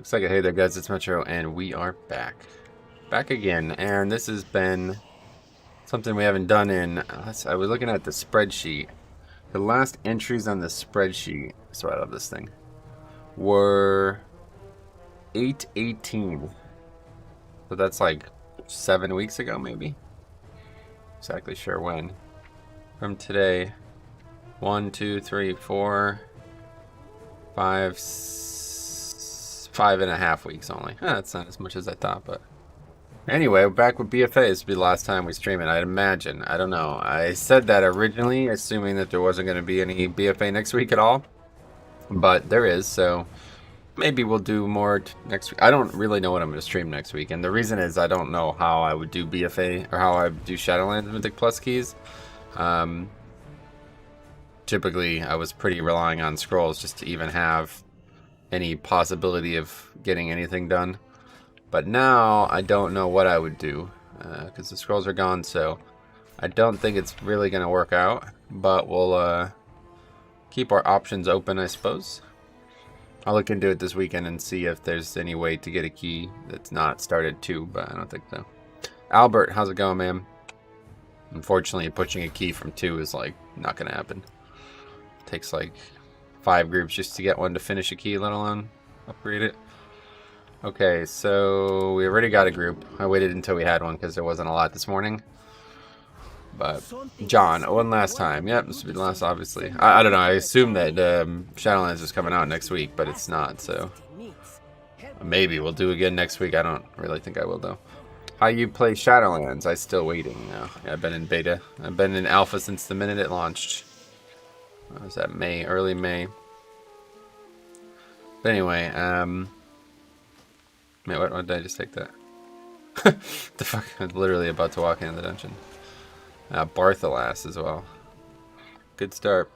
Looks like it. Hey there guys, it's Metro and we are back. Back again, and this has been something we haven't done in, I was looking at the spreadsheet. The last entries on the spreadsheet, sorry I love this thing, were 8/18. So that's like 7 weeks ago maybe? Exactly sure when. From today, 1, 2, 3, 4, 5, 5.5 weeks only. That's not as much as I thought, but anyway, back with BFA. This will be the last time we stream it, I'd imagine. I don't know. I said that originally, assuming that there wasn't going to be any BFA next week at all, but there is, so maybe we'll do more next week. I don't really know what I'm going to stream next week, and the reason is I don't know how I would do BFA or how I would do Shadowlands Mythic Plus keys. Typically, I was pretty relying on scrolls just to even have any possibility of getting anything done. But now I don't know what I would do because the scrolls are gone, so I don't think it's really going to work out. But we'll keep our options open, I suppose. I'll look into it this weekend and see if there's any way to get a key that's not started too, but I don't think so. Albert, how's it going, man? Unfortunately, pushing a key from 2 is like not going to happen. It takes like 5 groups just to get one to finish a key, let alone upgrade it. Okay, so we already got a group. I waited until we had one because there wasn't a lot this morning. But John, one last time. Yep, this will be the last, obviously. I don't know, I assume that Shadowlands is coming out next week, but it's not, so maybe we'll do again next week. I don't really think I will, though. How you play Shadowlands? I'm still waiting now. Yeah, I've been in beta. I've been in alpha since the minute it launched. Was that May? Early May. But anyway, wait, what did I just take that? The fuck? I was literally about to walk into the dungeon. Barthalas as well. Good start.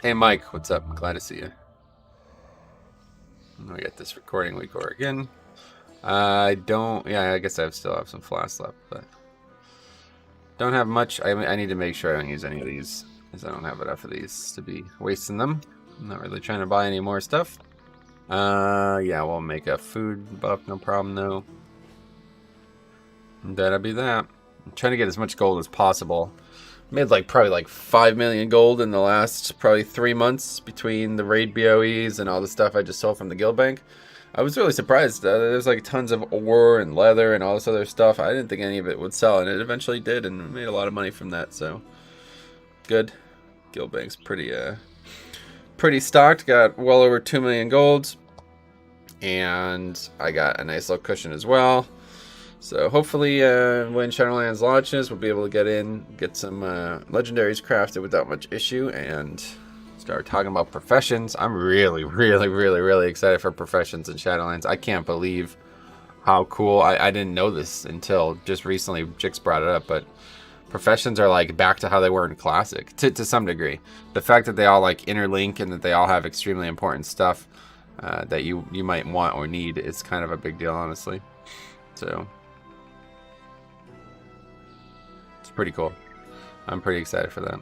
Hey Mike, what's up? Glad to see you. We got this recording week or again. I don't. Yeah, I guess I still have some flasks left, but don't have much. I need to make sure I don't use any of these, because I don't have enough of these to be wasting them. I'm not really trying to buy any more stuff. Yeah, we'll make a food buff, no problem though. And that'll be that. I'm trying to get as much gold as possible. Made probably like 5 million gold in the last probably 3 months between the raid BOEs and all the stuff I just sold from the guild bank. I was really surprised. There's like tons of ore and leather and all this other stuff. I didn't think any of it would sell, and it eventually did, and made a lot of money from that. So good. Guild bank's pretty stocked. Got well over 2 million golds, and I got a nice little cushion as well. So hopefully when Shadowlands launches, we'll be able to get some legendaries crafted without much issue, and start talking about professions. I'm really excited for professions in Shadowlands. I can't believe how cool. I didn't know this until just recently. Jix brought it up, but professions are like back to how they were in Classic to some degree. The fact that they all like interlink and that they all have extremely important stuff that you might want or need is kind of a big deal, honestly. So it's pretty cool. I'm pretty excited for that.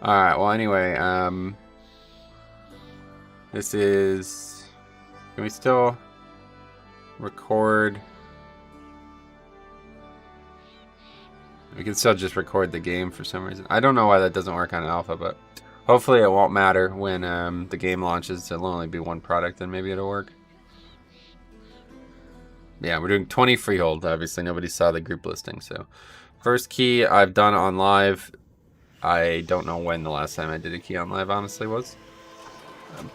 Alright, well anyway, this is, can we still record? We can still just record the game for some reason. I don't know why that doesn't work on alpha, but hopefully it won't matter when the game launches. It'll only be one product and maybe it'll work. Yeah, we're doing 20 freehold. Obviously nobody saw the group listing, so first key I've done on live. I don't know when the last time I did a key on live honestly was.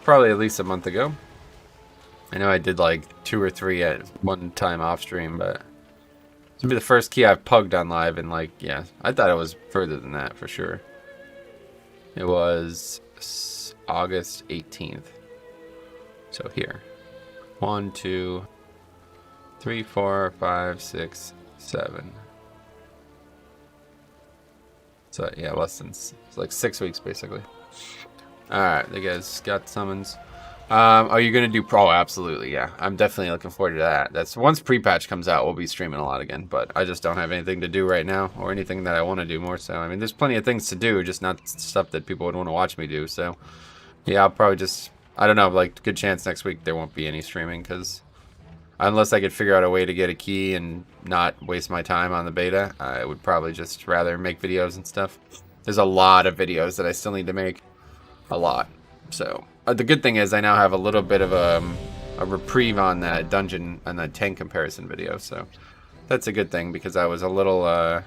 Probably at least a month ago. I know I did like 2 or 3 at one time off stream, but this will be the first key I've pugged on live, and like, yeah, I thought it was further than that for sure. It was August 18th. So here. 1, 2, 3, 4, 5, 6, 7. So yeah, it's like 6 weeks basically. Alright, you guys got summons. Are you gonna do pro? Absolutely, yeah. I'm definitely looking forward to that. That's once pre-patch comes out, we'll be streaming a lot again, but I just don't have anything to do right now, or anything that I want to do more so. I mean, there's plenty of things to do, just not stuff that people would want to watch me do, so yeah, I'll probably just I don't know, like, good chance next week there won't be any streaming, because unless I could figure out a way to get a key and not waste my time on the beta, I would probably just rather make videos and stuff. There's a lot of videos that I still need to make. A lot. So, the good thing is I now have a little bit of a reprieve on that dungeon and the tank comparison video, so that's a good thing, because I was a little, I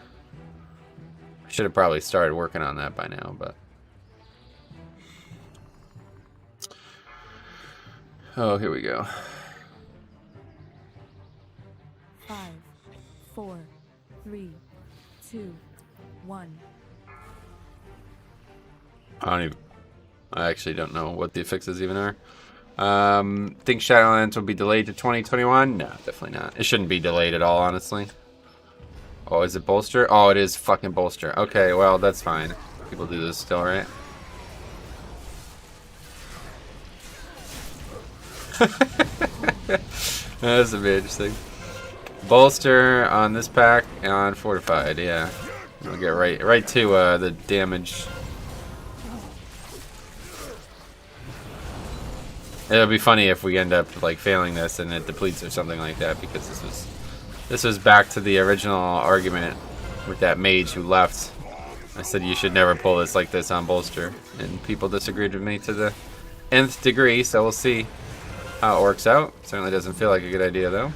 should have probably started working on that by now, but... Oh, here we go. 5, 4, 3, 2, 1. I actually don't know what the fixes even are. Think Shadowlands will be delayed to 2021? No, definitely not. It shouldn't be delayed at all, honestly. Oh, is it bolster? Oh, it is fucking bolster. Okay, well, that's fine. People do this still, right? That's a bit interesting. Bolster on this pack and on fortified, yeah. We'll get right to the damage. It'll be funny if we end up like failing this and it depletes or something like that, because this was back to the original argument with that mage who left. I said you should never pull this like this on bolster, and people disagreed with me to the nth degree, so we'll see how it works out. Certainly doesn't feel like a good idea though.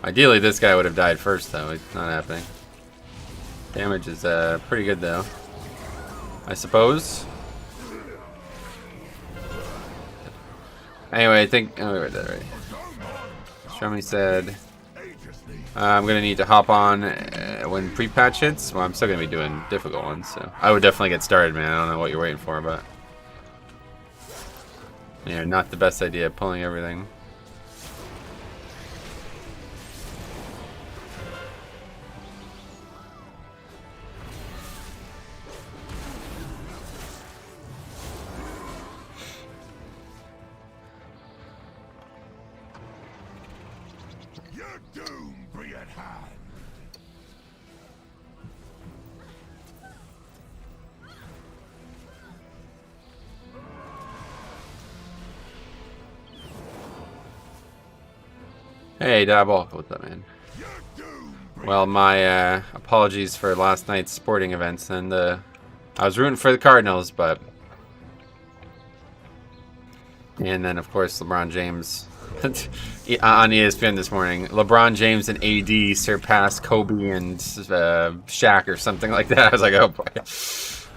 Ideally, this guy would have died first, though. It's not happening. Damage is pretty good, though. I suppose. Anyway, I think... Oh, we read that right. Strummy said... I'm going to need to hop on when pre-patch hits. Well, I'm still going to be doing difficult ones, so... I would definitely get started, man. I don't know what you're waiting for, but... Yeah, not the best idea, pulling everything. Hey, Dabble. What's up, man? Well, my apologies for last night's sporting events, and I was rooting for the Cardinals, but... And then, of course, LeBron James... on ESPN this morning, LeBron James and AD surpassed Kobe and Shaq or something like that. I was like, oh boy.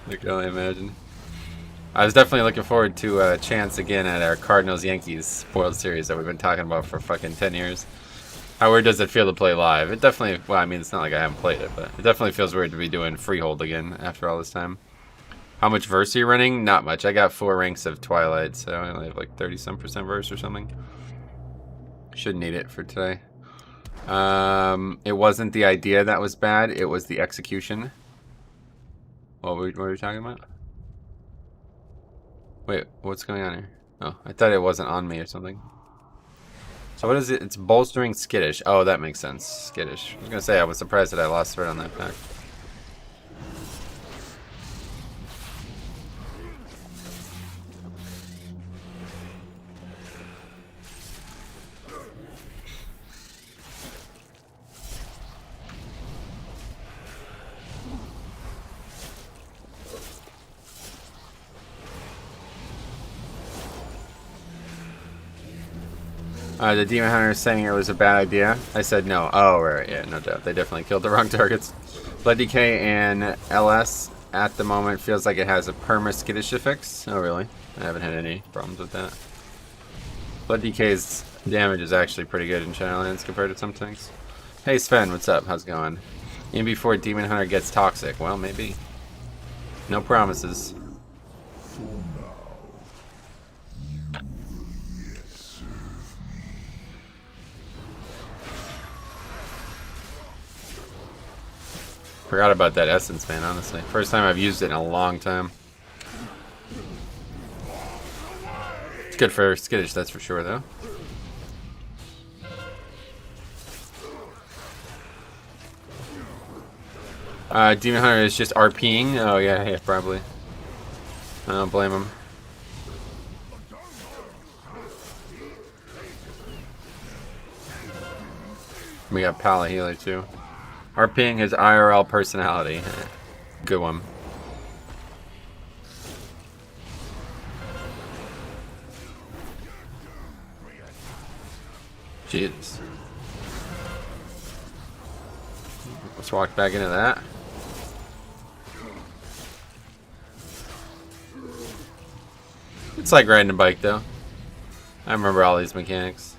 I can only imagine. I was definitely looking forward to a chance again at our Cardinals-Yankees World Series that we've been talking about for fucking 10 years. How weird does it feel to play live? It definitely, well, I mean, it's not like I haven't played it, but it definitely feels weird to be doing Freehold again after all this time. How much verse are you running? Not much. I got 4 ranks of Twilight, so I only have like 30-some% verse or something. Shouldn't need it for today. It wasn't the idea that was bad, it was the execution. What were we talking about? Wait, what's going on here? Oh, I thought it wasn't on me or something. So what is it? It's bolstering skittish. Oh, that makes sense. Skittish. I was gonna say I was surprised that I lost threat on that pack. The Demon Hunter is saying it was a bad idea. I said no. Oh, right. Yeah, no doubt. They definitely killed the wrong targets. Blood DK and LS at the moment feels like it has a perma skittish fix. Oh, really? I haven't had any problems with that. Blood DK's damage is actually pretty good in Shadowlands compared to some things. Hey, Sven, what's up? How's it going? Even before Demon Hunter gets toxic. Well, maybe. No promises. Forgot about that essence, man, honestly. First time I've used it in a long time. It's good for skittish, that's for sure, though. Demon Hunter is just RPing. Oh yeah, probably. I don't blame him. We got Pala Healer too. RPing his IRL personality. Good one. Jesus. Let's walk back into that. It's like riding a bike though. I remember all these mechanics.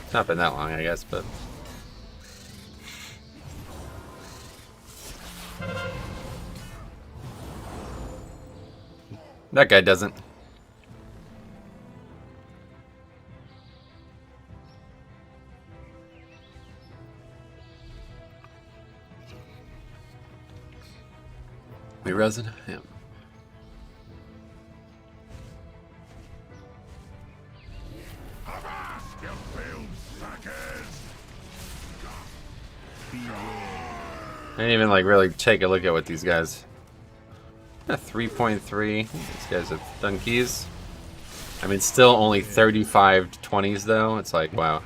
It's not been that long, I guess, but... That guy doesn't. We resin? Yeah. I didn't even like really take a look at what these guys. 3.3. These guys have done keys. I mean, still only 35 20s though. It's like, wow.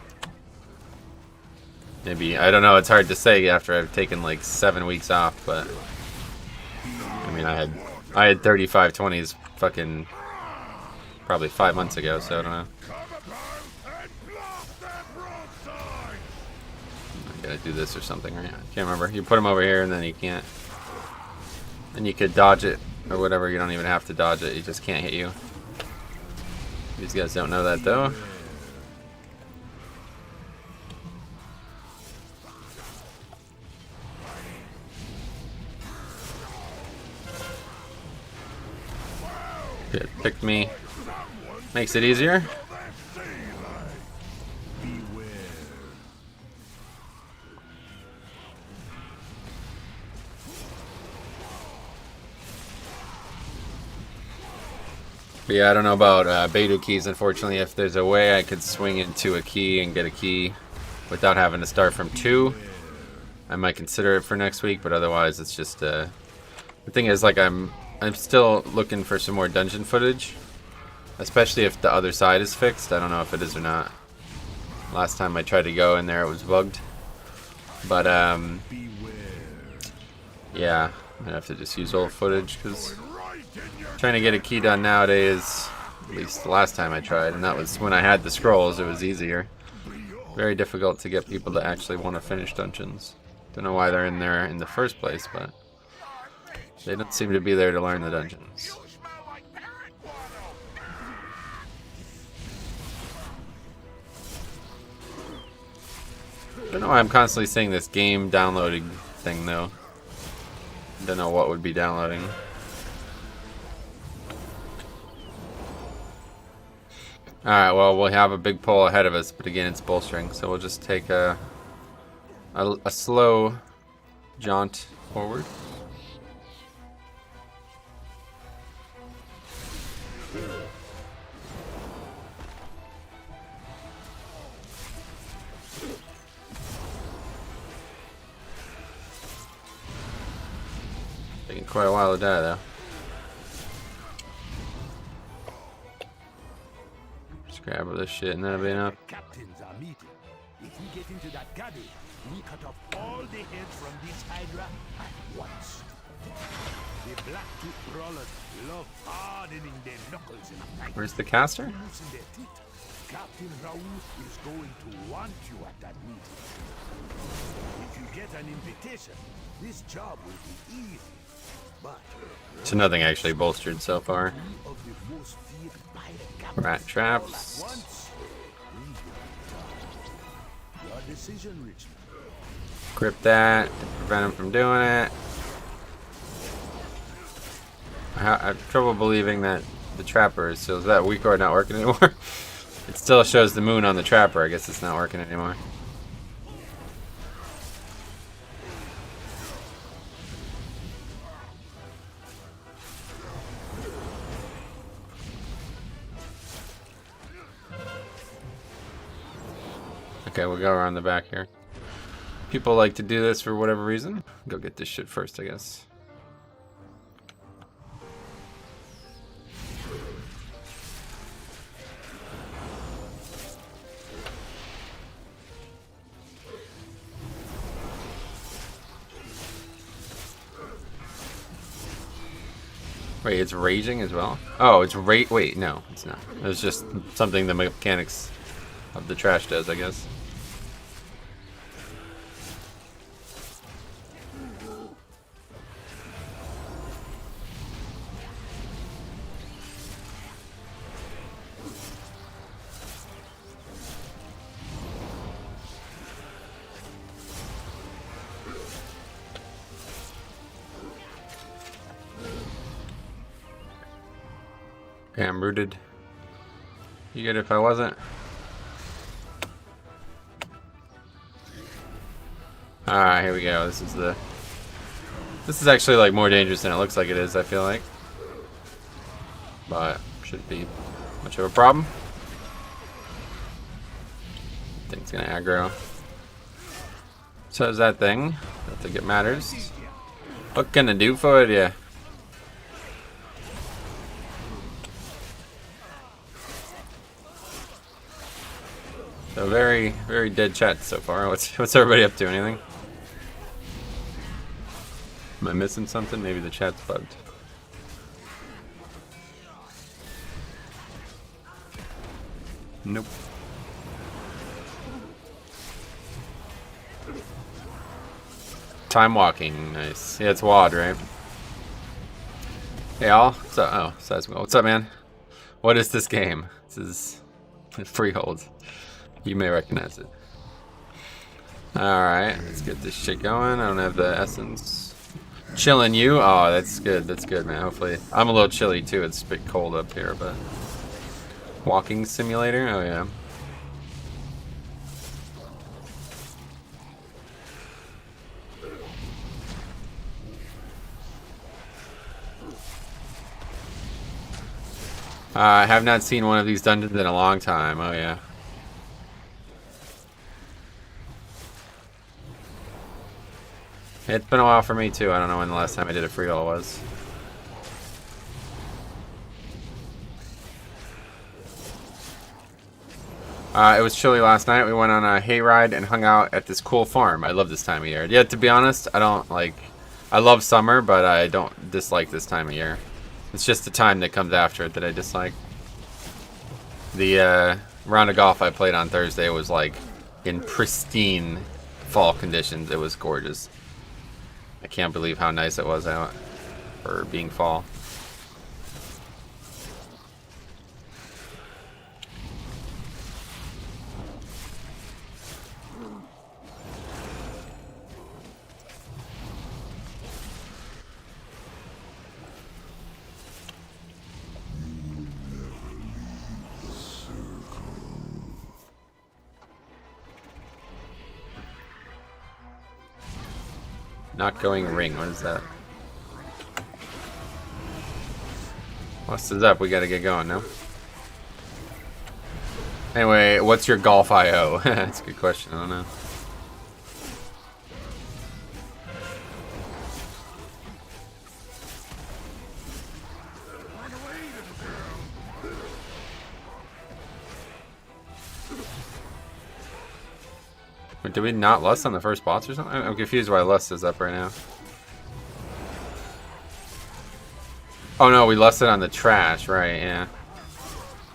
Maybe, I don't know. It's hard to say after I've taken like 7 weeks off, but I mean, I had 35 20s fucking probably 5 months ago, so I don't know. I gotta do this or something, right? I can't remember. You put them over here and then you can't. And you could dodge it or whatever. You don't even have to dodge it. It just can't hit you. These guys don't know that though. It picked me. Makes it easier. But yeah, I don't know about beta keys, unfortunately. If there's a way I could swing into a key and get a key without having to start from 2, I might consider it for next week, but otherwise it's just the thing is, like, I'm still looking for some more dungeon footage, especially if the other side is fixed. I don't know if it is or not. Last time I tried to go in there, it was bugged. But yeah, I'd have to just use old footage because trying to get a key done nowadays, at least the last time I tried, and that was when I had the scrolls, it was easier. Very difficult to get people to actually want to finish dungeons. Don't know why they're in there in the first place, but they don't seem to be there to learn the dungeons. I don't know why I'm constantly seeing this game downloading thing though. Don't know what would be downloading. Alright, well, we'll have a big pull ahead of us, but again, it's bolstering, so we'll just take a slow jaunt forward. Taking quite a while to die, though. Grab this shit and that'll be enough. Captains are meeting. If we get into that garden, we cut off all the heads from this hydra at once. The black-tooth brawlers love hardening their knuckles in a fight. Where's the caster? Loosen their teeth. Captain Raoul is going to want you at that meeting. If you get an invitation, this job will be easy. But So nothing actually bolstered so far. of the most feared Rat traps. your decision, Richmond. Grip that to prevent him from doing it. I have trouble believing that the trapper is still. Is that weak or not working anymore? It still shows the moon on the trapper. I guess it's not working anymore. Okay, we'll go around the back here. People like to do this for whatever reason. Go get this shit first, I guess. Wait, it's raging as well? Oh, it's wait, no, it's not. It's just something the mechanics of the trash does, I guess. Okay, I'm rooted. You get it if I wasn't? Alright, here we go. This is actually like more dangerous than it looks like it is, I feel like. But shouldn't be much of a problem. Thing's gonna aggro. So is that thing. I don't think it matters. What can I do for you? So very, very dead chat so far. What's everybody up to? Anything? Am I missing something? Maybe the chat's bugged. Nope. Time walking, nice. Yeah, it's WAD, right? Hey all, what's up? Oh, Seismo. What's up, man? What is this game? This is Freehold. You may recognize it. Alright, let's get this shit going. I don't have the essence. Chilling you? Oh, that's good. That's good, man. Hopefully. I'm a little chilly too. It's a bit cold up here, but. Walking simulator? Oh, yeah. I have not seen one of these dungeons in a long time. Oh, yeah. It's been a while for me too. I don't know when the last time I did a free haul was. It was chilly last night. We went on a hayride and hung out at this cool farm. I love this time of year. Yeah, to be honest, I love summer, but I don't dislike this time of year. It's just the time that comes after it that I dislike. The round of golf I played on Thursday was like in pristine fall conditions. It was gorgeous. I can't believe how nice it was out for being fall. Not going ring, what is that? What's this up? We gotta get going now. Anyway, what's your golf IO? That's a good question, I don't know. Wait, did we not lust on the first boss or something? I'm confused why lust is up right now. Oh no, we lusted on the trash, right, yeah.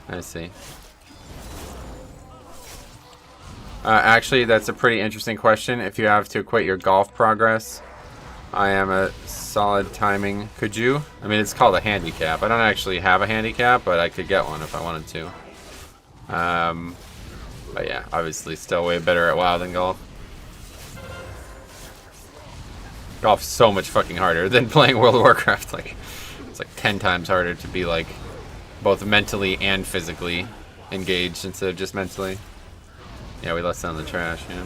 I see. Actually, that's a pretty interesting question. If you have to equate your golf progress, I am a solid timing. Could you? I mean, it's called a handicap. I don't actually have a handicap, but I could get one if I wanted to. But yeah, obviously still way better at WoW than golf. Golf's so much fucking harder than playing World of Warcraft. Like, it's like 10 times harder to be like both mentally and physically engaged instead of just mentally. Yeah, we left on the trash, yeah.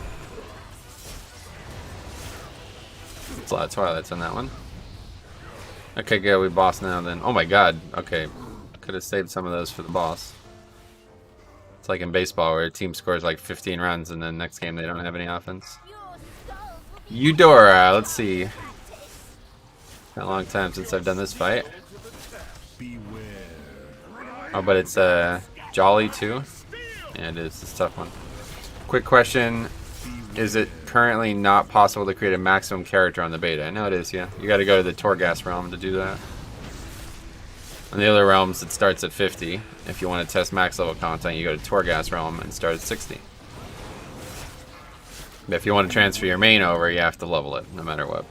It's a lot of Twilights on that one. Okay, good, we boss now then. Oh my god, okay. Could have saved some of those for the boss. It's like in baseball where a team scores like 15 runs and then next game they don't have any offense. Your skull Eudora, let's see. Been a long time since I've done this fight. Oh, but it's Jolly too. Yeah, it is. It's a tough one. Quick question. Is it currently not possible to create a maximum character on the beta? I know it is, yeah. You gotta go to the Torghast realm to do that. On the other realms, it starts at 50. If you want to test max level content, you go to Torghast realm and start at 60. But if you want to transfer your main over, you have to level it, no matter what.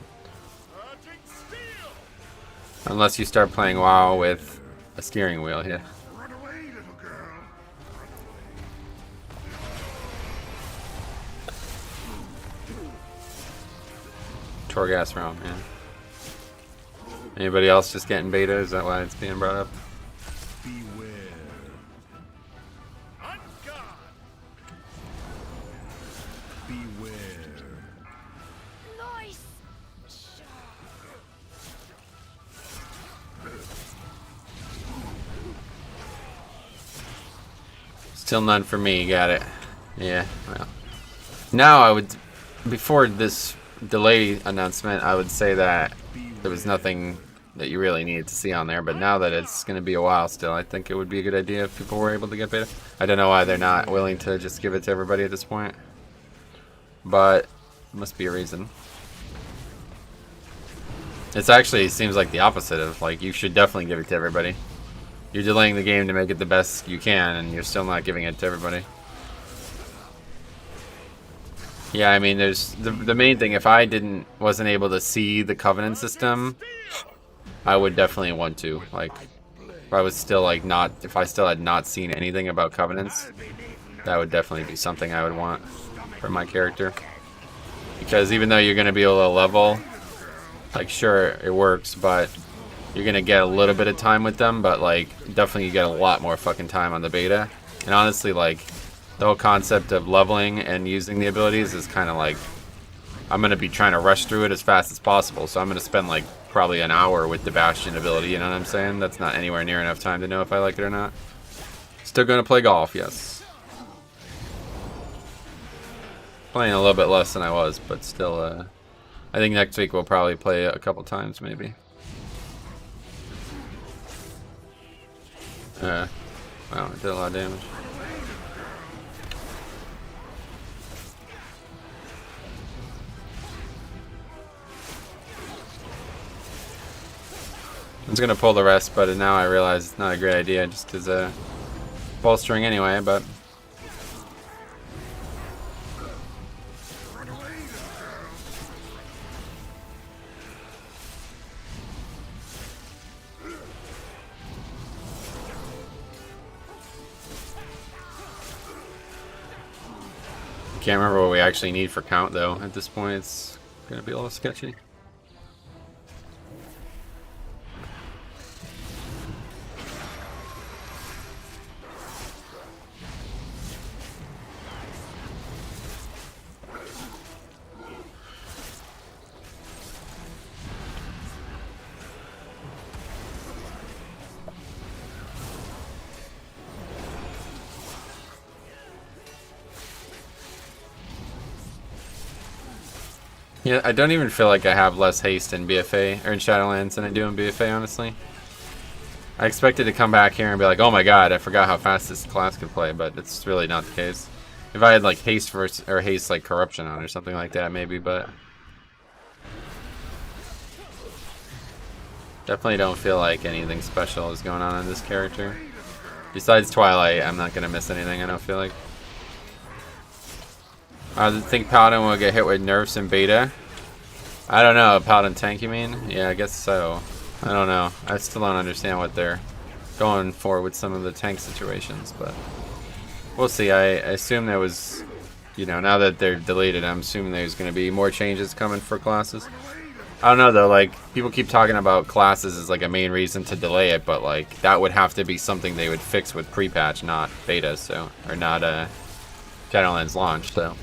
Unless you start playing WoW with a steering wheel, yeah. Torghast realm, yeah. Anybody else just getting beta? Is that why it's being brought up? Beware. Beware. Still none for me, got it. Yeah, well. Now I would, before this delay announcement, I would say that there was nothing that you really needed to see on there, but now that it's going to be a while still, I think it would be a good idea if people were able to get beta. I don't know why they're not willing to just give it to everybody at this point, but there must be a reason. It's actually seems like the opposite of, like, you should definitely give it to everybody. You're delaying the game to make it the best you can, and you're still not giving it to everybody. Yeah, I mean, there's the main thing. If I wasn't able to see the Covenant system, I would definitely want to. Like, if I was still like not, if I still had not seen anything about Covenants, that would definitely be something I would want for my character. Because even though you're gonna be able to level, like, sure, it works, but you're gonna get a little bit of time with them. But like, definitely you get a lot more fucking time on the beta. And honestly, like, the whole concept of leveling and using the abilities is kind of like, I'm going to be trying to rush through it as fast as possible, so I'm going to spend like probably an hour with the Bastion ability, you know what I'm saying? That's not anywhere near enough time to know if I like it or not. Still going to play golf, yes. Playing a little bit less than I was, but still, I think next week we'll probably play a couple times, maybe. Wow, it did a lot of damage. I was gonna pull the rest, but now I realize it's not a great idea just because bolstering anyway, but can't remember what we actually need for count though. At this point, it's gonna be a little sketchy. Yeah, I don't even feel like I have less haste in BFA, or in Shadowlands, than I do in BFA, honestly. I expected to come back here and be like, oh my god, I forgot how fast this class could play, but it's really not the case. If I had like haste versus, or haste like corruption on or something like that, maybe, but definitely don't feel like anything special is going on in this character. Besides Twilight, I'm not gonna miss anything, I don't feel like. I think Paladin will get hit with nerfs in beta. I don't know, Paladin tank you mean? Yeah, I guess so. I don't know. I still don't understand what they're going for with some of the tank situations, but we'll see. I assume there was, you know, now that they're deleted, I'm assuming there's going to be more changes coming for classes. I don't know though, like, people keep talking about classes as like a main reason to delay it, but like, that would have to be something they would fix with pre-patch, not beta, so, or not Shadowlands launch, so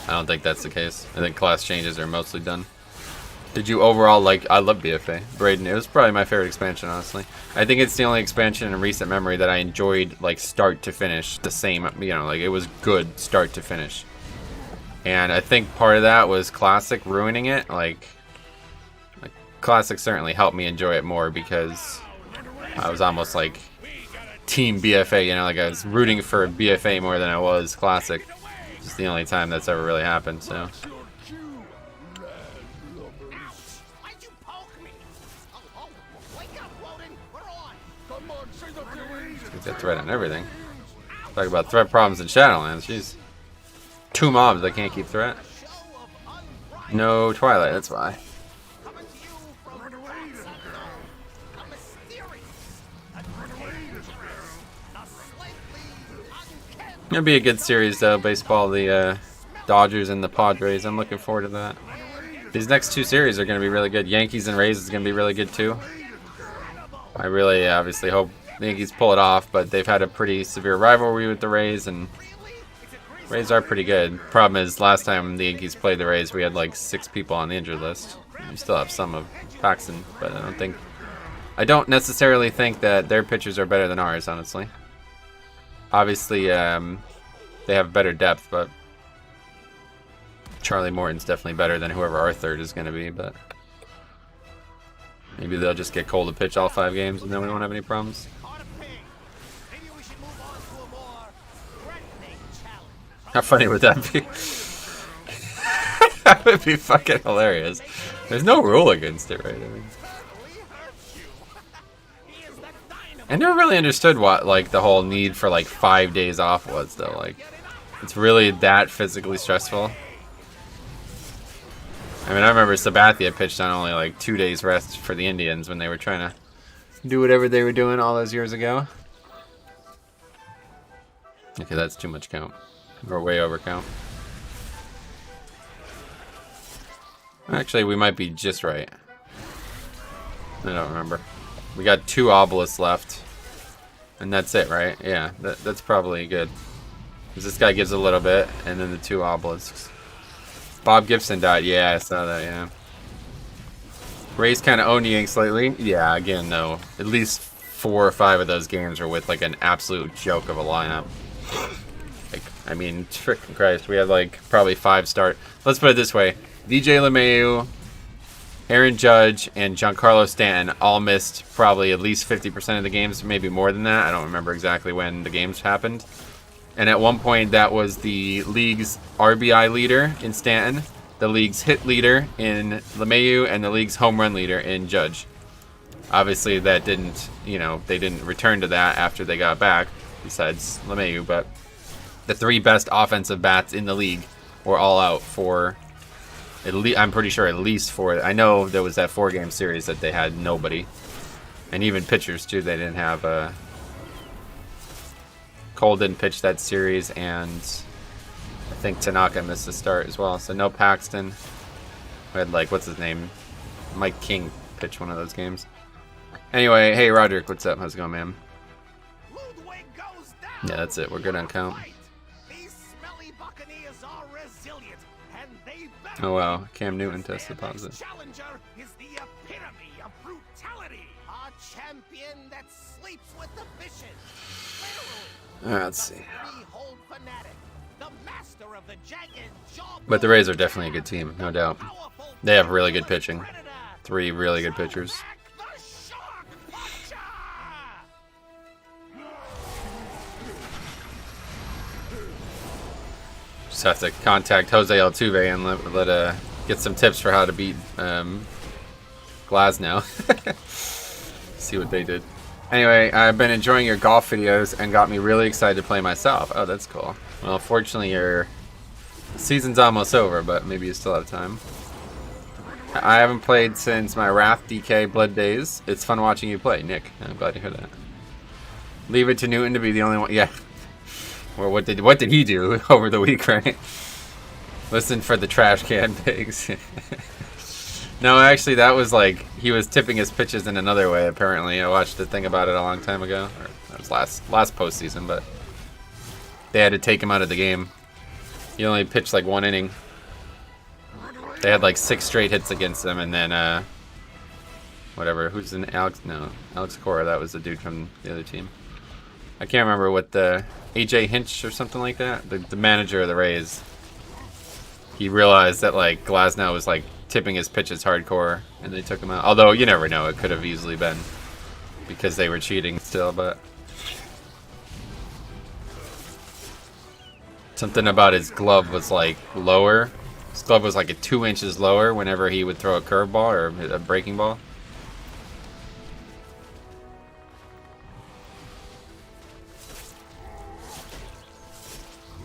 I don't think that's the case. I think class changes are mostly done. Did you overall like... I love BFA. Braden, it was probably my favorite expansion, honestly. I think it's the only expansion in recent memory that I enjoyed, like, start to finish the same, you know, like, it was good start to finish. And I think part of that was Classic ruining it. Like Classic certainly helped me enjoy it more because I was almost like Team BFA, you know, like I was rooting for BFA more than I was Classic. It's the only time that's ever really happened, so. Get that threat on everything. Talk about threat problems in Shadowlands, jeez. 2 mobs that can't keep threat. No Twilight, that's why. It'll be a good series though, baseball, the Dodgers and the Padres. I'm looking forward to that. These next 2 series are going to be really good. Yankees and Rays is going to be really good too. I really obviously hope the Yankees pull it off, but they've had a pretty severe rivalry with the Rays, and Rays are pretty good. Problem is, last time the Yankees played the Rays, we had like 6 people on the injured list. We still have some of Paxton, but I don't necessarily think that their pitchers are better than ours, honestly. Obviously, they have better depth, but Charlie Morton's definitely better than whoever our third is going to be, but maybe they'll just get Cole to pitch all 5 games and then we won't have any problems. How funny would that be? That would be fucking hilarious. There's no rule against it, right? I mean, I never really understood what like the whole need for like 5 days off was though. Like, it's really that physically stressful. I mean, I remember Sabathia pitched on only like 2 days rest for the Indians when they were trying to do whatever they were doing all those years ago. Okay, that's too much count. We're way over count. Actually, we might be just right. I don't remember. We got 2 obelisks left. And that's it, right? Yeah, that's probably good. Because this guy gives a little bit, and then the 2 obelisks. Bob Gibson died. Yeah, I saw that, yeah. Ray's kind of owned Yanks lately. Yeah, again, no. At least 4 or 5 of those games were with, like, an absolute joke of a lineup. Like, I mean, frickin' Christ. We had, like, probably 5 start. Let's put it this way. DJ LeMahieu, Aaron Judge, and Giancarlo Stanton all missed probably at least 50% of the games, maybe more than that. I don't remember exactly when the games happened. And at one point, that was the league's RBI leader in Stanton, the league's hit leader in LeMahieu, and the league's home run leader in Judge. Obviously, that didn't, you know, they didn't return to that after they got back, besides LeMahieu, but the 3 best offensive bats in the league were all out for at least, I'm pretty sure at least 4. I know there was that 4-game series that they had nobody. And even pitchers, too. They didn't have Cole didn't pitch that series, and I think Tanaka missed the start as well. So no Paxton. We had, like, what's his name? Mike King pitched one of those games. Anyway, hey, Roderick, what's up? How's it going, man? Yeah, that's it. We're good on count. Oh wow, Cam Newton tested positive. Challenger is the epitome of brutality. A champion that sleeps with the fishes. Let's see. Fanatic, the master of the jagged jaw. But the Rays are definitely a good team, no doubt. They have really good pitching. 3 really good pitchers. Just have to contact Jose Altuve and let get some tips for how to beat Glasnow. See what they did. Anyway, I've been enjoying your golf videos and got me really excited to play myself. Oh, that's cool. Well, fortunately, your season's almost over, but maybe you still have time. I haven't played since my Wrath DK Blood days. It's fun watching you play, Nick. I'm glad to hear that. Leave it to Newton to be the only one. Yeah. Well, what did he do over the week, right? Listen for the trash can pigs. No, actually, that was like he was tipping his pitches in another way. Apparently, I watched a thing about it a long time ago. Or that was last postseason, but they had to take him out of the game. He only pitched like 1 inning. They had like 6 straight hits against them, and then whatever. Who's in Alex? No, Alex Cora. That was the dude from the other team. I can't remember what the AJ Hinch or something like that. The manager of the Rays. he realized that like Glasnow was like tipping his pitches hardcore, and they took him out. Although you never know, it could have easily been because they were cheating still, but something about his glove was like lower. His glove was like 2 inches lower whenever he would throw a curveball or a breaking ball.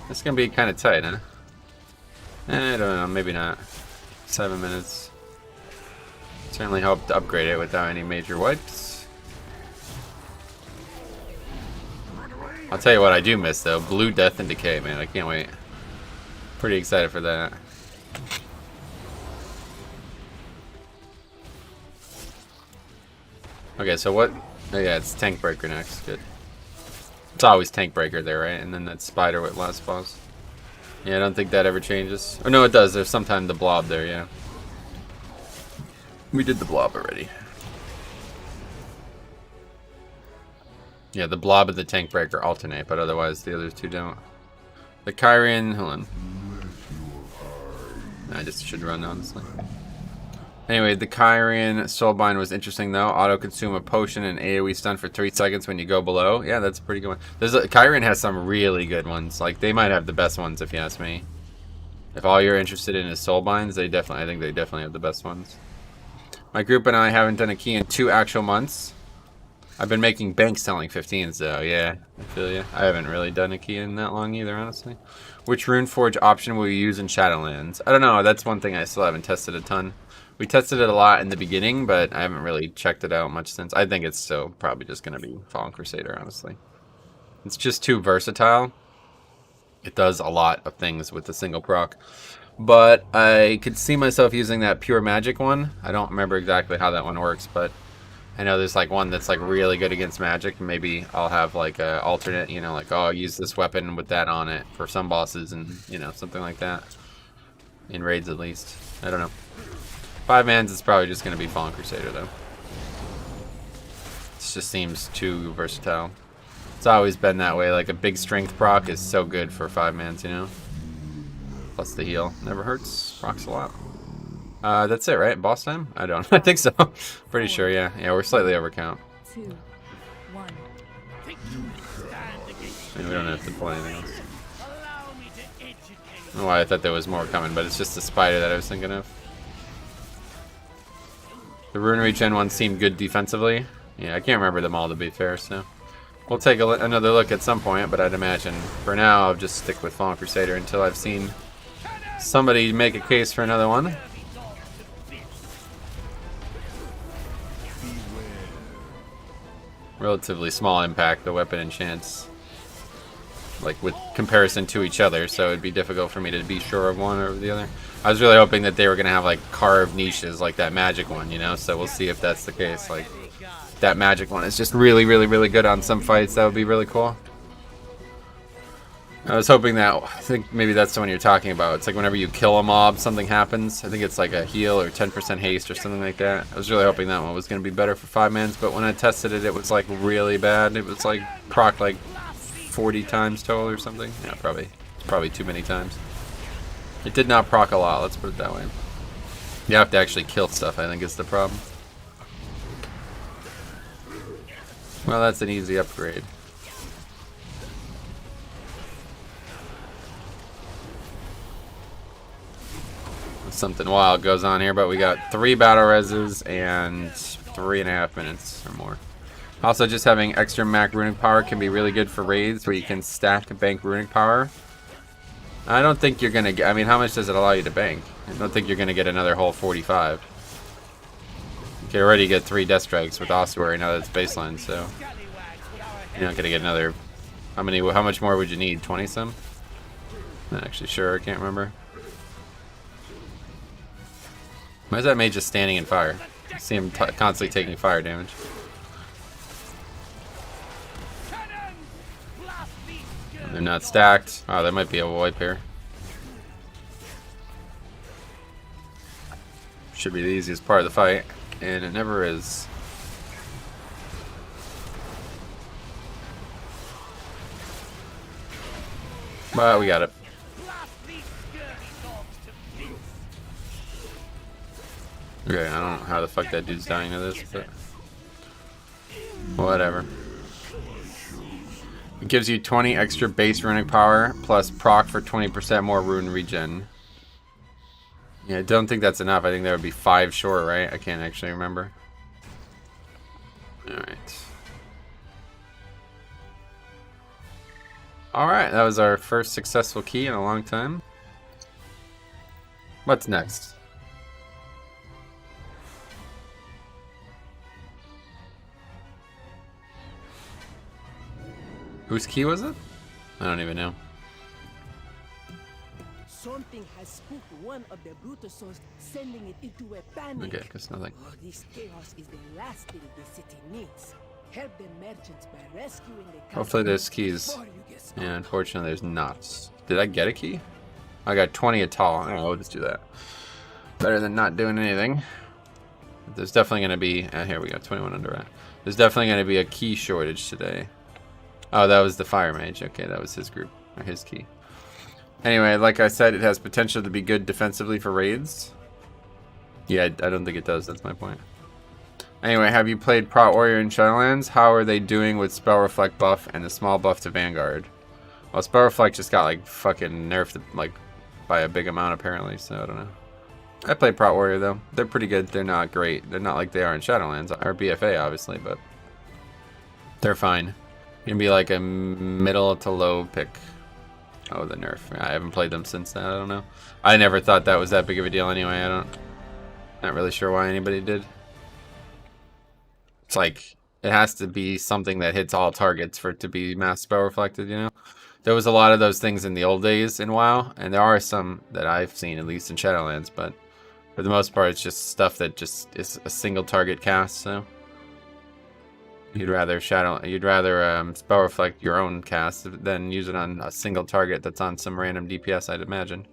It's gonna be kind of tight, huh? I don't know, maybe not. 7 minutes. Certainly helped upgrade it without any major wipes. I'll tell you what I do miss though, Blue Death and Decay, man. I can't wait. Pretty excited for that. Okay, so what? Oh yeah, it's Tank Breaker next. Good. It's always Tank Breaker there, right? And then that Spider with last boss. Yeah, I don't think that ever changes. Or no, it does. There's sometimes the Blob there, yeah. We did the Blob already. Yeah, the Blob and the Tank Breaker alternate, but otherwise the other two don't. The Kyrian, hold on. I just should run, honestly. Anyway, the Kyrian Soulbind was interesting though. Auto-consume a potion and AoE stun for 3 seconds when you go below. Yeah, that's a pretty good one. Kyrian has some really good ones. Like, they might have the best ones if you ask me. If all you're interested in is Soulbinds, I think they definitely have the best ones. My group and I haven't done a key in 2 actual months. I've been making bank selling 15s though, yeah. I feel you. I haven't really done a key in that long either, honestly. Which Runeforge option will you use in Shadowlands? I don't know, that's one thing I still haven't tested a ton. We tested it a lot in the beginning, but I haven't really checked it out much since. I think it's still probably just going to be Fallen Crusader, honestly. It's just too versatile. It does a lot of things with the single proc. But I could see myself using that Pure Magic one. I don't remember exactly how that one works, but I know there's like one that's like really good against magic. Maybe I'll have like a alternate, you know, like, oh, I'll use this weapon with that on it for some bosses and, you know, something like that. In raids at least. I don't know. 5 mans is probably just going to be Fallen Crusader, though. It just seems too versatile. It's always been that way. Like, a big strength proc is so good for 5 mans, you know? Plus the heal. Never hurts. Procs a lot. That's it, right? Boss time? I don't know. I think so. Pretty sure, yeah. Yeah, we're slightly over count. 2, 1. I mean, we don't have to play anything else. I don't know why I thought there was more coming, but it's just the spider that I was thinking of. The Rune Regen one seemed good defensively. Yeah, I can't remember them all to be fair, so we'll take another look at some point, but I'd imagine for now I'll just stick with Fallen Crusader until I've seen somebody make a case for another one. Relatively small impact, the weapon and chance, like with comparison to each other, so it'd be difficult for me to be sure of one over the other. I was really hoping that they were gonna have like carved niches like that magic one, you know, so we'll see if that's the case. Like that magic one is just really good on some fights. That would be really cool. I was hoping that, I think maybe that's the one you're talking about. It's like whenever you kill a mob, something happens. I think it's like a heal or 10% haste or something like that. I was really hoping that one was going to be better for 5 mans, but when I tested it, it was like really bad. It was like proc like 40 times total or something. Yeah, probably too many times. It did not proc a lot, let's put it that way. You have to actually kill stuff, I think is the problem. Well, that's an easy upgrade. Something wild goes on here, but we got 3 battle reses and 3.5 minutes or more. Also, just having extra Mac runic power can be really good for raids where you can stack bank runic power. I don't think you're gonna get, I mean, how much does it allow you to bank? I don't think you're gonna get another whole 45. You can already get 3 death strikes with ossuary now that it's baseline, so you're not gonna get another. How much more would you need? 20 some? Not actually sure, I can't remember. Why is that mage just standing in fire? I see him constantly taking fire damage. And they're not stacked. Oh, there might be a wipe here. Should be the easiest part of the fight, and it never is. But we got it. Okay, I don't know how the fuck that dude's dying to this, but whatever. It gives you 20 extra base runic power plus proc for 20% more rune regen. Yeah, I don't think that's enough. I think that would be 5 short, right? I can't actually remember. Alright. Alright, that was our first successful key in a long time. What's next? Whose key was it? I don't even know. Something has spooked one of the Brutusos, sending it into a panic. Okay, guess nothing. Oh, this chaos is the last thing the city needs. Help the merchants by rescuing the Hopefully there's keys. Yeah, unfortunately there's not. Did I get a key? I got 20 at all. Oh, we'll just do that. Better than not doing anything. There's definitely going to be... here we go, 21 Underrot. There's definitely going to be a key shortage today. Oh, that was the Fire Mage. Okay, that was his group. Or his key. Anyway, like I said, it has potential to be good defensively for raids. Yeah, I don't think it does. That's my point. Anyway, have you played Prot Warrior in Shadowlands? How are they doing with Spell Reflect buff and the small buff to Vanguard? Well, Spell Reflect just got like fucking nerfed like by a big amount apparently, so I don't know. I played Prot Warrior though. They're pretty good. They're not great. They're not like they are in Shadowlands or BFA obviously, but they're fine. You can be like a middle to low pick. Oh, the nerf. I haven't played them since then. I don't know. I never thought that was that big of a deal anyway. Not really sure why anybody did. It's like, it has to be something that hits all targets for it to be mass spell reflected, you know? There was a lot of those things in the old days in WoW, and there are some that I've seen, at least in Shadowlands, but for the most part, it's just stuff that just is a single target cast, so... You'd rather spell reflect your own cast than use it on a single target that's on some random DPS, I'd imagine.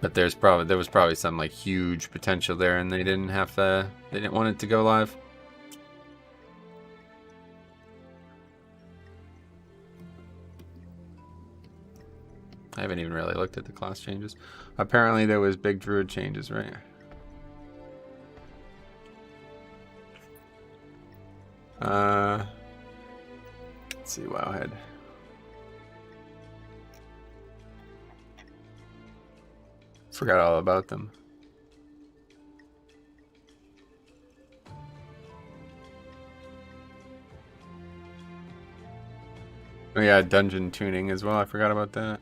But there was probably some like huge potential there, and they didn't want it to go live. I haven't even really looked at the class changes. Apparently there was big druid changes, right? Let's see, Wowhead. Forgot all about them. Oh yeah, dungeon tuning as well. I forgot about that.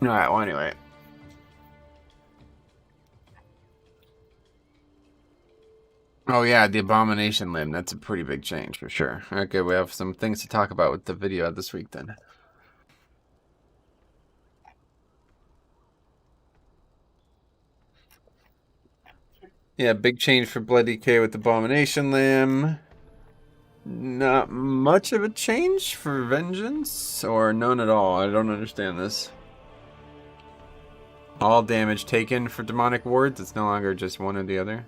Alright, well anyway. Oh yeah, the Abomination Limb. That's a pretty big change for sure. Okay, we have some things to talk about with the video this week then. Yeah, big change for Bloody K with Abomination Limb. Not much of a change for Vengeance, or none at all. I don't understand this. All damage taken for demonic wards. It's no longer just one or the other.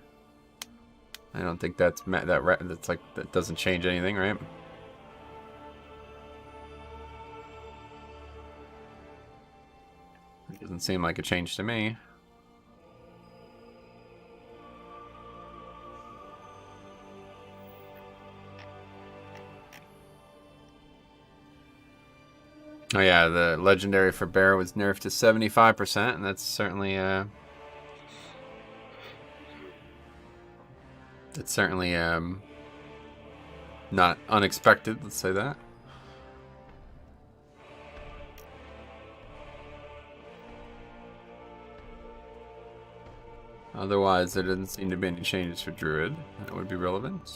I don't think that's that doesn't change anything, right? It doesn't seem like a change to me. Oh yeah, the legendary for Bear was nerfed to 75%, and that's certainly not unexpected, let's say that. Otherwise, there doesn't seem to be any changes for Druid that would be relevant.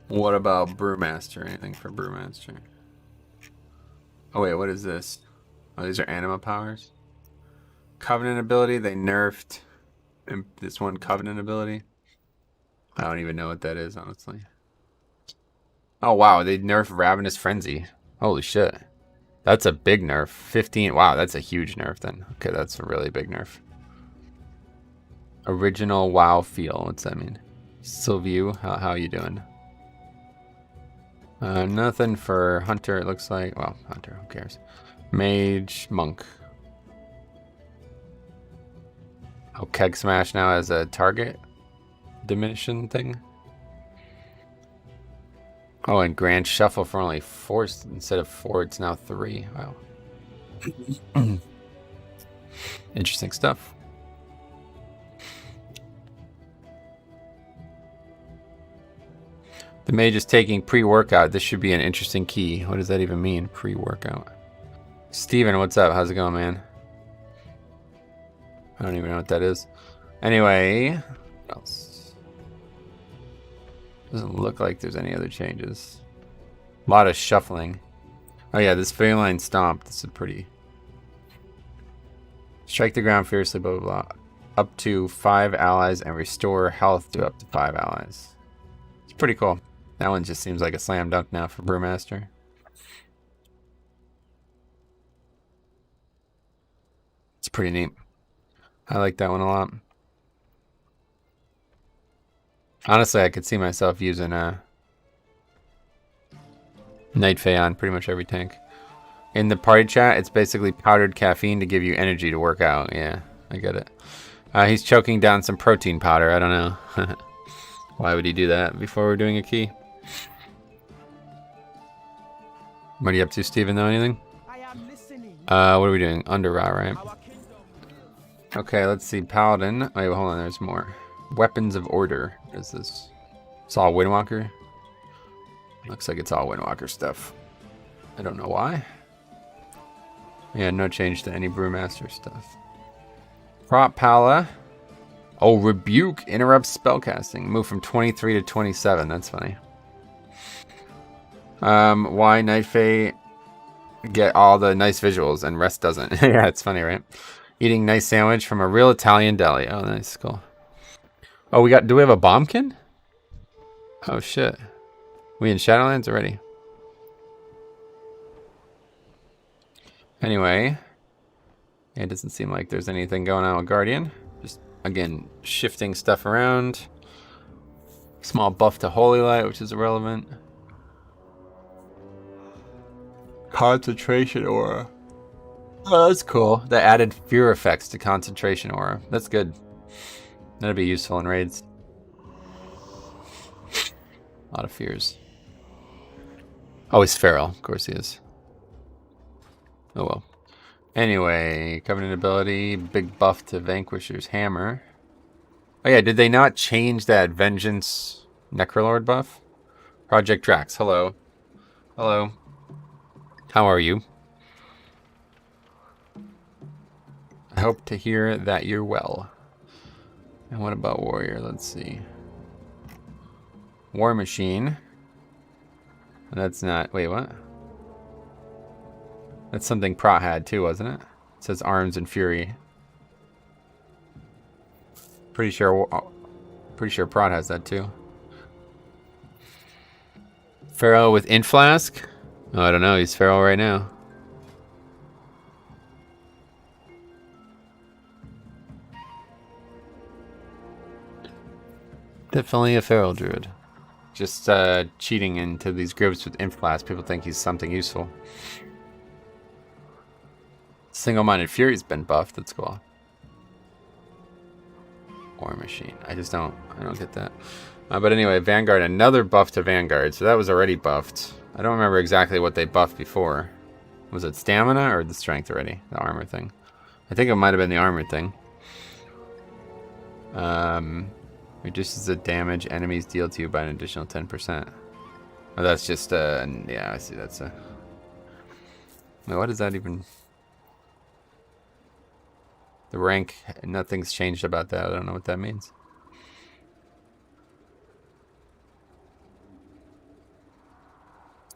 What about Brewmaster? Anything for Brewmaster? Oh wait, what is this? Oh, these are anima powers. Covenant ability, they nerfed this one Covenant ability. I don't even know what that is, honestly. Oh wow, they nerfed Ravenous Frenzy. Holy shit. That's a big nerf. 15, wow, that's a huge nerf then. Okay, that's a really big nerf. Original WoW feel, what's that mean? Sylvie, how you doing? Nothing for Hunter, it looks like. Well, Hunter, who cares? Mage, Monk. Oh, Keg Smash now as a target diminishing thing. Oh, and Grand Shuffle for only 4 instead of 4, it's now 3. Wow. Interesting stuff. The mage is taking pre-workout. This should be an interesting key. What does that even mean, pre-workout? Steven, what's up? How's it going, man? I don't even know what that is. Anyway, what else? Doesn't look like there's any other changes. A lot of shuffling. Oh yeah, this Feline Stomp. This is pretty. Strike the ground fiercely, blah, blah, blah. Up to 5 allies and restore health to up to 5 allies. It's pretty cool. That one just seems like a slam dunk now for Brewmaster. It's pretty neat. I like that one a lot. Honestly, I could see myself using a Night Fae on pretty much every tank. In the party chat, it's basically powdered caffeine to give you energy to work out. Yeah, I get it. He's choking down some protein powder. I don't know. Why would he do that before we're doing a key? What are you up to, Steven, though? Anything? What are we doing? Underrot, right? Okay, let's see. Paladin. Oh, wait, hold on. There's more. Weapons of Order. What is this? It's all Windwalker. Looks like it's all Windwalker stuff. I don't know why. Yeah, no change to any Brewmaster stuff. Prop Pala. Oh, Rebuke interrupts spellcasting. Move from 23 to 27. That's funny. Why Night Fae get all the nice visuals and rest doesn't? Yeah, it's funny, right? Eating nice sandwich from a real Italian deli. Oh, nice, cool. Oh, do we have a bombkin? Oh shit. We in Shadowlands already? Anyway, it doesn't seem like there's anything going on with Guardian. Just again shifting stuff around. Small buff to Holy Light, which is irrelevant. Concentration Aura. Oh, that's cool. The added fear effects to Concentration Aura. That's good. That'd be useful in raids. A lot of fears. Oh, he's feral. Of course he is. Oh well. Anyway, Covenant ability. Big buff to Vanquisher's Hammer. Oh yeah, did they not change that Vengeance Necrolord buff? Project Drax. Hello. Hello. How are you? I hope to hear that you're well. And what about Warrior? Let's see. War Machine. That's not... Wait, what? That's something Prot had too, wasn't it? It says Arms and Fury. Pretty sure Prot has that too. Pharaoh with Int Flask? Oh, I don't know. He's Pharaoh right now. Definitely a feral druid. Just cheating into these groups with Int Flask. People think he's something useful. Single-Minded Fury's been buffed. That's cool. War Machine. I don't get that. But anyway, Vanguard. Another buff to Vanguard. So that was already buffed. I don't remember exactly what they buffed before. Was it stamina or the strength already? The armor thing. I think it might have been the armor thing. Reduces the damage enemies deal to you by an additional 10%. Oh, that's just, yeah, I see, that's a... Wait, what is that even... The rank, nothing's changed about that. I don't know what that means.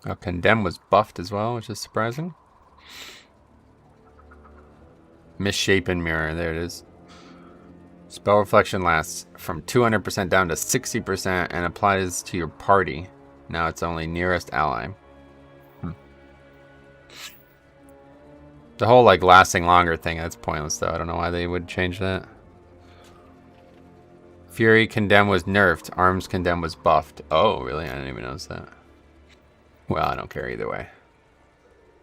Oh, Condemn was buffed as well, which is surprising. Misshapen Mirror, there it is. Spell Reflection lasts from 200% down to 60% and applies to your party. Now it's only nearest ally. The whole like lasting longer thing, that's pointless though. I don't know why they would change that. Fury Condemn was nerfed. Arms Condemn was buffed. Oh, really? I didn't even notice that. Well, I don't care either way.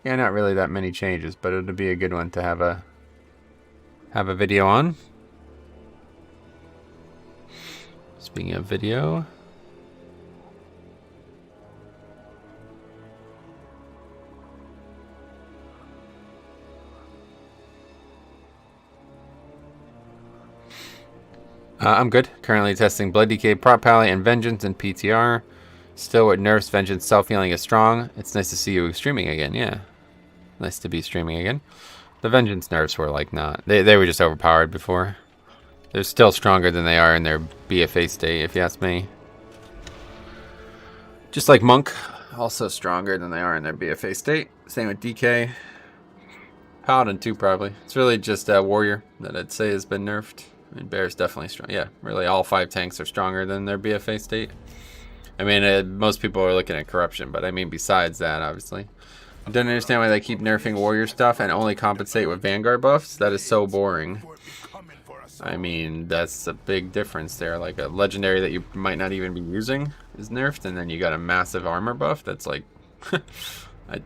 Yeah, not really that many changes, but it'll be a good one to have a video on. Speaking of video, I'm good. Currently testing Blood Decay, Prop Pally, and Vengeance in PTR. Still with nerfs, Vengeance self-healing is strong. It's nice to see you streaming again, yeah. Nice to be streaming again. The Vengeance nerfs were like not... They were just overpowered before. They're still stronger than they are in their BFA state, if you ask me. Just like Monk, also stronger than they are in their BFA state. Same with DK. Paladin too, probably. It's really just Warrior that I'd say has been nerfed. I mean, Bear's definitely strong. Yeah, really all 5 tanks are stronger than their BFA state. I mean, most people are looking at Corruption, but I mean besides that, obviously. I don't understand why they keep nerfing Warrior stuff and only compensate with Vanguard buffs. That is so boring. I mean, that's a big difference there. Like a legendary that you might not even be using is nerfed, and then you got a massive armor buff. That's like,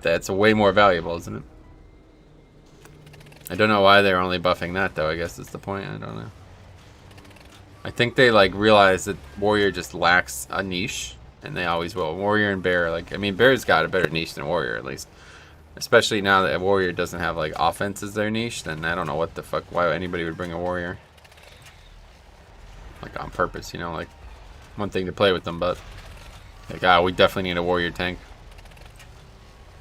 that's way more valuable, isn't it? I don't know why they're only buffing that, though. I guess that's the point. I don't know. I think they like realize that Warrior just lacks a niche, and they always will. Warrior and Bear, like, I mean, Bear's got a better niche than Warrior, at least. Especially now that Warrior doesn't have like offense as their niche, then I don't know what the fuck, why anybody would bring a Warrior. Like on purpose, you know, like one thing to play with them, but like, we definitely need a Warrior tank.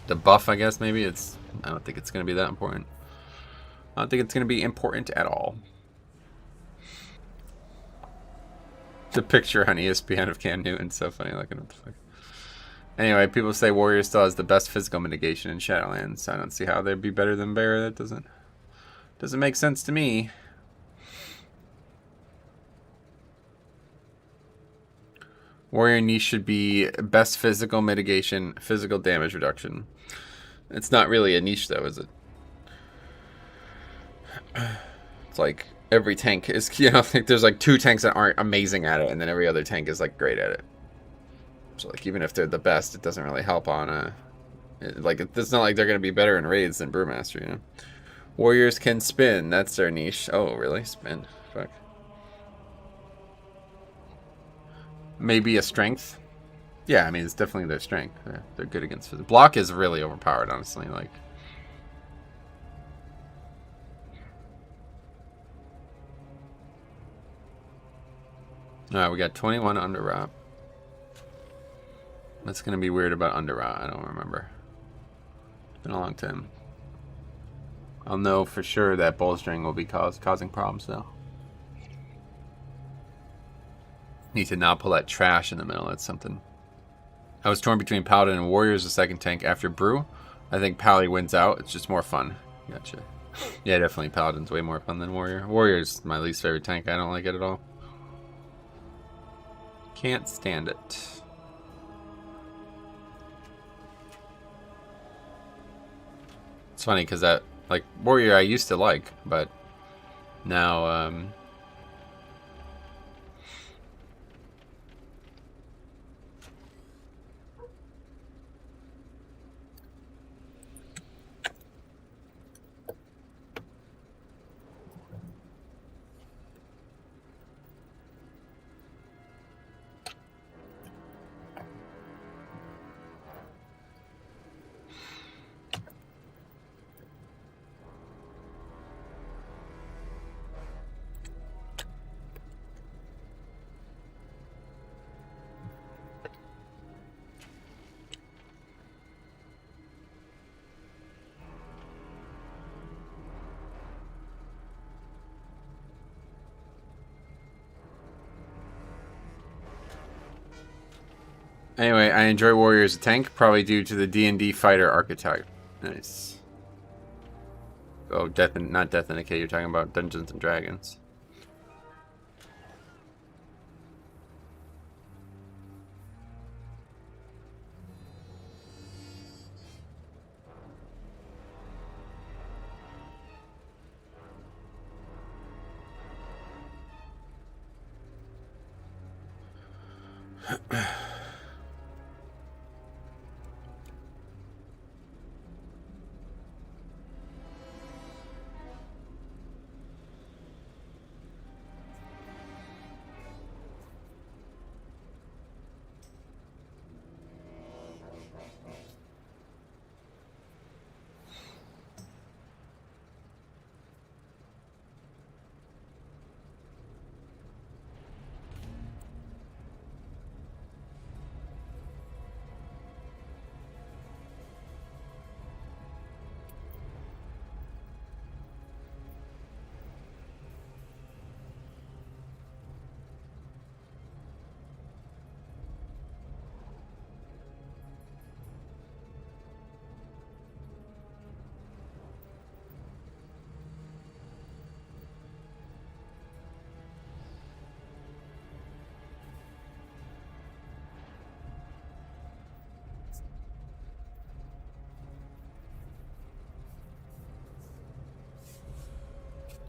The buff, I guess, maybe it's, I don't think it's going to be that important. I don't think it's going to be important at all. The picture on ESPN of Cam Newton's so funny looking. What the fuck? Anyway, people say Warrior still has the best physical mitigation in Shadowlands. I don't see how they'd be better than Bear. That doesn't make sense to me. Warrior niche should be best physical mitigation, physical damage reduction. It's not really a niche though, is it? It's like every tank is, you know, like there's like 2 tanks that aren't amazing at it, and then every other tank is like great at it. So like even if they're the best, it doesn't really help on like it's not like they're gonna be better in raids than Brewmaster, you know. Warriors can spin, that's their niche. Oh really? Spin. Fuck. Maybe a strength. Yeah, I mean it's definitely their strength. They're good against physical. Block is really overpowered, honestly. Like, alright, we got 21 Underrot. That's gonna be weird about Underrot. I don't remember. It's been a long time. I'll know for sure that Bowstring will be causing problems though. Need to not pull that trash in the middle. That's something. I was torn between Paladin and Warrior as a second tank after Brew. I think Pally wins out. It's just more fun. Gotcha. Yeah, definitely Paladin's way more fun than Warrior. Warrior's my least favorite tank. I don't like it at all. Can't stand it. It's funny because that, like, Warrior I used to like, but now, anyway, I enjoy Warrior as a tank, probably due to the D&D fighter archetype. Nice. Oh, not Death in Decay, you're talking about Dungeons and Dragons.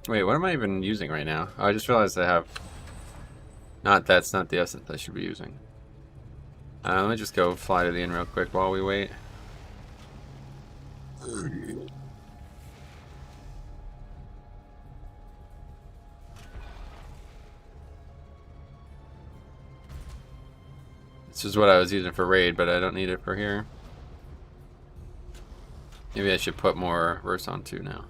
Wait, what am I even using right now? Oh, I just realized I have... That's not the essence I should be using. Let me just go fly to the inn real quick while we wait. This is what I was using for raid, but I don't need it for here. Maybe I should put more verse on too now.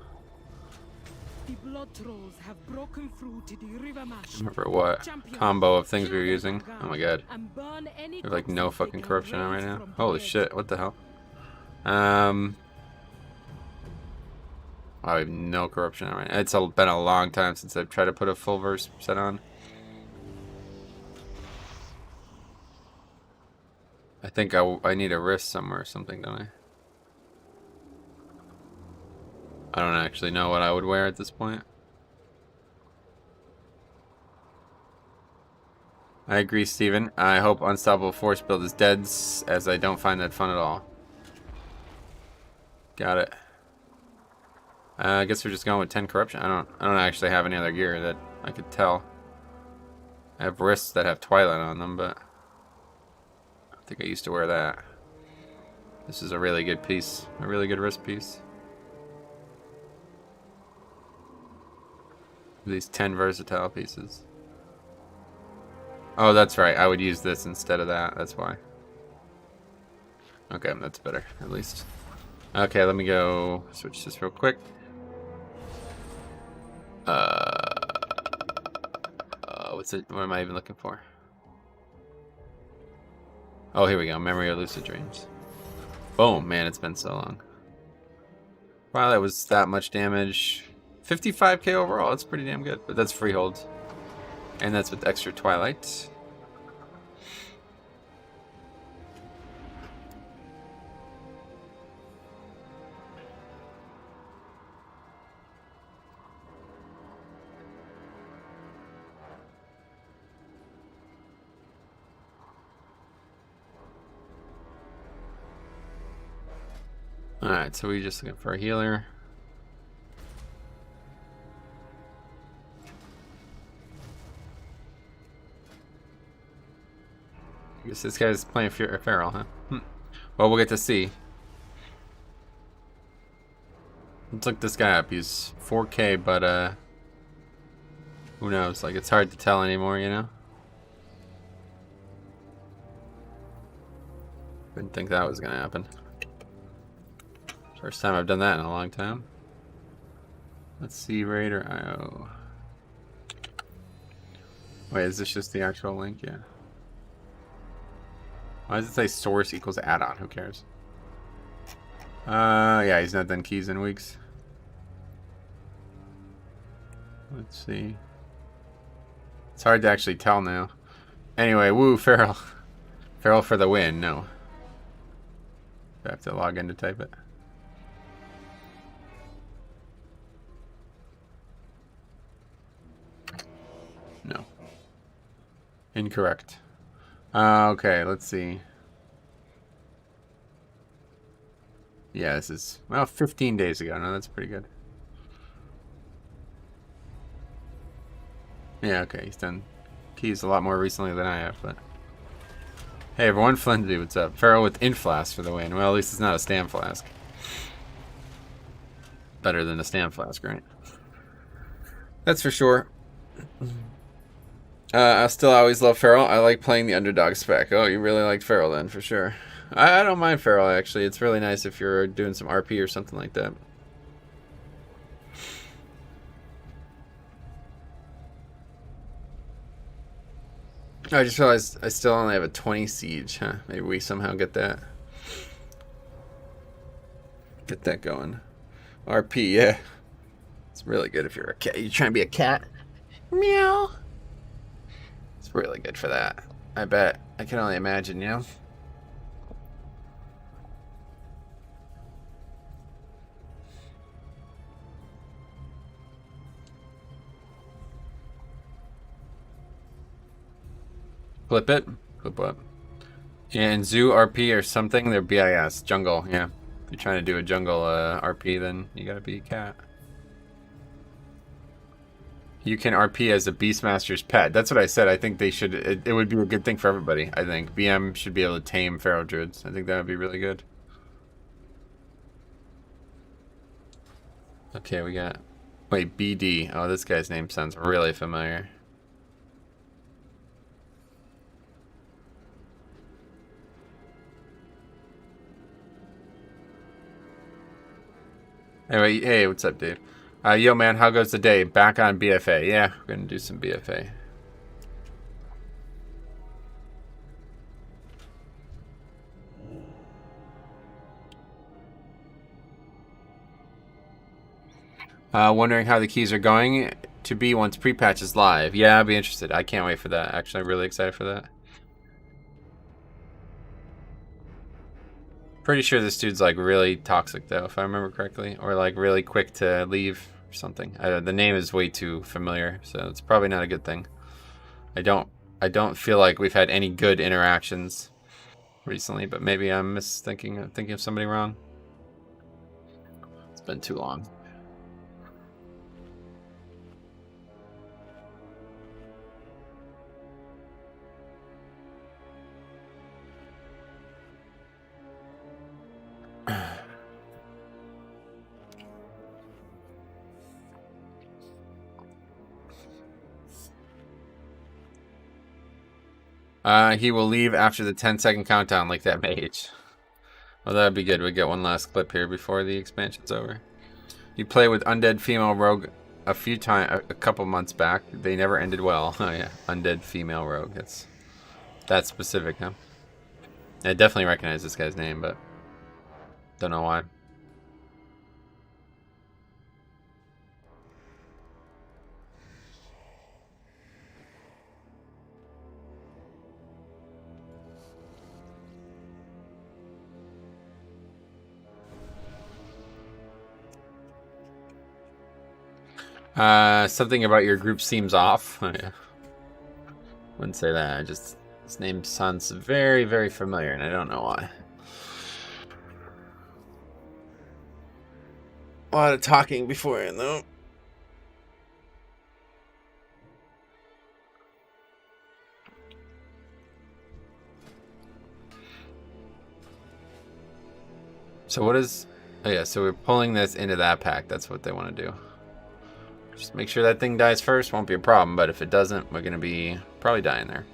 The blood trolls have broken through to the river marsh. Remember what combo of things we were using? Oh my god. We have like no fucking corruption on right now. Holy shit, what the hell? I have no corruption on right now. It's been a long time since I've tried to put a full verse set on. I think I need a wrist somewhere or something, don't I? I don't actually know what I would wear at this point. I agree, Steven. I hope Unstoppable Force build is dead, as I don't find that fun at all. Got it. I guess we're just going with 10 corruption. I don't actually have any other gear that I could tell. I have wrists that have Twilight on them, but I think I used to wear that. This is a really good piece. A really good wrist piece. These 10 versatile pieces. Oh, that's right. I would use this instead of that. That's why. Okay, that's better, at least. Okay, let me go switch this real quick. What's it? What am I even looking for? Oh, here we go. Memory of Lucid Dreams. Boom, man, it's been so long. Wow, that was that much damage. 55k overall, that's pretty damn good. But that's freehold. And that's with extra Twilight. Alright, so we're just looking for a healer. I guess this guy's playing Feral, huh? Well, we'll get to see. Let's look this guy up. He's 4k, but who knows? Like, it's hard to tell anymore, you know? Didn't think that was gonna happen. First time I've done that in a long time. Let's see, Raider IO. Wait, is this just the actual link? Yeah. Why does it say source equals add-on? Who cares? Yeah, he's not done keys in weeks. Let's see. It's hard to actually tell now. Anyway, woo, Feral. Feral for the win, no. I have to log in to type it. No. Incorrect. Okay, let's see. Yeah, this is, well, 15 days ago. No, that's pretty good. Yeah, okay, he's done keys a lot more recently than I have, but Hey everyone, Flimsy, what's up? Pharaoh with Inflask for the win. Well, at least it's not a Stam Flask. Better than a Stam Flask, right? That's for sure. I still always love Feral. I like playing the underdog spec. Oh, you really liked Feral then, for sure. I don't mind Feral, actually. It's really nice if you're doing some RP or something like that. I just realized I still only have a 20 siege, huh? Maybe we somehow get that. Get that going. RP, yeah. It's really good if you're a cat. You trying to be a cat? Meow. It's really good for that. I bet. I can only imagine, you know? Flip it. Flip what? And Zoo RP or something, they're BIS. Jungle, yeah. If you're trying to do a jungle RP, then you gotta be a cat. You can RP as a Beastmaster's pet. That's what I said. I think they should. It would be a good thing for everybody. I think BM should be able to tame Pharaoh Druids. I think that would be really good. Okay, we got. Wait, BD. Oh, this guy's name sounds really familiar. Anyway, hey, what's up, Dave? Yo, man, how goes the day? Back on BFA. Yeah, we're gonna do some BFA. Wondering how the keys are going to be once pre-patch is live. Yeah, I'll be interested. I can't wait for that. Actually, I'm really excited for that. Pretty sure this dude's like really toxic though, if I remember correctly, or like really quick to leave or something. The name is way too familiar, so it's probably not a good thing. I don't feel like we've had any good interactions recently, but maybe I'm thinking of somebody wrong. It's been too long. He will leave after the 10-second countdown like that mage. Well, that'd be good. We get one last clip here before the expansion's over. You play with Undead Female Rogue a few times, a couple months back. They never ended well. Oh yeah, Undead Female Rogue. That's that specific, huh? I definitely recognize this guy's name, but don't know why. Something about your group seems off. Oh, yeah. Wouldn't say that. I just his name sounds very, very familiar, and I don't know why. A lot of talking beforehand, though. So what is... Oh yeah, so we're pulling this into that pack. That's what they want to do. Just make sure that thing dies first. Won't be a problem, but if it doesn't, we're going to be probably dying there.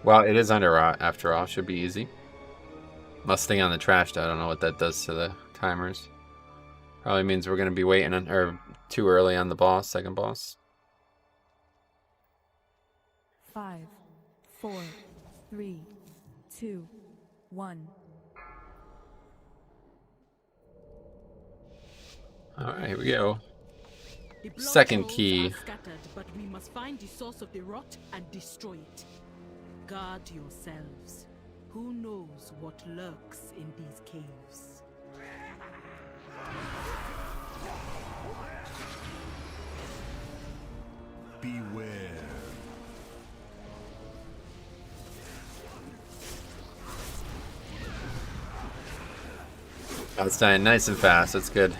Well, it is Underrot, after all. Should be easy. Must stay on the trash, though. I don't know what that does to the timers. Probably means we're going to be waiting on, or too early on the boss, second boss. 5, 4, 3, 2, 1. Alright, here we go. The blood Second souls key. are scattered, but we must find the source of the rot and destroy it. Guard yourselves. Who knows what lurks in these caves? Beware. Oh, it's dying nice and fast. That's good.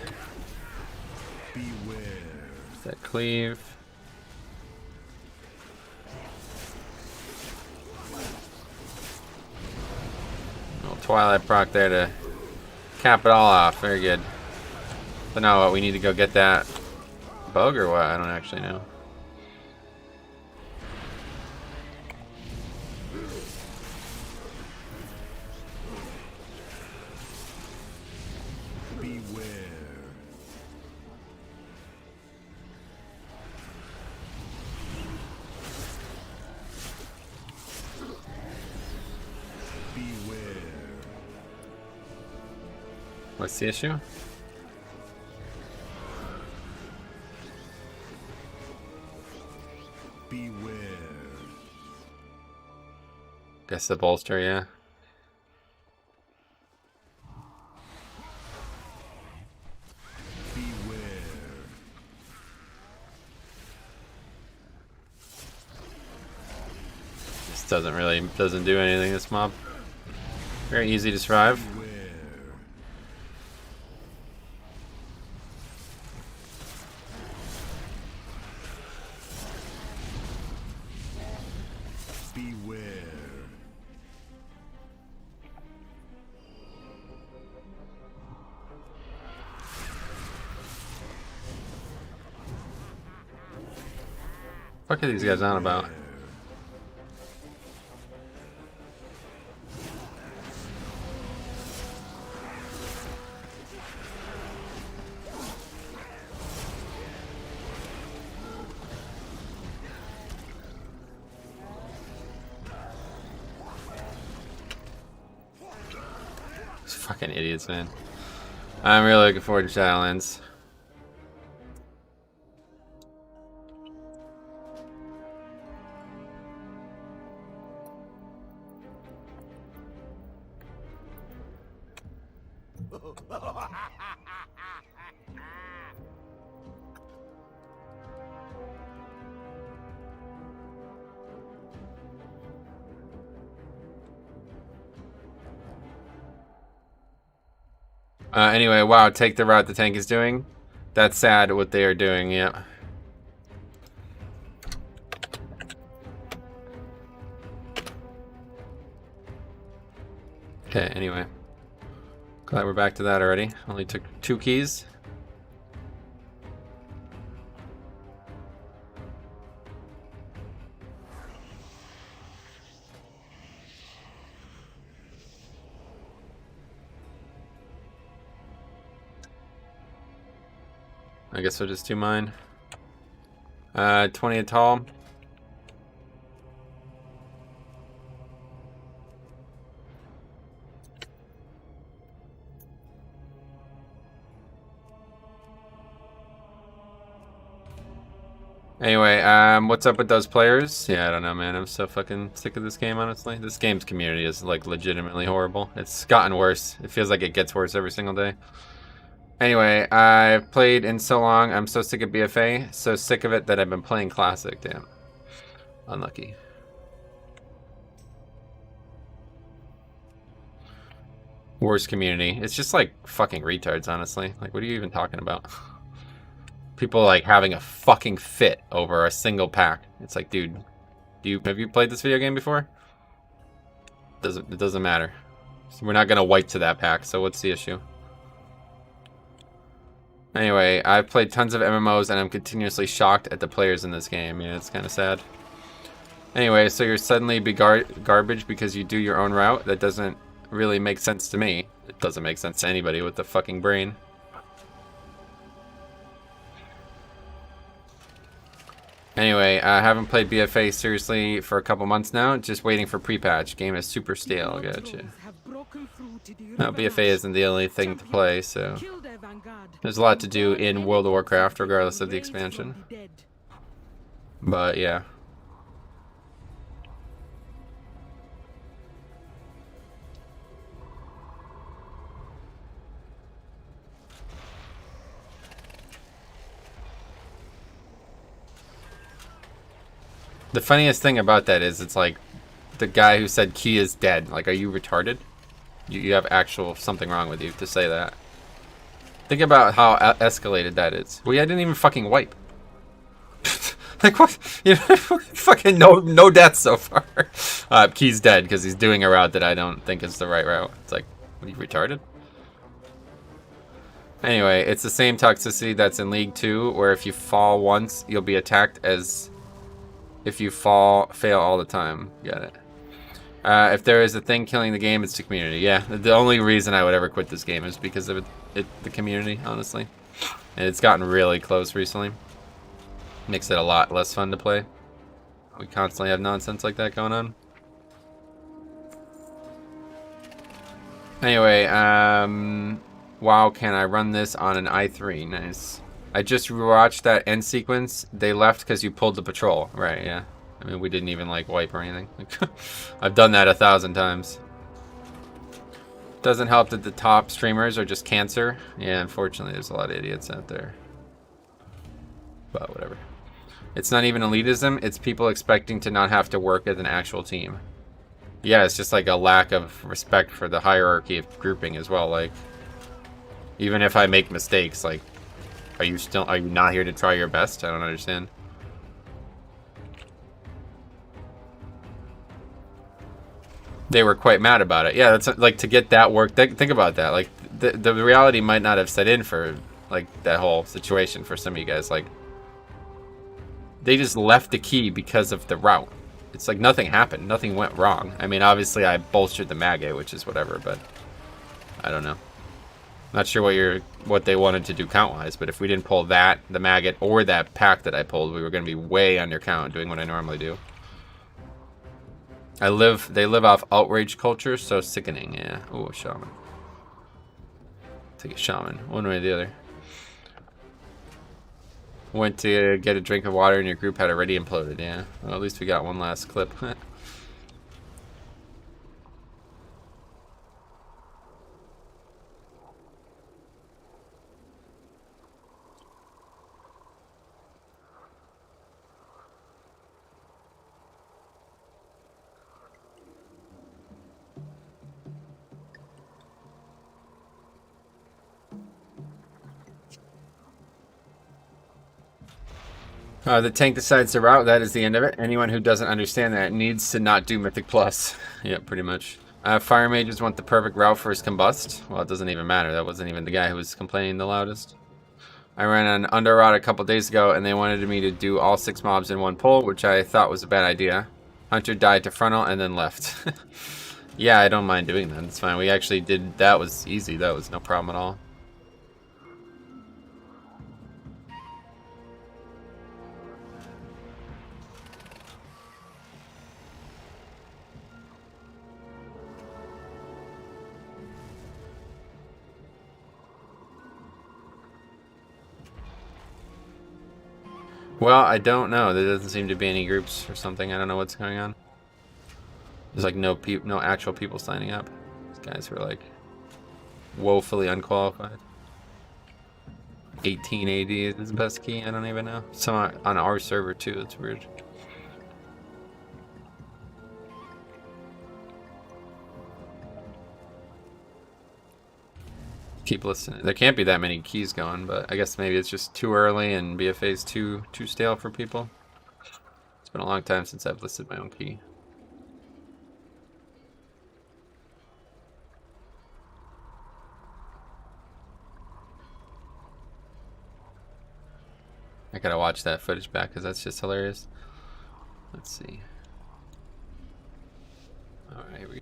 Beware. That cleave. Little Twilight proc there to cap it all off. Very good. But now what? We need to go get that bug or what? I don't actually know. What's the issue? Beware. Guess the bolster, yeah. Beware. This doesn't do anything, this mob. Very easy to survive. What are these guys on about? These fucking idiots, man. I'm really looking forward to Shadowlands. Anyway, wow, take the route the tank is doing. That's sad what they are doing, yeah. Okay, anyway. Glad we're back to that already. Only took 2 keys. I guess I'll just do mine. 20 at tall. Anyway, what's up with those players? Yeah, I don't know, man. I'm so fucking sick of this game, honestly. This game's community is, like, legitimately horrible. It's gotten worse. It feels like it gets worse every single day. Anyway, I've played in so long. I'm so sick of BFA. So sick of it that I've been playing Classic. Damn. Unlucky. Worst community. It's just like fucking retards, honestly. Like, what are you even talking about? People like having a fucking fit over a single pack. It's like, dude, have you played this video game before? It doesn't matter. So we're not gonna wipe to that pack. So what's the issue? Anyway, I've played tons of MMOs and I'm continuously shocked at the players in this game. Yeah, it's kind of sad. Anyway, so you're suddenly garbage because you do your own route? That doesn't really make sense to me. It doesn't make sense to anybody with the fucking brain. Anyway, I haven't played BFA seriously for a couple months now. Just waiting for pre-patch. Game is super stale. Gotcha. No, BFA isn't the only thing to play, so there's a lot to do in World of Warcraft, regardless of the expansion. But yeah. The funniest thing about that is it's like the guy who said key is dead. Like, are you retarded? You have actual something wrong with you to say that. Think about how escalated that is. Well, yeah, I didn't even fucking wipe. Like, what? You know, fucking no deaths so far. Key's dead because he's doing a route that I don't think is the right route. It's like, what, are you retarded? Anyway, it's the same toxicity that's in League 2, where if you fall once, you'll be attacked as if you fail all the time. Got it. If there is a thing killing the game, it's the community. Yeah, the only reason I would ever quit this game is because of the community, honestly. And it's gotten really close recently. Makes it a lot less fun to play. We constantly have nonsense like that going on. Anyway, wow, can I run this on an i3? Nice. I just rewatched that end sequence. They left because you pulled the patrol. Right, yeah. I mean, we didn't even, like, wipe or anything. I've done that 1,000 times. Doesn't help that the top streamers are just cancer. Yeah, unfortunately, there's a lot of idiots out there. But whatever. It's not even elitism. It's people expecting to not have to work as an actual team. Yeah, it's just, like, a lack of respect for the hierarchy of grouping as well. Like, even if I make mistakes, like, are you not here to try your best? I don't understand. They were quite mad about it. Yeah, that's like, to get that work. Think about that. Like, the reality might not have set in for, like, that whole situation for some of you guys. Like, they just left the key because of the route. It's like nothing happened. Nothing went wrong. I mean, obviously I bolstered the maggot, which is whatever, but I don't know. Not sure what they wanted to do count-wise, but if we didn't pull that, the maggot, or that pack that I pulled, we were going to be way under count doing what I normally do. They live off outrage culture, so sickening, yeah. Ooh, a shaman. Take a shaman, one way or the other. Went to get a drink of water and your group had already imploded, yeah. Well, at least we got one last clip. The tank decides to route, that is the end of it. Anyone who doesn't understand that needs to not do Mythic Plus. Yeah, pretty much. Fire mages want the perfect route for his combust. Well, it doesn't even matter. That wasn't even the guy who was complaining the loudest. I ran an Underrot a couple days ago, and they wanted me to do all 6 mobs in one pull, which I thought was a bad idea. Hunter died to frontal and then left. Yeah, I don't mind doing that. It's fine. We actually did... That was easy. That was no problem at all. Well, I don't know. There doesn't seem to be any groups or something. I don't know what's going on. There's like no actual people signing up. These guys were like woefully unqualified. 1880 is the best key. I don't even know. Some on our server too. That's weird. Keep listening. There can't be that many keys going, but I guess maybe it's just too early and BFA is too stale for people. It's been a long time since I've listed my own key. I gotta watch that footage back because that's just hilarious. Let's see. Alright, here we go.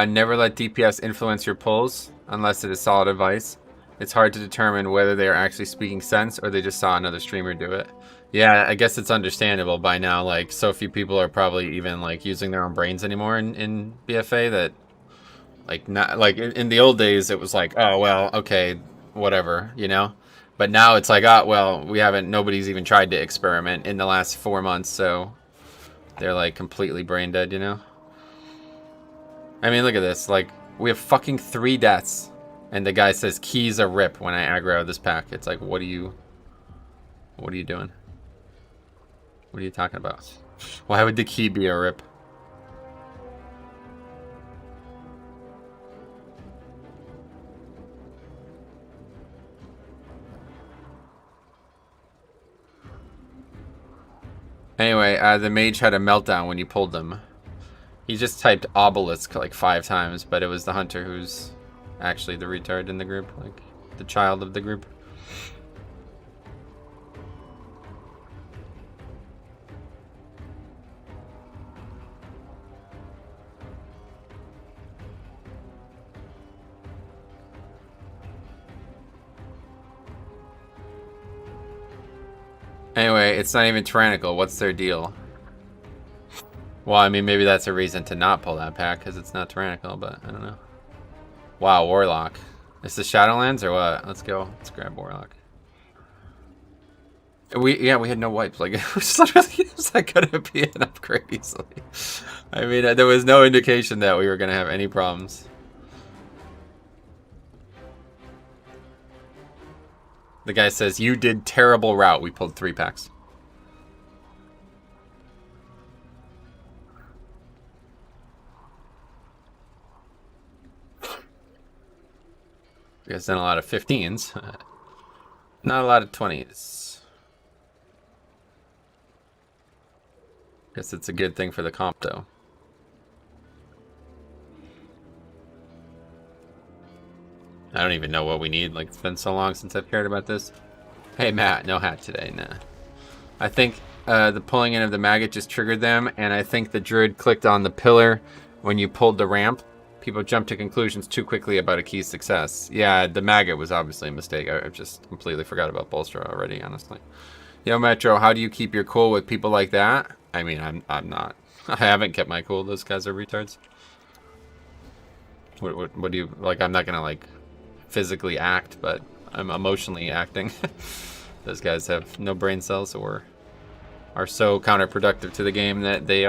Never let DPS influence your pulls unless it is solid advice. It's hard to determine whether they are actually speaking sense or they just saw another streamer do it. Yeah, I guess it's understandable by now. Like, so few people are probably even like using their own brains anymore in BFA that, like, not like in the old days it was like, oh well, okay, whatever, you know. But now it's like, oh well, nobody's even tried to experiment in the last 4 months, so they're like completely brain dead, you know. I mean, look at this. Like, we have fucking 3 deaths. And the guy says keys a rip when I aggro this pack. It's like, what are you doing? What are you talking about? Why would the key be a rip? Anyway, the mage had a meltdown when you pulled them. He just typed obelisk like 5 times, but it was the hunter who's actually the retard in the group, like the child of the group. Anyway, it's not even tyrannical. What's their deal? Well, I mean, maybe that's a reason to not pull that pack, because it's not tyrannical, but I don't know. Wow, Warlock. Is this Shadowlands or what? Let's go. Let's grab Warlock. We had no wipes. Like, it was literally just like gonna be an upgrade easily. I mean, there was no indication that we were gonna have any problems. The guy says, you did terrible route. We pulled 3 packs. You guys done a lot of 15s. Not a lot of 20s. Guess it's a good thing for the comp, though. I don't even know what we need. Like, it's been so long since I've cared about this. Hey, Matt, no hat today. Nah. I think the pulling in of the maggot just triggered them, and I think the druid clicked on the pillar when you pulled the ramp. People jumped to conclusions too quickly about a key success. Yeah, the maggot was obviously a mistake. I just completely forgot about Bolster already, honestly. Yo, Metro, how do you keep your cool with people like that? I mean, I'm not. I haven't kept my cool. Those guys are retards. What do you... Like, I'm not gonna, like, physically act, but I'm emotionally acting. Those guys have no brain cells or are so counterproductive to the game that they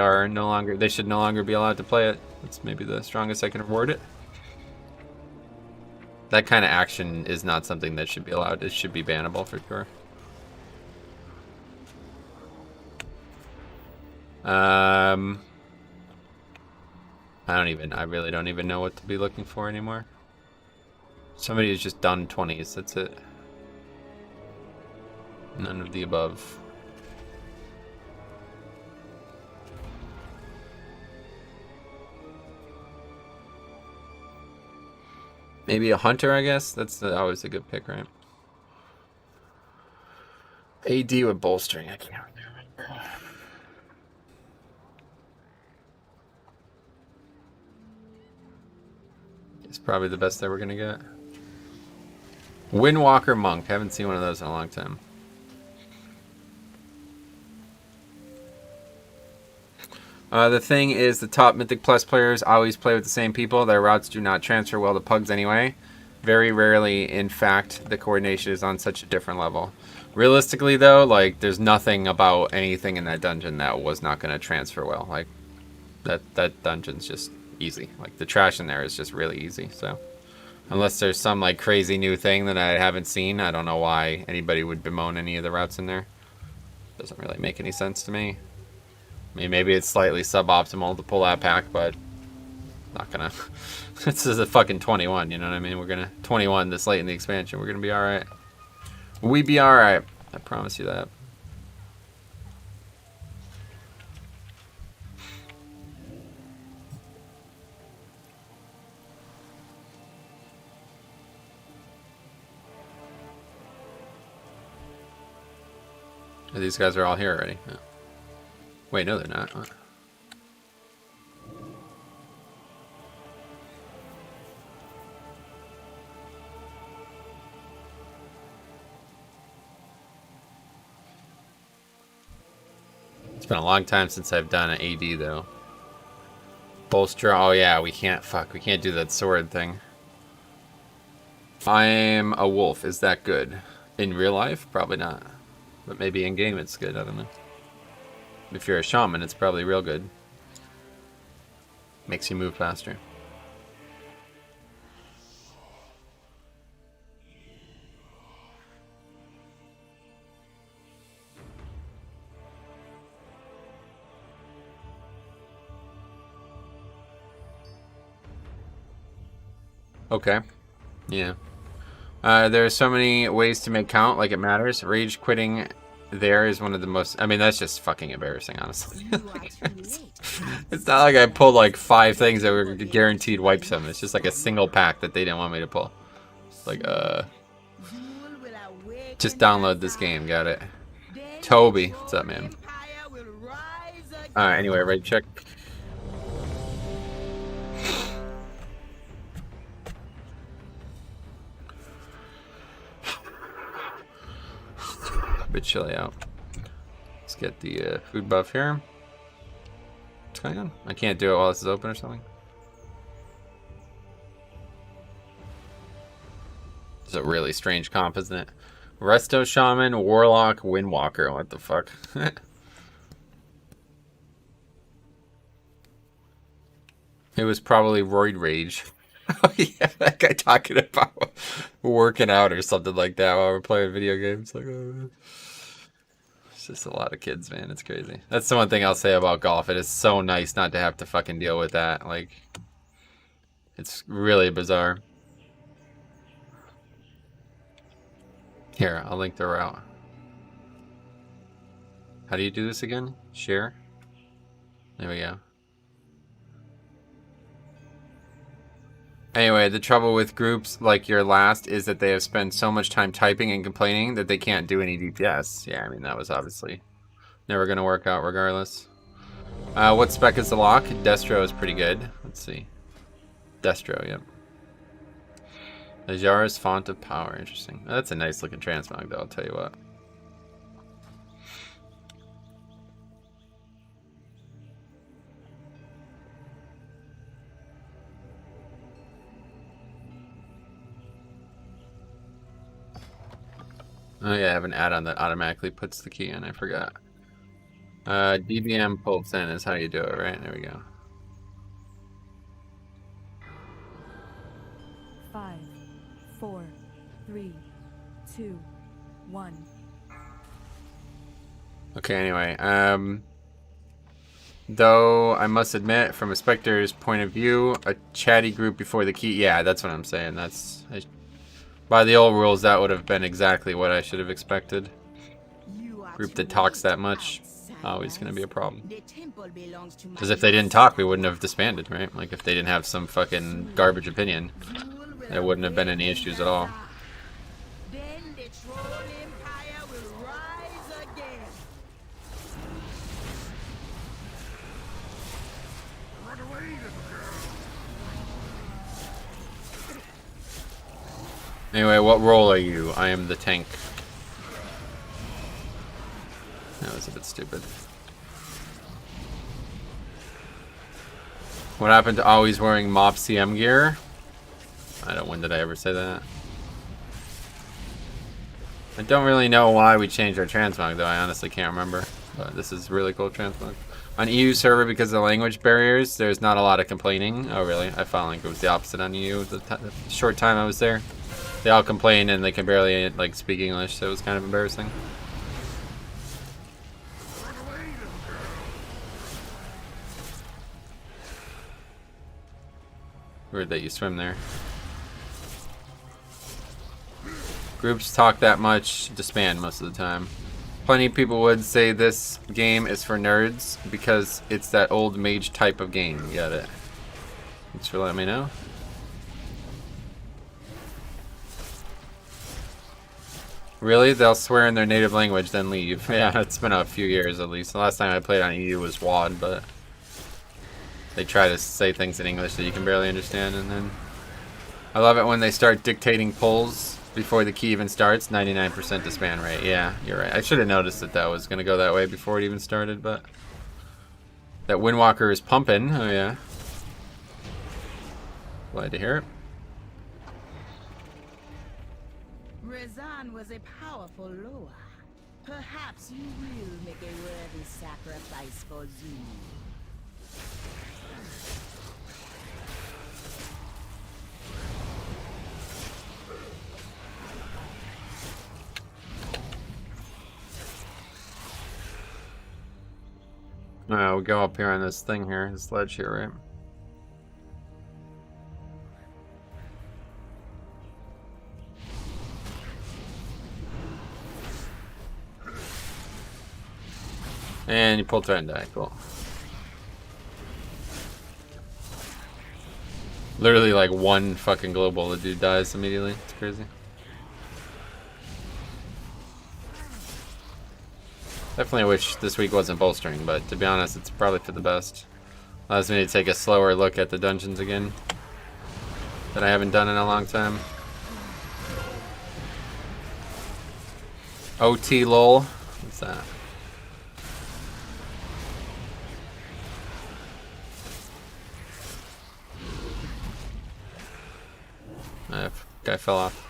should no longer be allowed to play it. That's maybe the strongest I can word it. That kind of action is not something that should be allowed. It should be bannable for sure. I really don't even know what to be looking for anymore. Somebody has just done 20s, that's it. None of the above. Maybe a hunter, I guess? That's always a good pick, right? AD with bolstering, I can't remember. It's probably the best that we're gonna get. Windwalker Monk. Haven't seen one of those in a long time. The thing is, the top Mythic Plus players always play with the same people. Their routes do not transfer well to Pugs anyway. Very rarely, in fact, the coordination is on such a different level. Realistically, though, like, there's nothing about anything in that dungeon that was not going to transfer well. Like, that dungeon's just easy. Like, the trash in there is just really easy, so... Unless there's some, like, crazy new thing that I haven't seen, I don't know why anybody would bemoan any of the routes in there. Doesn't really make any sense to me. I mean, maybe it's slightly suboptimal to pull that pack, but not gonna. This is a fucking 21, you know what I mean? We're gonna 21 this late in the expansion. We're gonna be all right. We be all right. I promise you that. These guys are all here already. Yeah. Wait, no, they're not. What? It's been a long time since I've done an AD though. Bolster. Oh yeah, we can't do that sword thing. I'm a wolf. Is that good? In real life? Probably not. But maybe in game it's good. I don't know. If you're a shaman, it's probably real good. Makes you move faster. Okay. Yeah. There are so many ways to make count like it matters. Rage quitting there is one of the most... I mean, that's just fucking embarrassing, honestly. It's not like I pulled like 5 things that were guaranteed wipes them. It's just like a single pack that they didn't want me to pull. It's like, just download this game. Got it. Toby. What's up, man? Anyway, right, check. A bit chilly out. Let's get the food buff here. What's going on? I can't do it while this is open or something. It's a really strange comp, isn't it? Resto Shaman, Warlock, Windwalker. What the fuck? It was probably Roid Rage. Oh yeah, that guy talking about working out or something like that while we're playing video games. Like, it's just a lot of kids, man. It's crazy. That's the one thing I'll say about golf. It is so nice not to have to fucking deal with that. Like, it's really bizarre. Here, I'll link the route. How do you do this again? Share? There we go. Anyway, the trouble with groups like your last is that they have spent so much time typing and complaining that they can't do any DPS. Yeah, I mean, that was obviously never going to work out regardless. What spec is the lock? Destro is pretty good. Let's see. Destro, yep. Najara's Font of Power. Interesting. That's a nice looking transmog, though, I'll tell you what. Oh yeah, I have an add-on that automatically puts the key in. I forgot. DBM pulls in is how you do it, right? There we go. 5, 4, 3, 2, 1. Okay, anyway. Though I must admit, from a Spectre's point of view, a chatty group before the key. Yeah, that's what I'm saying. By the old rules, that would have been exactly what I should have expected. Group that talks that much, always going to be a problem. Because if they didn't talk, we wouldn't have disbanded, right? Like, if they didn't have some fucking garbage opinion, there wouldn't have been any issues at all. Anyway, what role are you? I am the tank. That was a bit stupid. What happened to always wearing MOP CM gear? When did I ever say that? I don't really know why we changed our transmog, though. I honestly can't remember. But this is really cool transmog. On EU server, because of the language barriers, there's not a lot of complaining. Oh, really? I found like it was the opposite on EU the short time I was there. They all complain and they can barely like speak English, so it was kind of embarrassing. Weird that you swim there. Groups talk that much, disband most of the time. Plenty of people would say this game is for nerds because it's that old mage type of game. You got it. Thanks for letting me know. Really? They'll swear in their native language, then leave. Yeah, it's been a few years at least. The last time I played on EU was WAD, but they try to say things in English that you can barely understand, and then I love it when they start dictating pulls before the key even starts. 99% disband rate. Yeah, you're right. I should have noticed that that was going to go that way before it even started, but that Windwalker is pumping. Oh yeah. Glad to hear it. Rezan was a powerful Loa. Perhaps you will make a worthy sacrifice for Zulu. We'll go up here on this thing here, this ledge here, right? And you pull threat and die. Cool. Literally like one fucking global, the dude dies immediately. It's crazy. Definitely wish this week wasn't bolstering, but to be honest, it's probably for the best. Allows me to take a slower look at the dungeons again that I haven't done in a long time. OT lol. What's that? Guy fell off.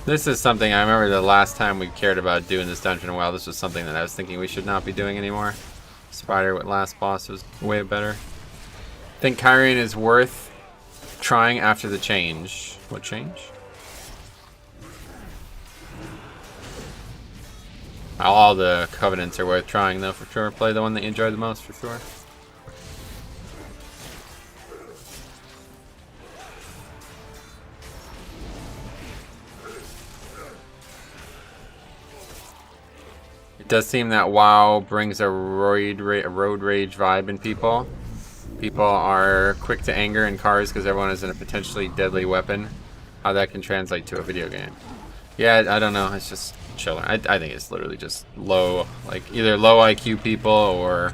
This is something I remember the last time we cared about doing this dungeon in a while. This was something that I was thinking we should not be doing anymore. Spider with last boss was way better. I think Kyrian is worth trying after the change. What change? All the covenants are worth trying though, for sure. Play the one that you enjoy the most, for sure. It does seem that WoW brings a road rage vibe in people. People are quick to anger in cars because everyone is in a potentially deadly weapon. How that can translate to a video game. Yeah, I don't know. It's just children. I think it's literally just low, like either low IQ people or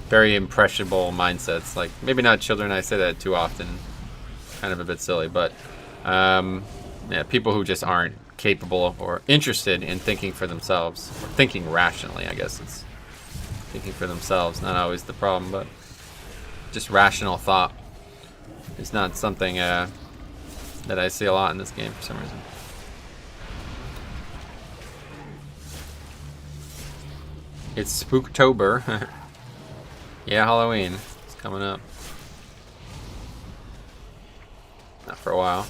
very impressionable mindsets. Like maybe not children. I say that too often. Kind of a bit silly, but yeah, people who just aren't capable or interested in thinking for themselves, or thinking rationally. I guess it's thinking for themselves. Not always the problem, but just rational thought is not something that I see a lot in this game for some reason. It's Spooktober. Yeah, Halloween. It's coming up. Not for a while.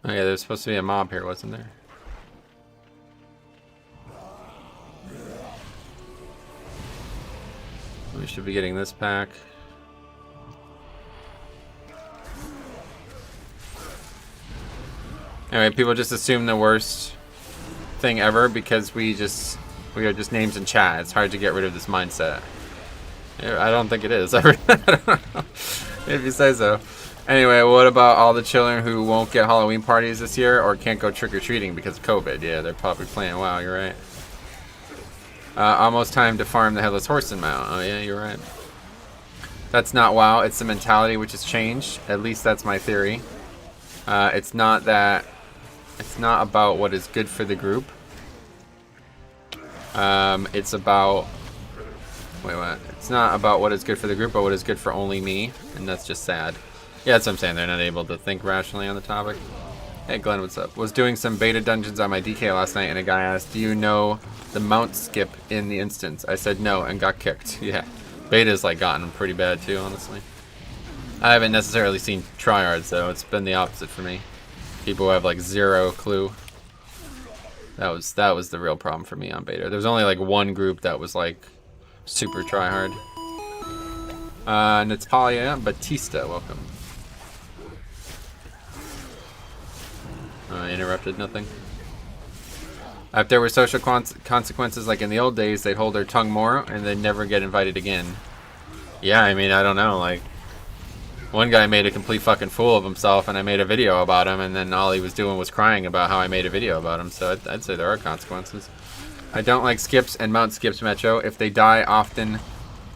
Oh yeah, there's supposed to be a mob here, wasn't there? We should be getting this pack. Anyway, people just assume the worst thing ever because we are just names in chat. It's hard to get rid of this mindset. I don't think it is. I don't know. If you say so. Anyway, what about all the children who won't get Halloween parties this year or can't go trick-or-treating because of COVID? Yeah, they're probably playing WoW, you're right. Almost time to farm the Headless Horseman mount. Oh yeah, you're right. That's not WoW, it's the mentality which has changed. At least that's my theory. It's not about what is good for the group. It's about... Wait, what? It's not about what is good for the group, but what is good for only me. And that's just sad. Yeah, that's what I'm saying. They're not able to think rationally on the topic. Hey, Glenn, what's up? Was doing some beta dungeons on my DK last night, and a guy asked, do you know the mount skip in the instance? I said no, and got kicked. Yeah. Beta's, like, gotten pretty bad, too, honestly. I haven't necessarily seen tryhards, though. It's been the opposite for me. People who have, like, zero clue. That was the real problem for me on beta. There was only, like, one group that was, like, super tryhard. Natalia Batista, welcome. Interrupted, nothing. If there were social consequences like in the old days, they'd hold their tongue more and they'd never get invited again. Yeah, I mean, I don't know, like... One guy made a complete fucking fool of himself and I made a video about him and then all he was doing was crying about how I made a video about him, so I'd say there are consequences. I don't like skips and mount skips, Metro. If they die often,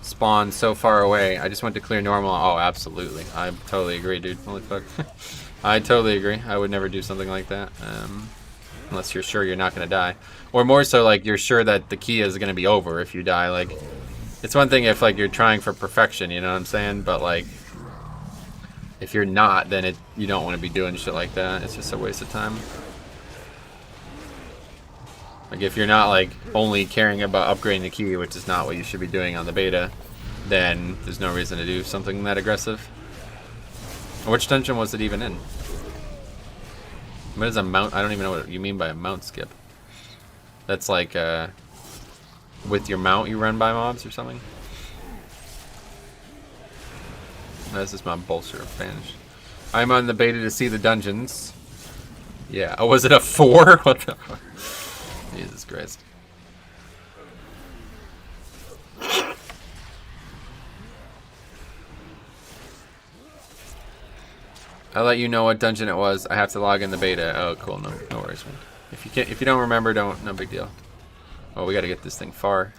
spawn so far away. I just went to clear normal. Oh, absolutely. I totally agree, dude. Holy fuck. I totally agree. I would never do something like that. Unless you're sure you're not going to die. Or more so, like, you're sure that the key is going to be over if you die. Like, It's one thing if like you're trying for perfection, you know what I'm saying? But like, if you're not, then you don't want to be doing shit like that. It's just a waste of time. Like if you're not like only caring about upgrading the key, which is not what you should be doing on the beta, then there's no reason to do something that aggressive. Which dungeon was it even in? What is a mount? I don't even know what you mean by a mount skip. That's like with your mount you run by mobs or something? This is my bolster vanished. I'm on the beta to see the dungeons. Yeah. Oh, was it a 4? What the fuck? Jesus Christ. I'll let you know what dungeon it was. I have to log in the beta. Oh, cool. No worries, man. If you don't remember, no big deal. Oh, we gotta get this thing far.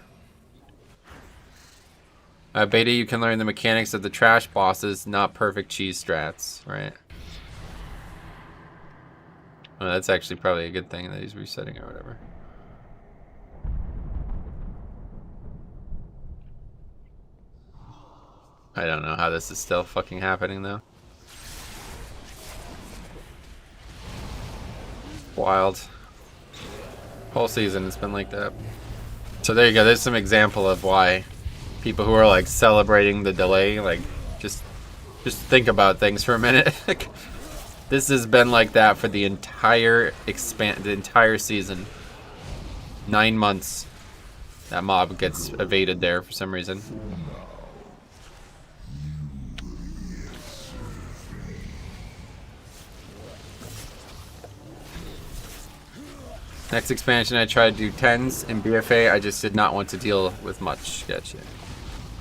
Beta, you can learn the mechanics of the trash bosses, not perfect cheese strats, right? Oh, that's actually probably a good thing that he's resetting or whatever. I don't know how this is still fucking happening though. Wild. Whole season it's been like that. So there you go, there's some example of why people who are like celebrating the delay, like just think about things for a minute. This has been like that for the entire season. 9 months. That mob gets evaded there for some reason. Next expansion I tried to do 10s. In BFA I just did not want to deal with much. Gotcha.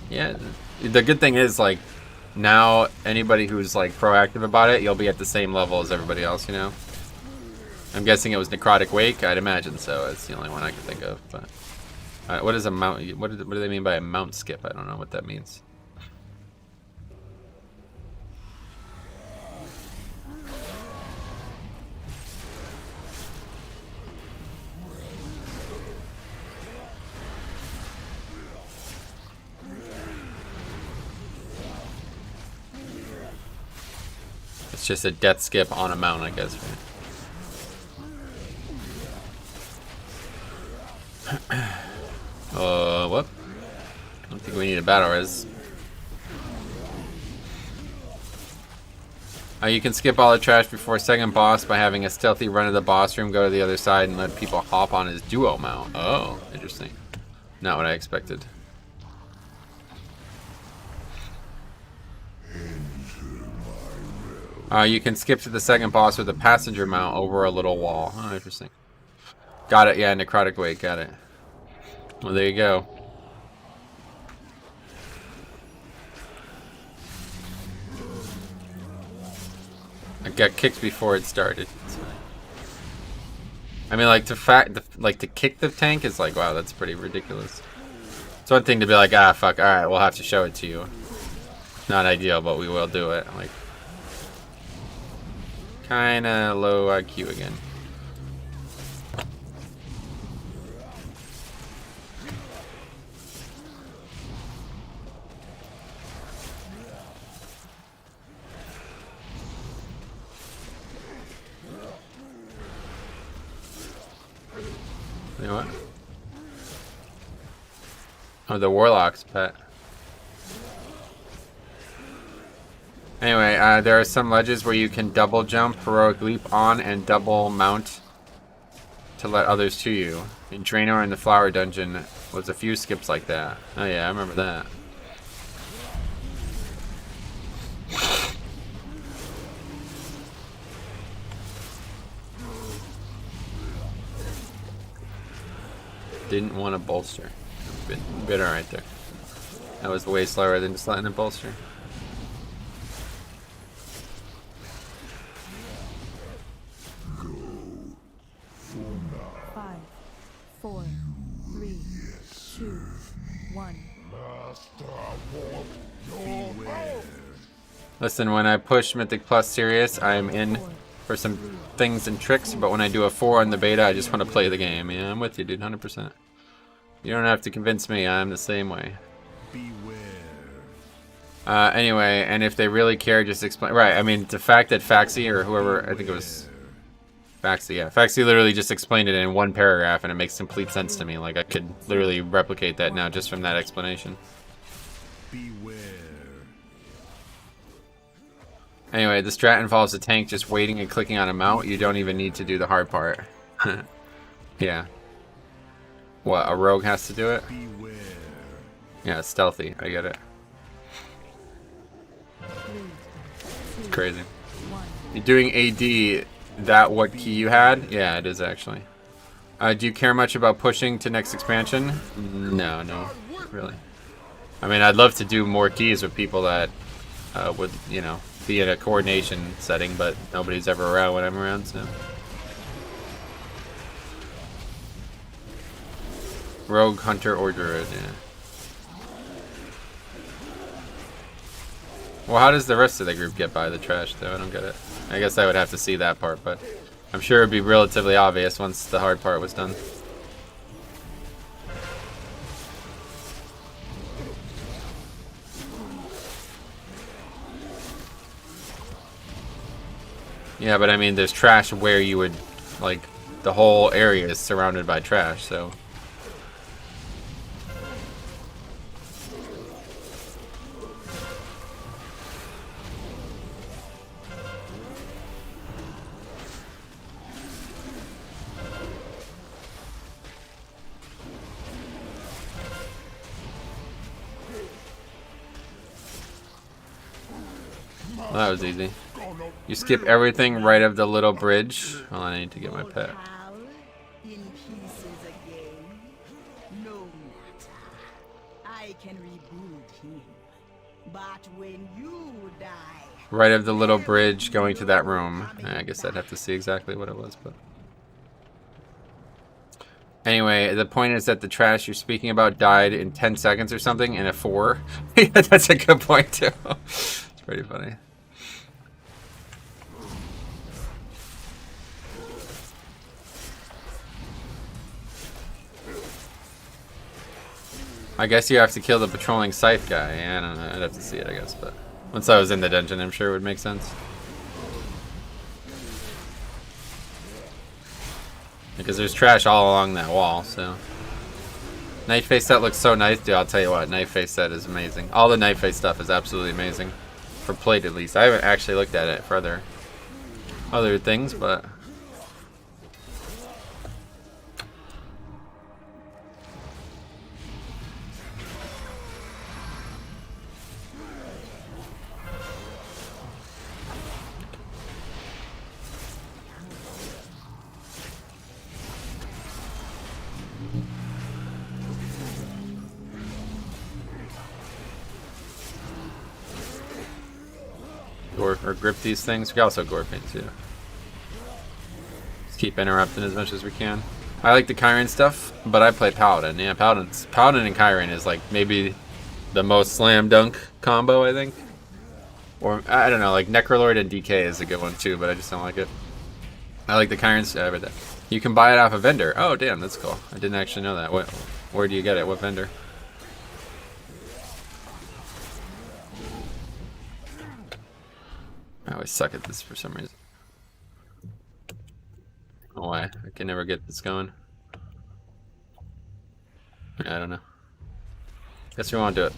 Yeah, the good thing is like now anybody who's like proactive about it, you'll be at the same level as everybody else, you know? I'm guessing it was Necrotic Wake. I'd imagine so. It's the only one I can think of. But what is a mount? What do they mean by a mount skip? I don't know what that means. It's just a death skip on a mount, I guess. What? I don't think we need a battle res. You can skip all the trash before second boss by having a stealthy run to the boss room, go to the other side, and let people hop on his duo mount. Oh, interesting. Not what I expected. You can skip to the second boss with a passenger mount over a little wall. Oh, interesting. Got it, yeah, Necrotic Wake, got it. Well, there you go. I got kicked before it started. I mean, like, to kick the tank is like, wow, that's pretty ridiculous. It's one thing to be like, ah, fuck, alright, we'll have to show it to you. Not ideal, but we will do it. Like, kinda low IQ again. You know what? Oh, the Warlock's pet. Anyway, there are some ledges where you can double jump, heroic leap on, and double mount to let others to you. In Draenor in the Flower Dungeon was a few skips like that. Oh yeah, I remember that. Didn't want to bolster. Bit alright there. That was way slower than just letting it bolster. Five, 4, 3, 2, 1. Listen, when I push Mythic Plus serious, I am in for some things and tricks, but when I do a 4 on the beta, I just want to play the game. Yeah, I'm with you, dude, 100%. You don't have to convince me, I'm the same way. Anyway, and if they really care, just explain. Right, I mean, the fact that Faxi, or whoever, I think it was Faxi, yeah. Faxi literally just explained it in one paragraph, and it makes complete sense to me. Like, I could literally replicate that now just from that explanation. Beware. Anyway, the strat involves a tank just waiting and clicking on a mount. You don't even need to do the hard part. Yeah. What, a rogue has to do it? Beware. Yeah, it's stealthy. I get it. It's crazy. You're doing AD, that what key you had? Yeah, it is actually. Do you care much about pushing to next expansion? No, no, really. I mean, I'd love to do more keys with people that would, you know, be in a coordination setting, but nobody's ever around when I'm around, so. Rogue, Hunter, or Druid, yeah. Well, how does the rest of the group get by the trash, though? I don't get it. I guess I would have to see that part, but I'm sure it'd be relatively obvious once the hard part was done. Yeah, but I mean, there's trash where you would, like, the whole area is surrounded by trash, so. Well, that was easy. You skip everything right of the little bridge. Hold on, I need to get my pet. In pieces again. No matter. I can reboot him. But when you die, Right of the little bridge going to that room. I guess I'd have to see exactly what it was, but. Anyway, the point is that the trash you're speaking about died in 10 seconds or something in a 4. Yeah, that's a good point, too. It's pretty funny. I guess you have to kill the patrolling scythe guy. Yeah, I don't know. I'd have to see it, I guess. But once I was in the dungeon, I'm sure it would make sense. Because there's trash all along that wall, so. Night Face set looks so nice, dude. I'll tell you what, Night Face set is amazing. All the Night Face stuff is absolutely amazing. For plate, at least. I haven't actually looked at it for other things, but. Or grip these things. We can also gore paint too. Just keep interrupting as much as we can. I like the Kyron stuff, but I play Paladin. Yeah, Paladin and Kyron is like maybe the most slam dunk combo, I think. Or I don't know, like Necrolord and DK is a good one too, but I just don't like it. I like the Kyron stuff. But you can buy it off a vendor. Oh damn, that's cool. I didn't actually know that. Where do you get it? What vendor? I always suck at this for some reason. Oh, why? I can never get this going. I don't know. Guess we won't do it.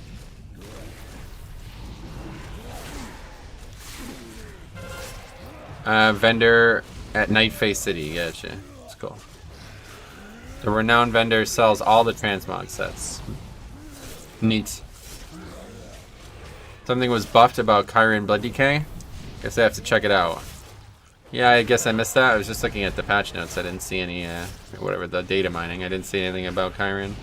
Vendor at Nightface City. Gotcha. That's cool. The renowned vendor sells all the transmog sets. Neat. Something was buffed about Kyron Blood Decay. Guess I have to check it out. Yeah, I guess I missed that. I was just looking at the patch notes. I didn't see any, whatever, the data mining. I didn't see anything about Kyron.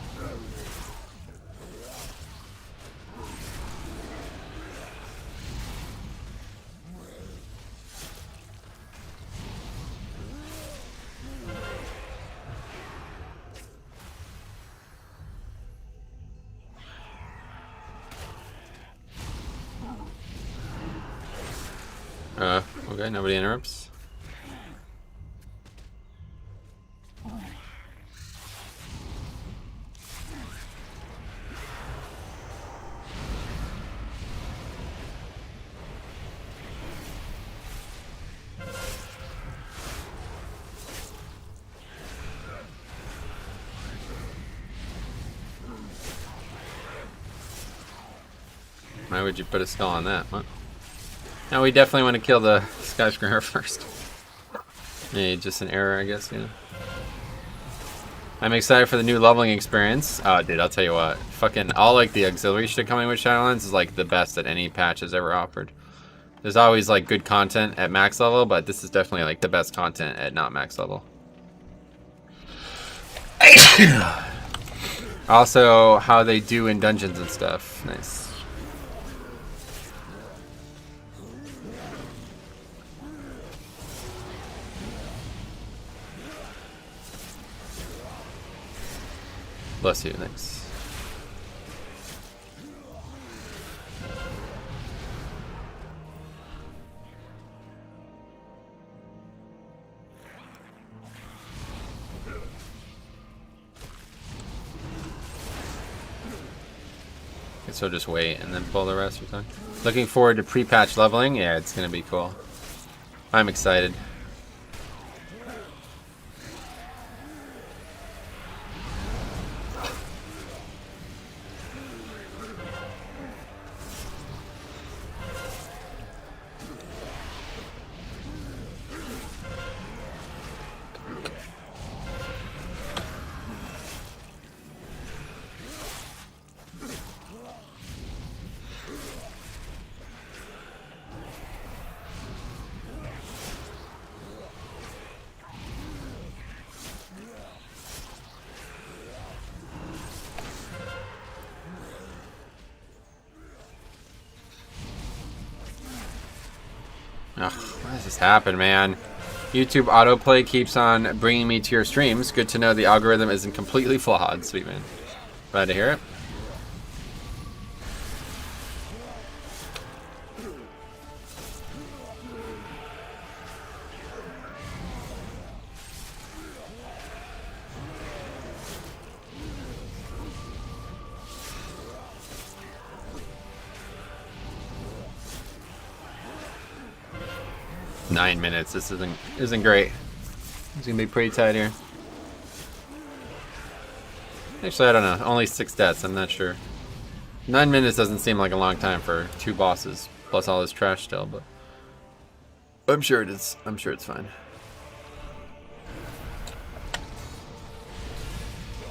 Okay, nobody interrupts. Why would you put a skull on that? What? No, we definitely want to kill the skyscraper first. Yeah, just an error, I guess, yeah. I'm excited for the new leveling experience. Oh, dude, I'll tell you what. Fucking all, like, the auxiliary shit coming with Shadowlands is, like, the best that any patch has ever offered. There's always, like, good content at max level, but this is definitely, like, the best content at not max level. Also, how they do in dungeons and stuff. Nice. Bless you, thanks. Guess we'll just wait and then pull the rest of the time. Looking forward to pre-patch leveling. Yeah, it's gonna be cool. I'm excited. Ugh, why does this happen, man? YouTube autoplay keeps on bringing me to your streams. Good to know the algorithm isn't completely flawed. Sweet, man. Glad to hear it. Nine minutes. This isn't great. It's gonna be pretty tight here. Actually, I don't know. Only 6 deaths. I'm not sure. 9 minutes doesn't seem like a long time for 2 bosses plus all this trash still, but I'm sure it is. I'm sure it's fine.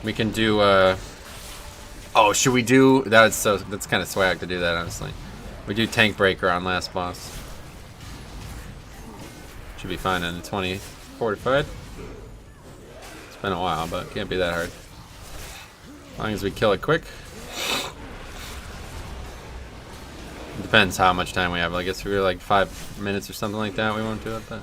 We can do. Oh, should we do? That's kind of swag to do that. Honestly, we do tank breaker on last boss. Should be fine in 2045. It's been a while, but it can't be that hard. As long as we kill it quick. It depends how much time we have. I guess if we're like 5 minutes or something like that, we won't do it, but.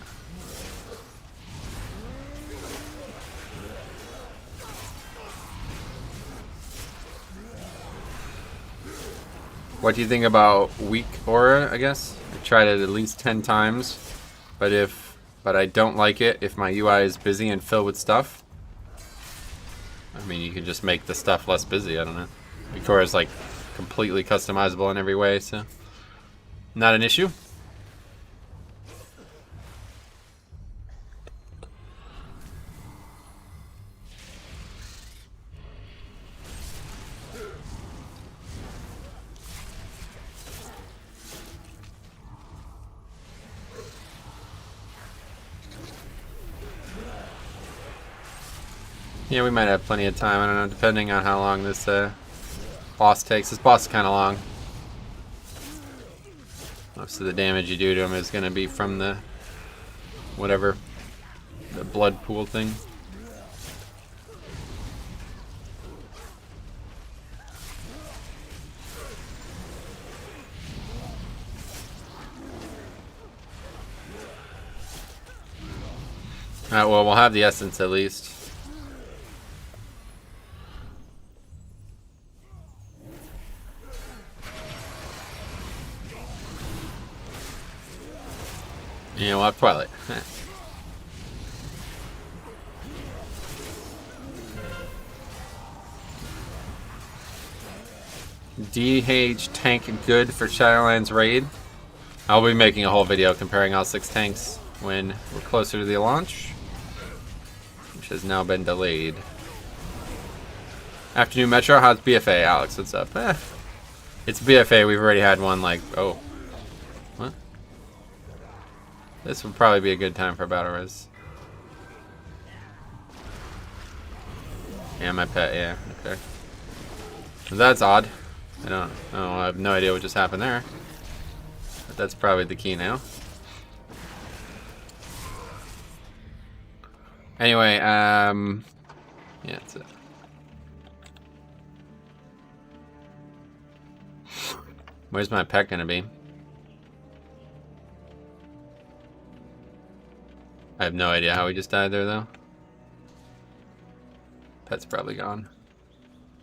What do you think about weak aura, I guess? I tried it at least 10 times, but I don't like it if my UI is busy and filled with stuff. I mean, you can just make the stuff less busy, I don't know. Victoria is like completely customizable in every way, so not an issue. Yeah, we might have plenty of time. I don't know, depending on how long this boss takes. This boss is kind of long. Most of the damage you do to him is going to be from the whatever, the blood pool thing. Alright, well, we'll have the essence at least. Yeah, we'll have Twilight. DH tank good for Shadowlands raid. I'll be making a whole video comparing all 6 tanks when we're closer to the launch, which has now been delayed. Afternoon Metro, how's BFA? Alex, what's up? It's BFA. We've already had one. Like, oh, what? This would probably be a good time for battle res. Yeah, my pet. Yeah, okay. That's odd. I have no idea what just happened there. But that's probably the key now. Anyway, yeah, that's it. Where's my pet gonna be? I have no idea how he just died there, though. Pet's probably gone.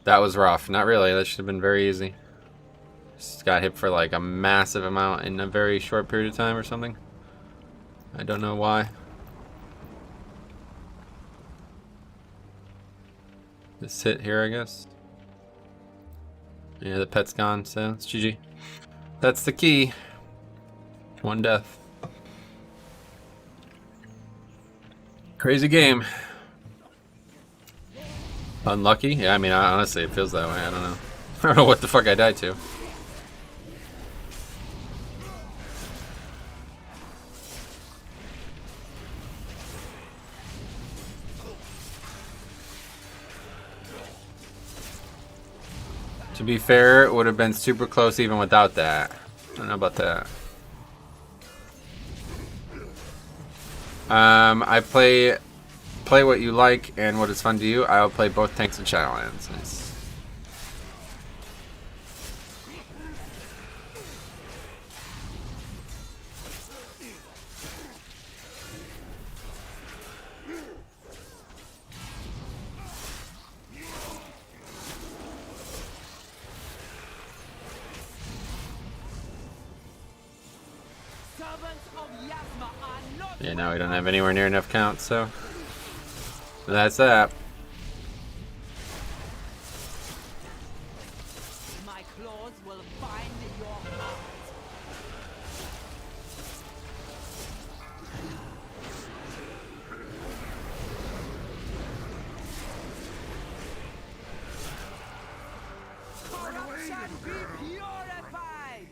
That was rough. Not really. That should have been very easy. Just got hit for like a massive amount in a very short period of time or something. I don't know why. This hit here, I guess. Yeah, the pet's gone, so it's GG. That's the key. One death. Crazy game. Unlucky? Yeah, I mean, honestly, it feels that way. I don't know. I don't know what the fuck I died to. To be fair, it would have been super close even without that. I don't know about that. I play what you like and what is fun to you. I'll play both tanks and Shadowlands. Nice. Yeah, now we don't have anywhere near enough counts, so that's that. My claws will find your heart. Corruption be purified.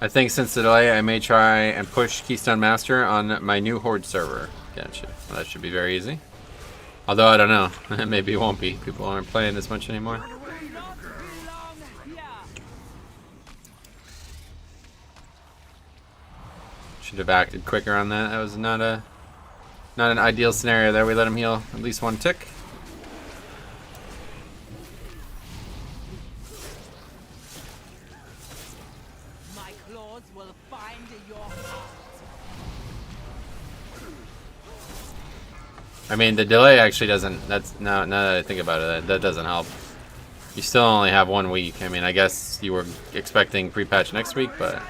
I think since the delay, I may try and push Keystone Master on my new Horde server. Gotcha. Well, that should be very easy. Although, I don't know. Maybe it won't be. People aren't playing as much anymore. Should have acted quicker on that. That was not an ideal scenario there. We let him heal at least one tick. My claws will find your heart. I mean, the delay actually doesn't. That's now that I think about it, that doesn't help. You still only have 1 week. I mean, I guess you were expecting pre-patch next week, but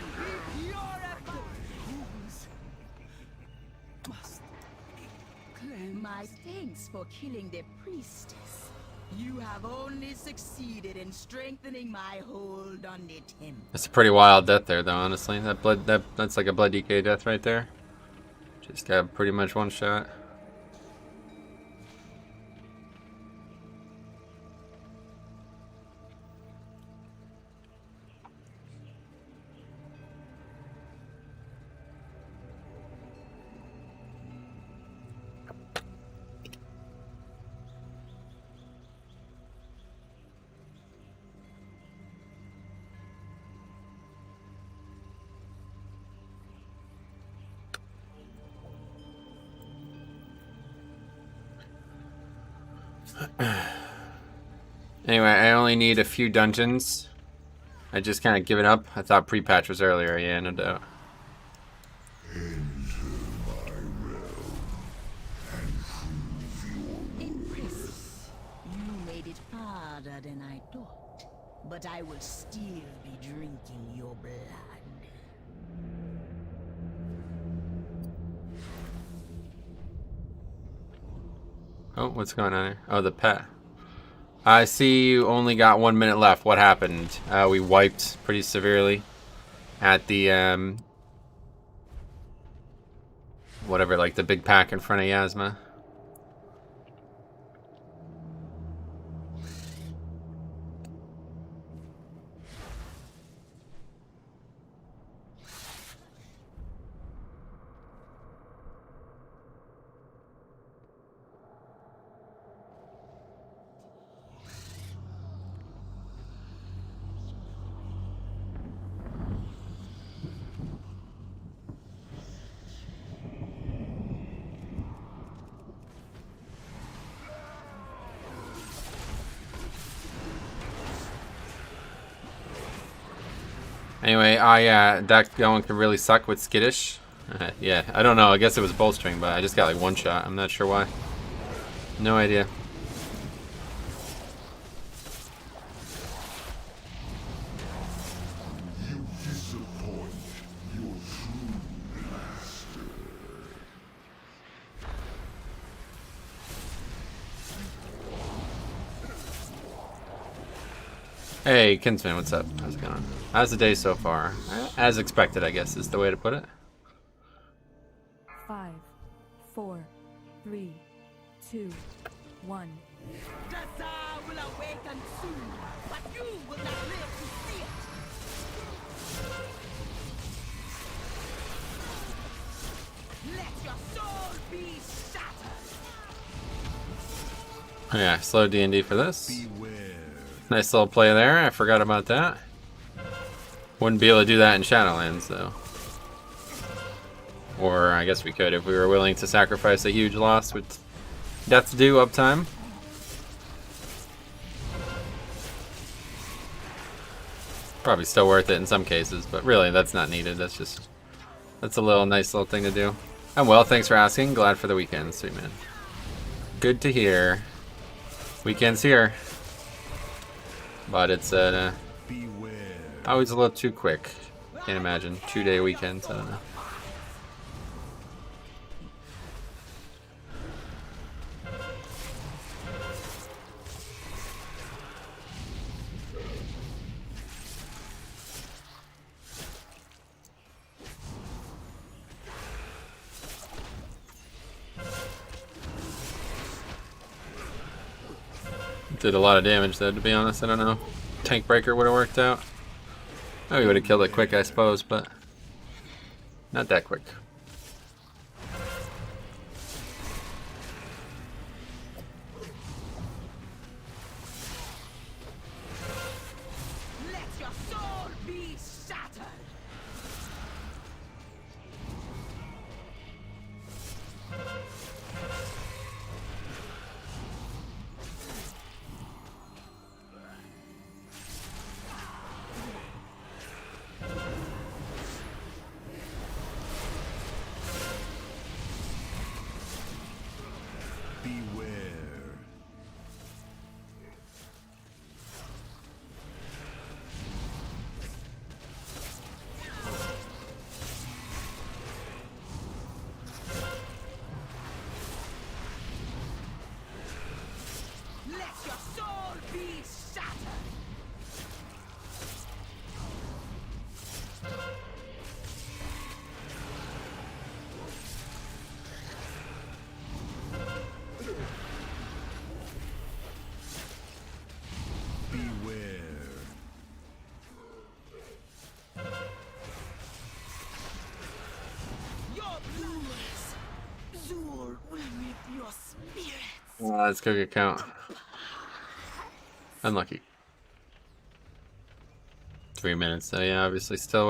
My thanks for killing the priestess. You have only succeeded in strengthening my hold on the temple. it's a pretty wild death there, though. Honestly, that's like a blood DK death right there. Just got pretty much one shot. Anyway, I only need a few dungeons. I just kind of give it up. I thought pre-patch was earlier. Yeah, no doubt. Impressive. You made it harder than I thought. But I will still be drinking your blood. Oh, what's going on here? Oh, the pet. I see you only got 1 minute left. What happened? We wiped pretty severely at the, whatever, like the big pack in front of Yasma. Anyway, that going can really suck with Skittish. Yeah, I don't know. I guess it was bolstering, but I just got like one shot. I'm not sure why. No idea. Hey, Kinsman, what's up? How's it going? How's the day so far? As expected, I guess, is the way to put it. 5, 4, 3, 2, 1. The Tsar will awaken soon, but you will not live to see it. Let your soul be shattered. Yeah, slow D&D for this. Nice little play there. I forgot about that. Wouldn't be able to do that in Shadowlands, though. Or I guess we could if we were willing to sacrifice a huge loss with Death's Due uptime. Probably still worth it in some cases, but really that's not needed. That's a nice little thing to do. And well, thanks for asking. Glad for the weekend, sweet man. Good to hear. Weekend's here. But it's always a little too quick. Can't imagine 2-day weekends. I don't know. Did a lot of damage though, to be honest. I don't know. Tank Breaker would have worked out. Oh, he would have killed it quick, I suppose, but not that quick. Let your soul be shattered. Let your soul be shattered. Your blues, Zul will reap your spirits. Let's go get count. Unlucky. 3 minutes, so yeah, obviously still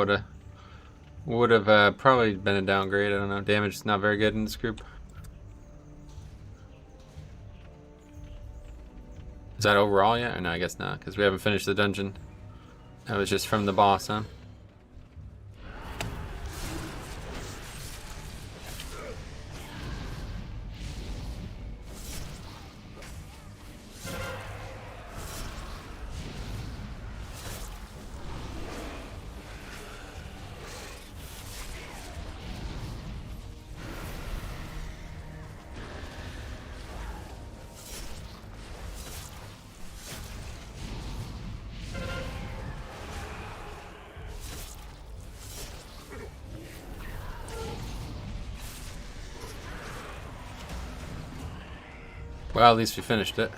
would have probably been a downgrade. I don't know. Damage is not very good in this group. Is that overall yet? Or no, I guess not, because we haven't finished the dungeon. That was just from the boss, huh? Well, at least we finished it.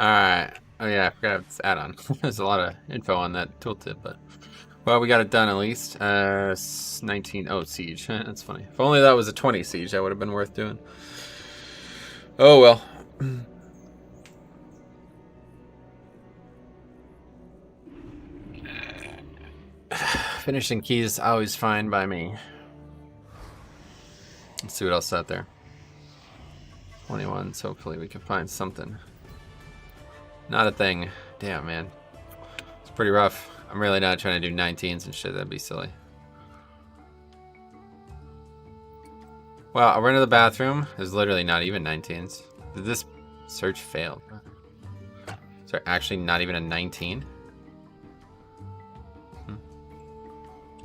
Alright. Oh yeah, I forgot this add-on. There's a lot of info on that tooltip, but... Well, we got it done at least. 19... Oh, siege. That's funny. If only that was a 20 siege, that would have been worth doing. Oh well. Finishing keys always fine by me. Let's see what else is out there. 21, so hopefully we can find something. Not a thing. Damn, man. It's pretty rough. I'm really not trying to do 19s and shit. That'd be silly. Well, I'll run to the bathroom. There's literally not even 19s. Did this search fail? Is there actually not even a 19?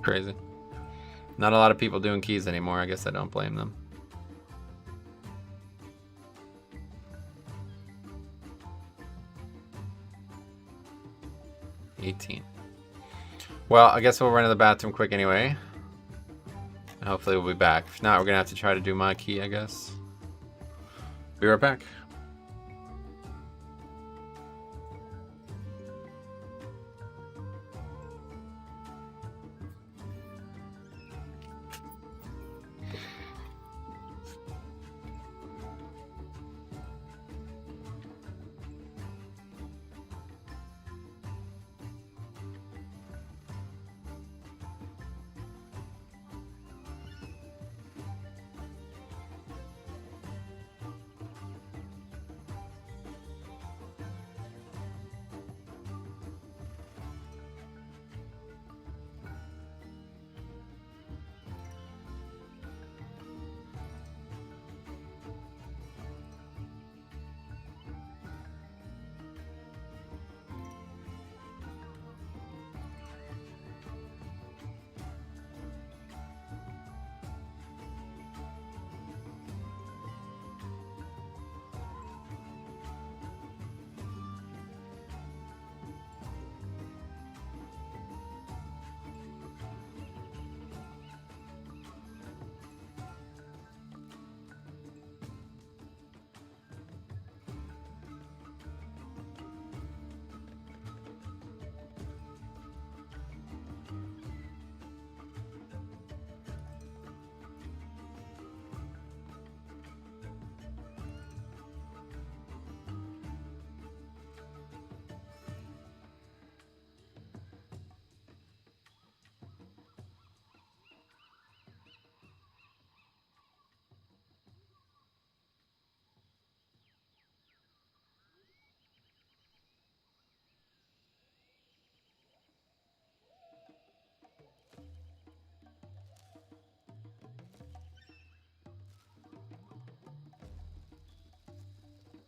Crazy. Not a lot of people doing keys anymore. I guess I don't blame them. Well, I guess we'll run to the bathroom quick anyway. Hopefully we'll be back. If not, we're gonna have to try to do my key, I guess. Be right back.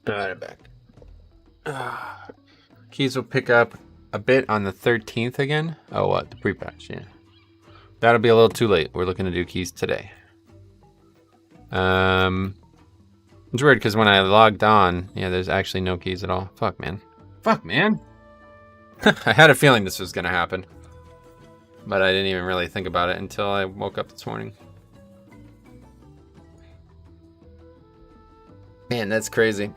Alright, back. Keys will pick up a bit on the 13th again. Oh, what? The pre-patch, yeah. That'll be a little too late. We're looking to do keys today. It's weird because when I logged on, yeah, there's actually no keys at all. Fuck, man. Fuck, man. I had a feeling this was gonna happen. But I didn't even really think about it until I woke up this morning. Man, that's crazy.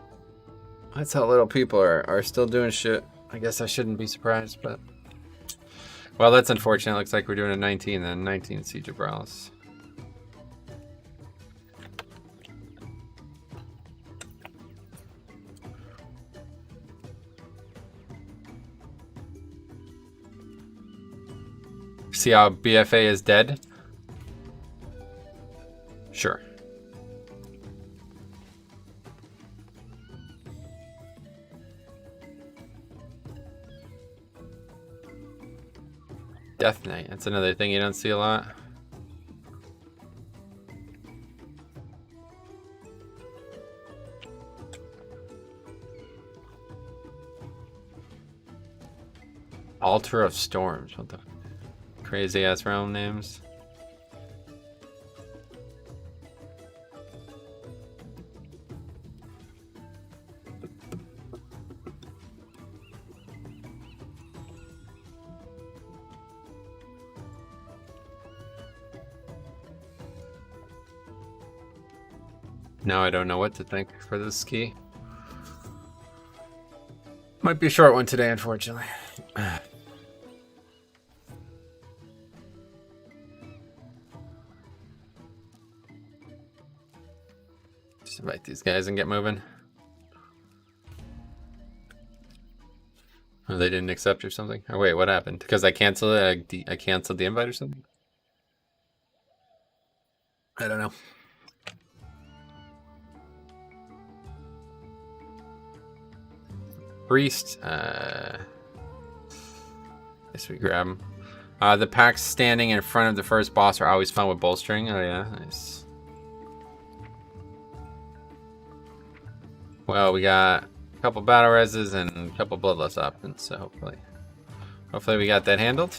That's how little people are still doing shit. I guess I shouldn't be surprised, but... Well, that's unfortunate. Looks like we're doing a 19 then. 19 Siege of Bralis. See how BFA is dead? Sure. Death Knight. That's another thing you don't see a lot. Altar of Storms. What the crazy ass realm names. Now I don't know what to think for this ski. Might be a short one today, unfortunately. Just invite these guys and get moving. Oh, they didn't accept or something? Or wait, what happened? Because I canceled it, I canceled the invite or something? I don't know. Priest, guess we grab him. The packs standing in front of the first boss are always fun with bolstering. Oh yeah, nice. Well, we got a couple battle reses and a couple bloodlust options, so hopefully we got that handled.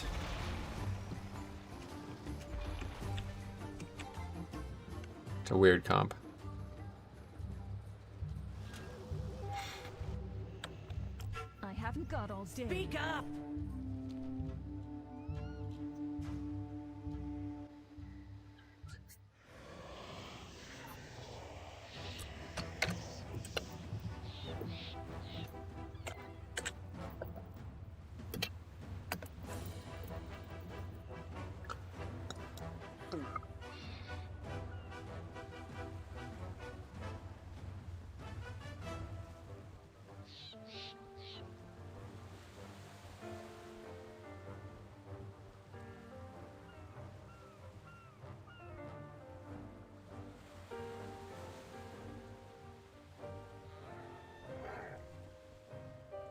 It's a weird comp. Haven't got all day. Speak up!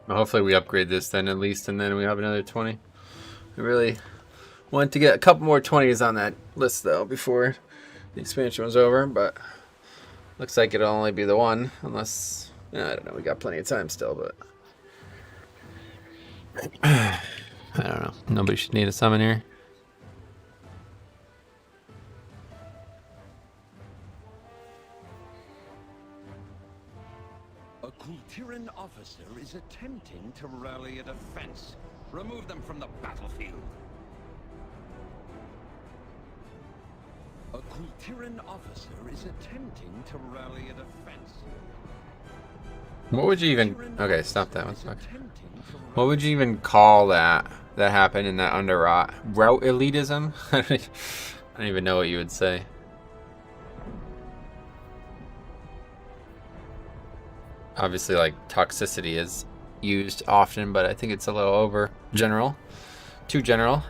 Hopefully we upgrade this then at least, and then we have another 20. I really want to get a couple more 20s on that list though before the expansion was over, but looks like it'll only be the one, unless, I don't know, we got plenty of time still, but I don't know. Nobody should need a summon here. A Kultiran officer is attempting to rally a defense. Remove them from the battlefield. A Kultiran officer is attempting to rally a defense. What would you even... Okay, stop that one. Okay. What would you even call that happened in that Underrot? Route elitism? I don't even know what you would say. Obviously, like, toxicity is used often, but I think it's a little over general. Too general.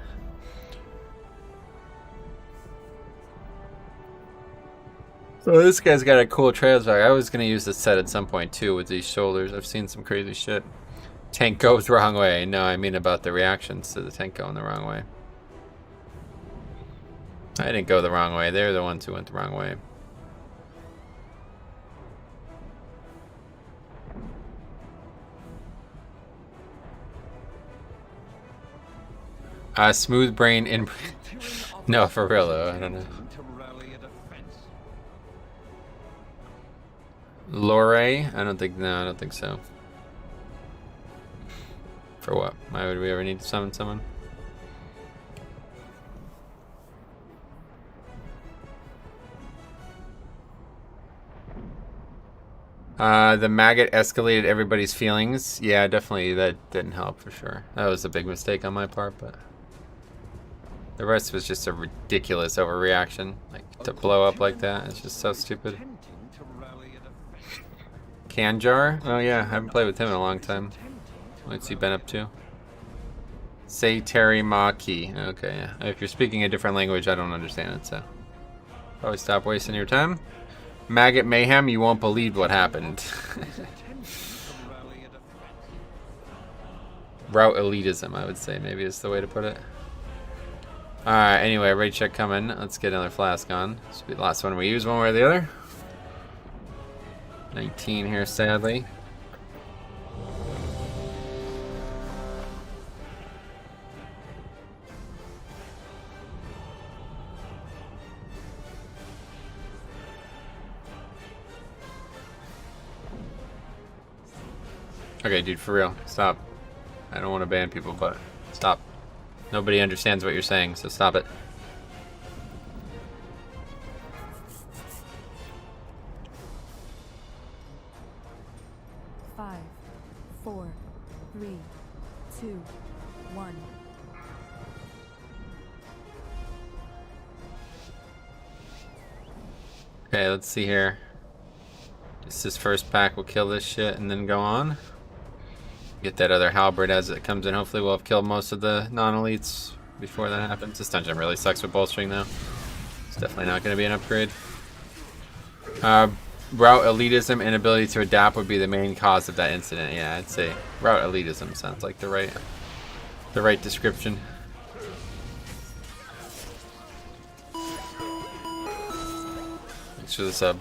So this guy's got a cool trails back. I was going to use this set at some point, too, with these shoulders. I've seen some crazy shit. Tank goes the wrong way. No, I mean about the reactions to the tank going the wrong way. I didn't go the wrong way. They're the ones who went the wrong way. Smooth brain in... No, for real though, I don't know. Lore? I don't think so. For what? Why would we ever need to summon someone? The maggot escalated everybody's feelings. Yeah, definitely that didn't help for sure. That was a big mistake on my part, but the rest was just a ridiculous overreaction. Like, to blow up like that, it's just so stupid. Kanjar? Oh yeah, I haven't played with him in a long time. What's he been up to? Say Terry Maki. Okay, yeah. If you're speaking a different language, I don't understand it, so probably stop wasting your time. Maggot Mayhem, you won't believe what happened. Route elitism, I would say, maybe is the way to put it. Alright, anyway, raid check coming. Let's get another flask on. This will be the last one we use, one way or the other. 19 here, sadly. Okay, dude, for real. Stop. I don't want to ban people, but stop. Nobody understands what you're saying, so stop it. Five, 4, 3, 2, 1. Okay, let's see here. This first pack will kill this shit and then go on. Get that other halberd as it comes in. Hopefully we'll have killed most of the non-elites before that happens. This dungeon really sucks with bolstering though. It's definitely not going to be an upgrade. Route elitism, inability to adapt would be the main cause of that incident. Yeah, I'd say route elitism sounds like the right description. Thanks for the sub.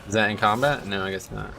Is that in combat? No, I guess not.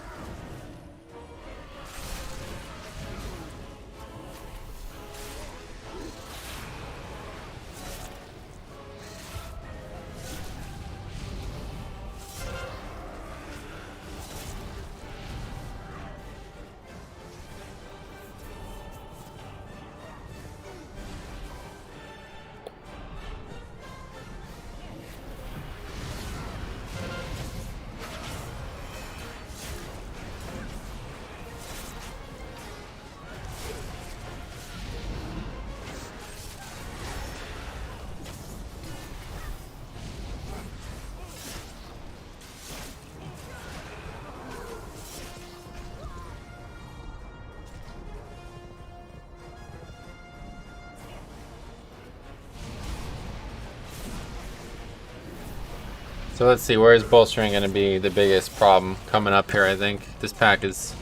So let's see, where is bolstering going to be the biggest problem coming up here, I think. This pack is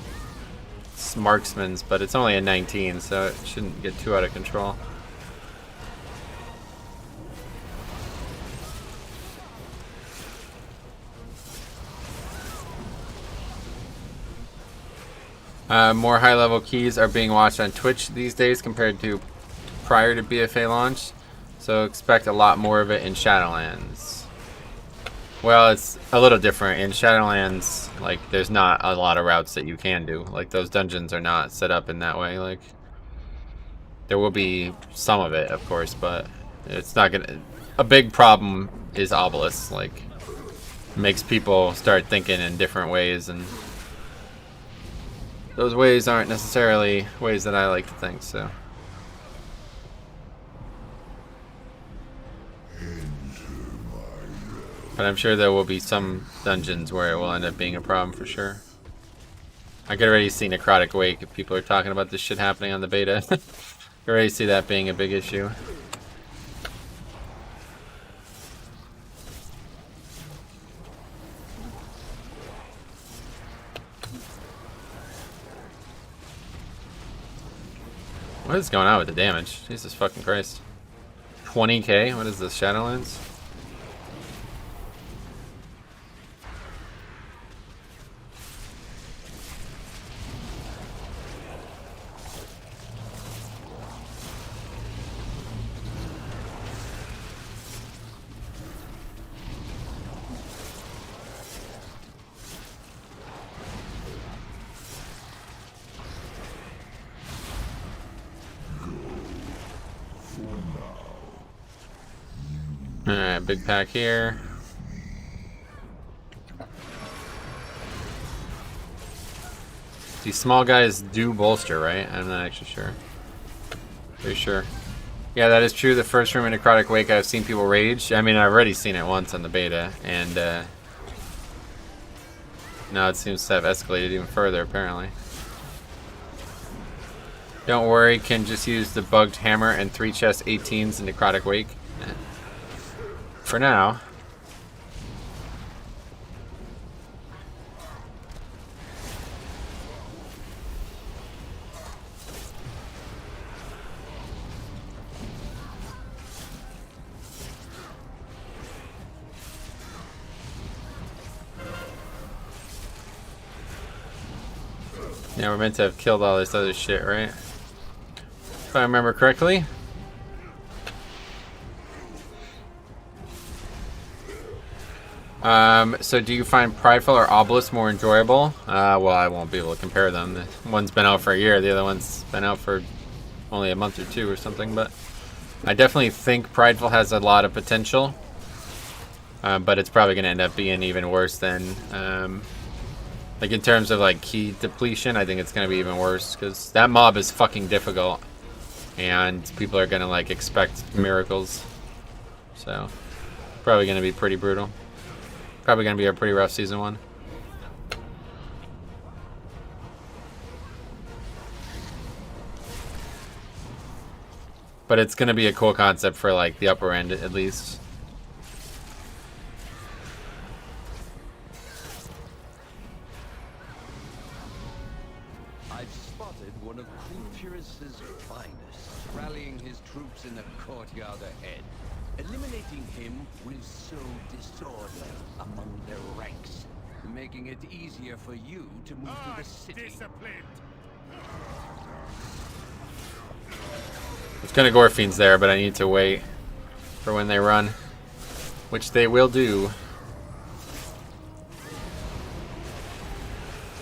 marksman's, but it's only a 19, so it shouldn't get too out of control. More high-level keys are being watched on Twitch these days compared to prior to BFA launch, so expect a lot more of it in Shadowlands. Well, it's a little different. In Shadowlands, like, there's not a lot of routes that you can do. Like, those dungeons are not set up in that way. Like, there will be some of it, of course, but it's not gonna... A big problem is Obelisk. Like, makes people start thinking in different ways, and those ways aren't necessarily ways that I like to think, so... But I'm sure there will be some dungeons where it will end up being a problem for sure. I could already see Necrotic Wake if people are talking about this shit happening on the beta. I already see that being a big issue. What is going on with the damage? Jesus fucking Christ. 20k? What is this, Shadowlands? Alright, big pack here. These small guys do bolster, right? I'm not actually sure. Pretty sure. Yeah, that is true. The first room in Necrotic Wake, I've seen people rage. I mean, I've already seen it once on the beta, and now it seems to have escalated even further, apparently. Don't worry, can just use the bugged hammer and 3 chest 18s in Necrotic Wake. For now. Yeah, we're meant to have killed all this other shit, right? If I remember correctly. So do you find Prideful or Obelisk more enjoyable? Well, I won't be able to compare them. The one's been out for a year, the other one's been out for only a month or two or something, but I definitely think Prideful has a lot of potential. But it's probably going to end up being even worse than, like in terms of like key depletion, I think it's going to be even worse because that mob is fucking difficult and people are going to like expect miracles. So probably going to be pretty brutal. Probably going to be a pretty rough season 1. But it's going to be a cool concept for like the upper end at least. I've spotted one of Pyrrhus's finest, rallying his troops in the courtyard ahead. Eliminating him will sow disorder among their ranks, making it easier for you to move to the city. It's gonna Gorfiend's there, but I need to wait for when they run, which they will do.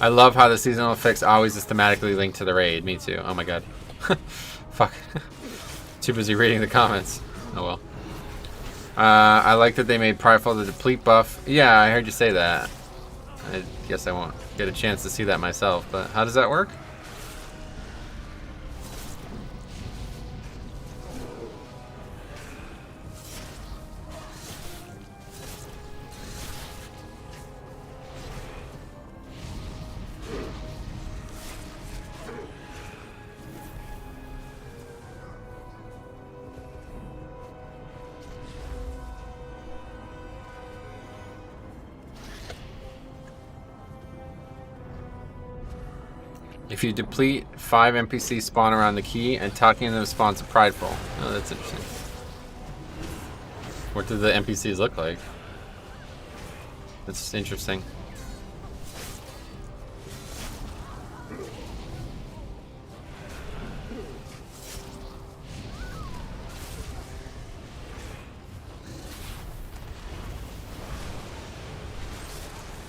I love how the seasonal effects always is thematically linked to the raid. Me too. Oh my god. Fuck. Too busy reading the comments. Oh well. I like that they made Prideful the deplete buff. Yeah, I heard you say that. I guess I won't get a chance to see that myself, but how does that work? If you deplete 5 NPCs spawn around the key and talking to them spawns a Prideful. Oh, that's interesting. What do the NPCs look like? That's interesting.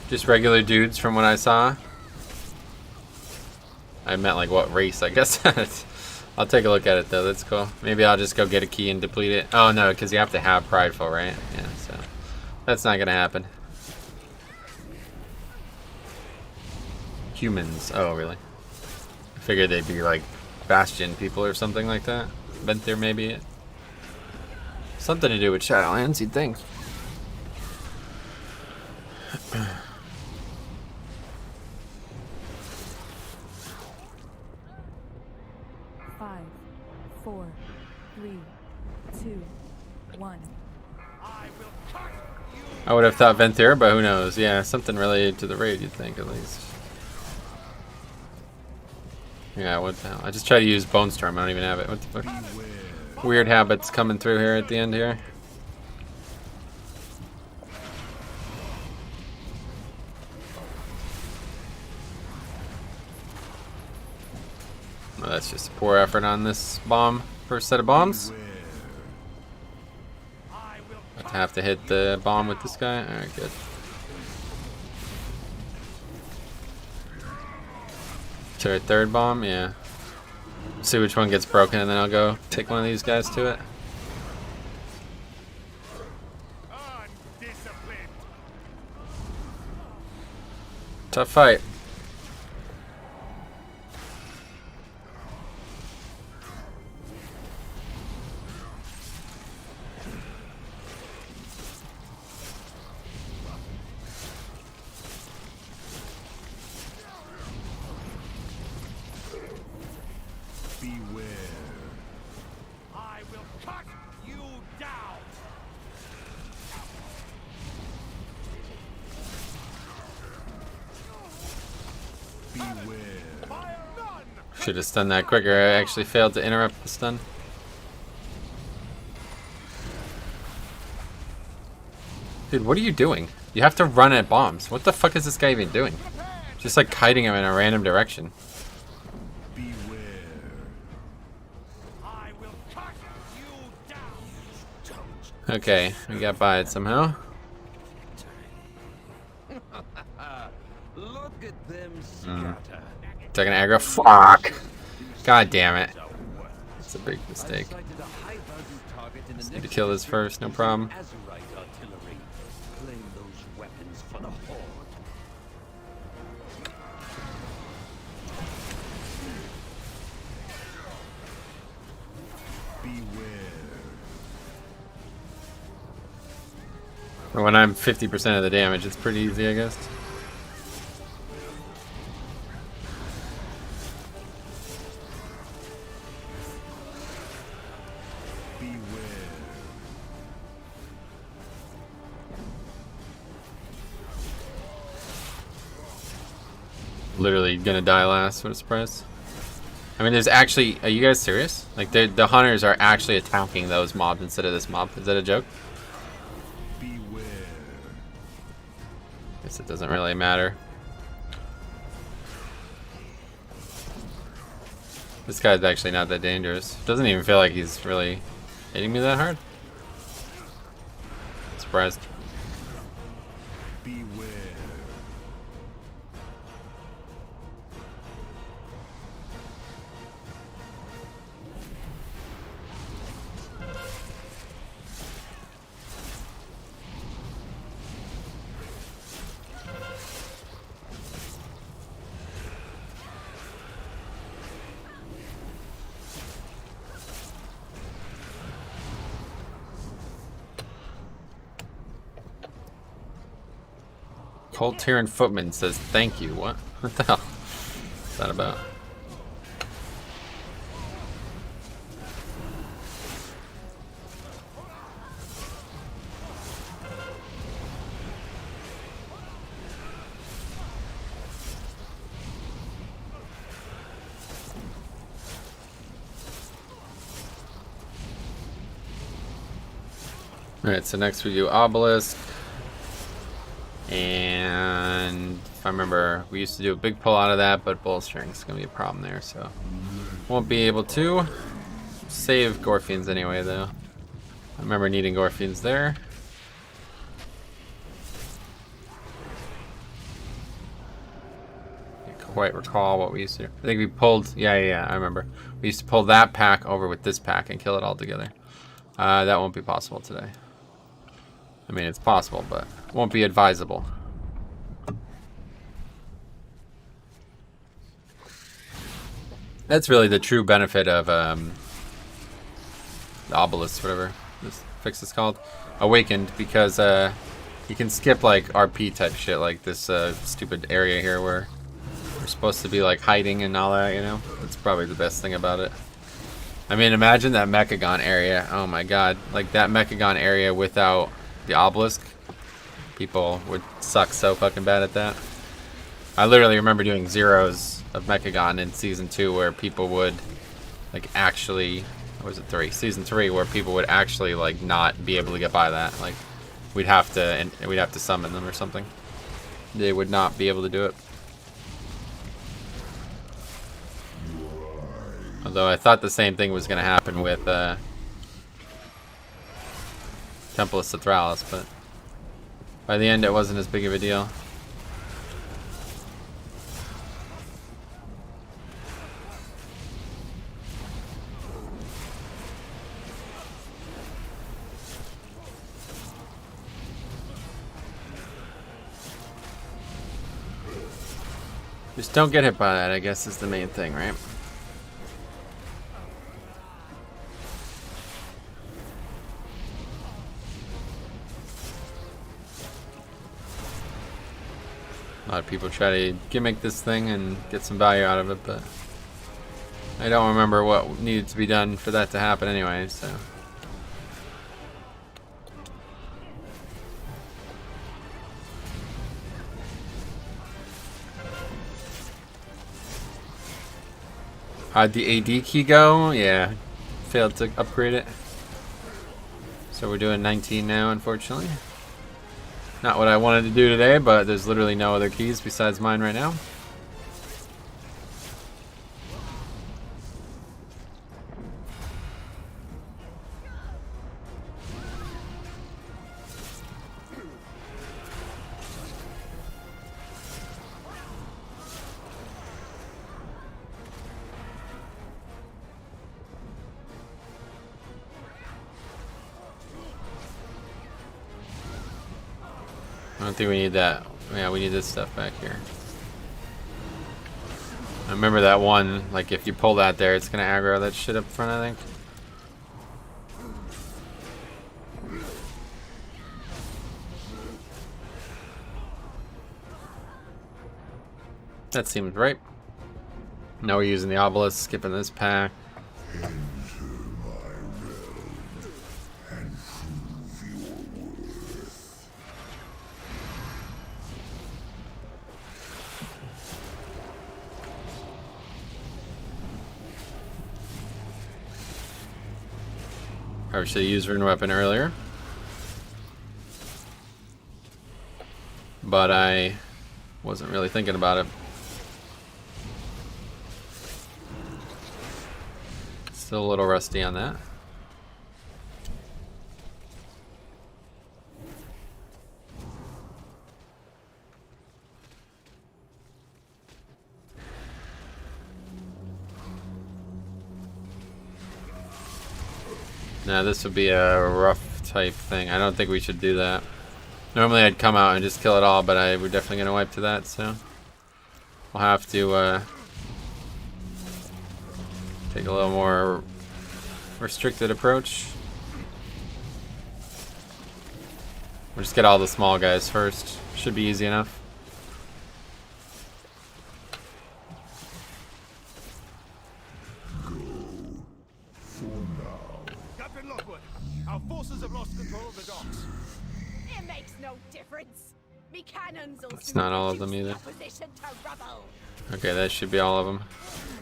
Just regular dudes from what I saw. I meant like what race, I guess. I'll take a look at it though, that's cool. Maybe I'll just go get a key and deplete it. Oh no, because you have to have Prideful, right? Yeah, so that's not gonna happen. Humans, oh really? I figured they'd be like Bastion people or something like that. Venthyr maybe. Something to do with Shadowlands, you'd think. 5, 4, 3, 2, 1. I would have thought Venthyr, but who knows? Yeah, something related to the raid, you'd think at least. Yeah, what the hell? I just try to use Bone Storm. I don't even have it. What the fuck? Weird habits coming through here at the end here. Well, that's just a poor effort on this bomb. First set of bombs. I have to hit the bomb with this guy. Alright, good. To a third bomb, yeah. See which one gets broken and then I'll go take one of these guys to it. Tough fight. Should have stunned that quicker. I actually failed to interrupt the stun. Dude, what are you doing? You have to run at bombs. What the fuck is this guy even doing? Just like kiting him in a random direction. Okay, we got by it somehow. Taking aggro. Fuck! God damn it. It's a big mistake. Just need to kill this first, no problem. When I'm 50% of the damage, it's pretty easy, I guess. Literally gonna die last, what a surprise. I mean, there's actually, are you guys serious? Like, the hunters are actually attacking those mobs instead of this mob. Is that a joke? Guess it doesn't really matter. This guy's actually not that dangerous. Doesn't even feel like he's really hitting me that hard. Surprised. Cold Tyran Footman says thank you. What? What the hell is that about? Alright, so next we do Obelisk. And if I remember, we used to do a big pull out of that, but bolstering's gonna be a problem there, so won't be able to save Gorfians anyway, though. I remember needing Gorfians there. Can't quite recall what we used to do. I think we pulled, yeah, I remember. We used to pull that pack over with this pack and kill it all together. That won't be possible today. I mean, it's possible, but won't be advisable. That's really the true benefit of the Obelisk, whatever this fix is called, Awakened, because you can skip like RP type shit, like this stupid area here where we're supposed to be like hiding and all that, you know? That's probably the best thing about it. I mean, imagine that Mechagon area. Oh my god. Like that Mechagon area without the Obelisk. People would suck so fucking bad at that. I literally remember doing zeros of Mechagon in Season 2 where people would like actually, what was it, 3? Season 3 where people would actually like not be able to get by that. Like we'd have to summon them or something. They would not be able to do it. Although I thought the same thing was going to happen with Temple of Citralis, but by the end it wasn't as big of a deal. Just don't get hit by that, I guess, is the main thing, right? A lot of people try to gimmick this thing and get some value out of it, but I don't remember what needed to be done for that to happen anyway, so. How'd the AD key go? Yeah, failed to upgrade it. So we're doing 19 now, unfortunately. Not what I wanted to do today, but there's literally no other keys besides mine right now. don't think we need that. Yeah, we need this stuff back here. I remember that one, like if you pull that there, it's gonna aggro that shit up front, I think. That seems right. Now we're using the obelisk, skipping this pack. Probably should have used rune weapon earlier, but I wasn't really thinking about it. Still a little rusty on that. Now this would be a rough type thing. I don't think we should do that. Normally I'd come out and just kill it all, but we're definitely gonna wipe to that, so we'll have to take a little more restricted approach. We'll just get all the small guys first. Should be easy enough. Captain Lockwood, our forces have lost control of the docks. It makes no difference. Me cannons will It's not all of them either. opposition to rubble. Okay, that should be all of them.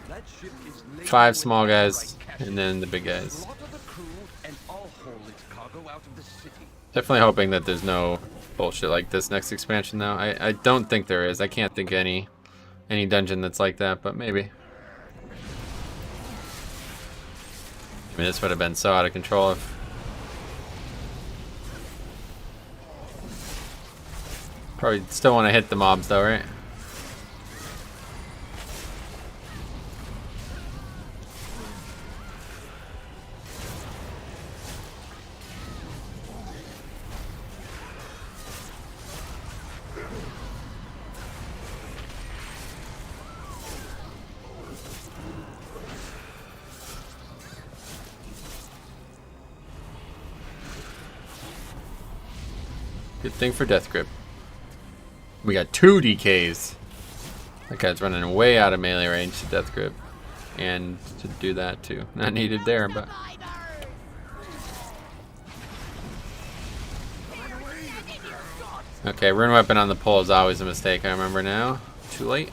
That ship is laden 5 with small guys, outright and then the big guys. Slaughter the crew and I'll haul its cargo out of the city. Definitely hoping that there's no bullshit like this next expansion, though. I don't think there is. I can't think of any dungeon that's like that, but maybe. I mean, this would have been so out of control if... Probably still want to hit the mobs, though, right? Good thing for Death Grip. We got 2 DKs. That guy's running way out of melee range to Death Grip. And to do that too. Not needed there, but... Okay, rune weapon on the pole is always a mistake, I remember now. Too late.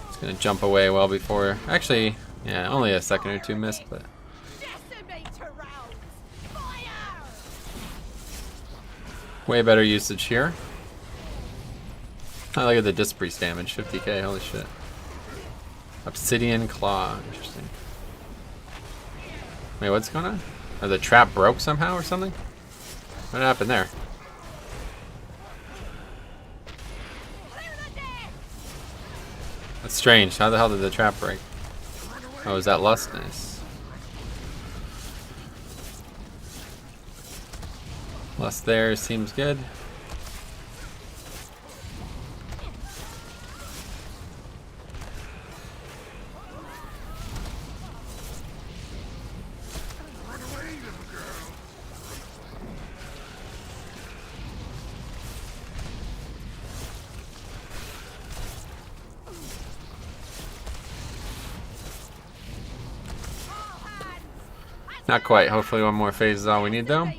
It's gonna jump away well before... Actually, yeah, only a second or 2 missed, but... Way better usage here. I look at the disc priest damage, 50k, holy shit. Obsidian Claw, interesting. Wait, what's going on? Or the trap broke somehow or something? What happened there? That's strange, how the hell did the trap break? Oh, is that lust? Nice. Lust there seems good. Not quite. Hopefully one more phase is all we need though.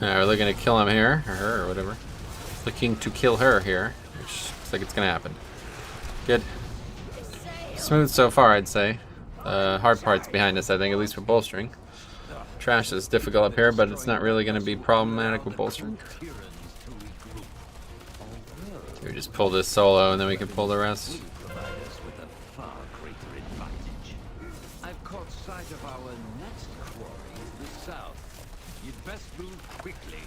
We're looking to kill him here, or her, or whatever. Looking to kill her here, which looks like it's gonna happen. Good. Smooth so far, I'd say. Hard part's behind us, I think, at least for bolstering. Trash is difficult up here, but it's not really going to be problematic with bolstering. We just pull this solo, and then we can pull the rest. I've caught sight of our next quarry to the south. You'd best move quickly.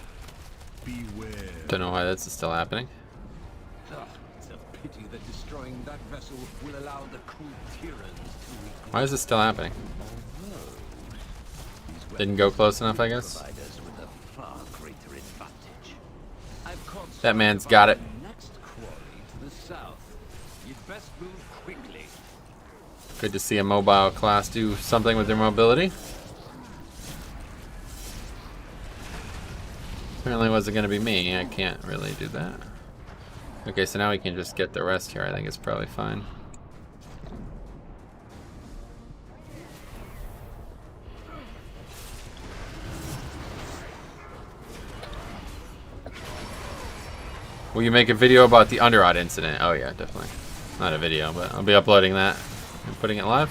Beware. Don't know why that's still happening. It's a pity that destroying that vessel will allow the Krultirans to regroup. Why is this still happening? Didn't go close enough, I guess. That man's got it. Next quarry to the south. You'd best move quickly. Good to see a mobile class do something with their mobility. Apparently it wasn't going to be me. I can't really do that. Okay, so now we can just get the rest here. I think it's probably fine. Will you make a video about the Underrot incident? Oh yeah, definitely. Not a video, but I'll be uploading that and putting it live.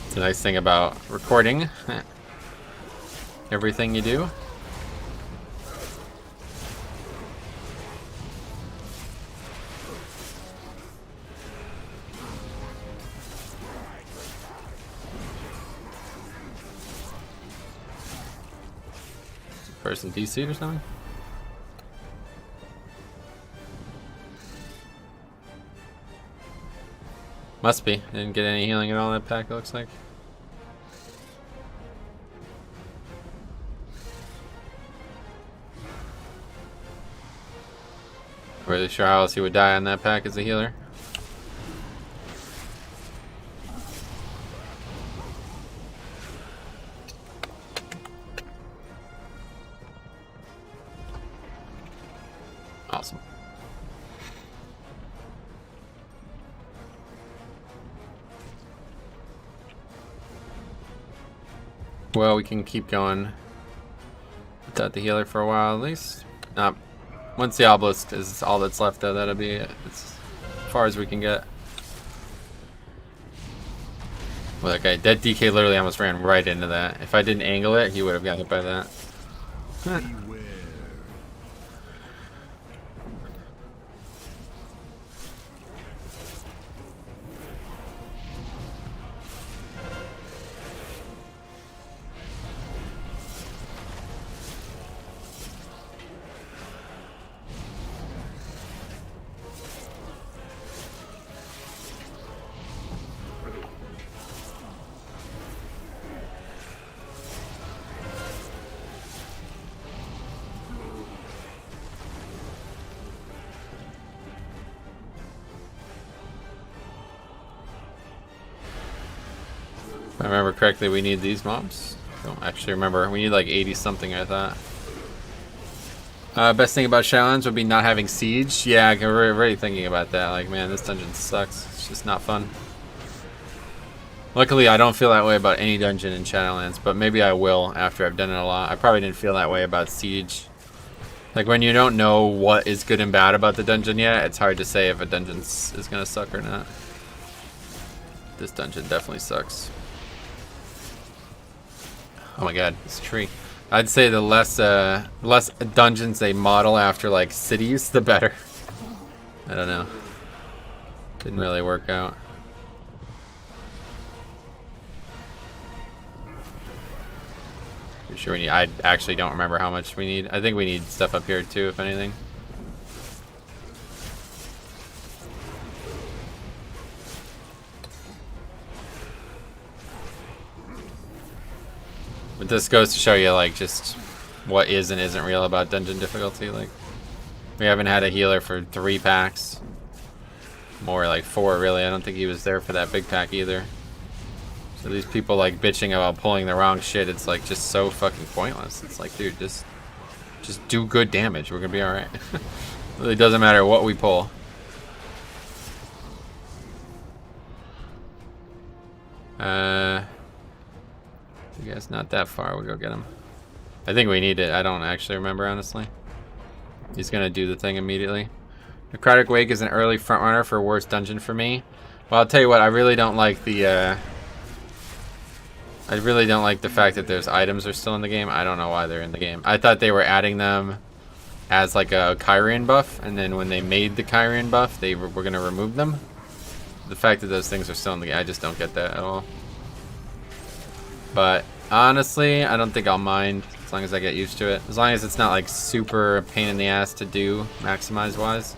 It's the nice thing about recording everything you do. Person DC'd or something? Must be. Didn't get any healing at all in that pack, it looks like. Really sure how else he would die on that pack as a healer. Awesome. Well, we can keep going without the healer for a while at least. Once the obelisk is all that's left though, that'll be it. It's as far as we can get. Well, that guy, that DK literally almost ran right into that. If I didn't angle it, he would have got hit by that. Beware. If I remember correctly, we need these mobs. Don't actually remember. We need like 80 something, I thought. Best thing about Shadowlands would be not having siege. Yeah, we're already thinking about that. Like, man, this dungeon sucks. It's just not fun. Luckily, I don't feel that way about any dungeon in Shadowlands, but maybe I will after I've done it a lot. I probably didn't feel that way about siege. Like, when you don't know what is good and bad about the dungeon yet, it's hard to say if a dungeon is gonna suck or not. This dungeon definitely sucks. Oh my god, this tree. I'd say the less dungeons they model after like cities, the better. I don't know. Didn't really work out. Pretty sure we need. I actually don't remember how much we need. I think we need stuff up here too, if anything. But this goes to show you, like, just what is and isn't real about dungeon difficulty. Like, we haven't had a healer for 3 packs. More like 4, really. I don't think he was there for that big pack either. So these people, like, bitching about pulling the wrong shit, it's, like, just so fucking pointless. It's like, dude, just do good damage. We're gonna be alright. It really doesn't matter what we pull. I guess not that far. We'll go get him. I think we need it. I don't actually remember, honestly. He's gonna do the thing immediately. Necrotic Wake is an early frontrunner for worst dungeon for me. Well, I'll tell you what, I really don't like the fact that those items are still in the game. I don't know why they're in the game. I thought they were adding them as like a Kyrian buff, and then when they made the Kyrian buff, they were going to remove them. The fact that those things are still in the game, I just don't get that at all. But honestly, I don't think I'll mind as long as I get used to it. As long as it's not like super pain in the ass to do maximize wise.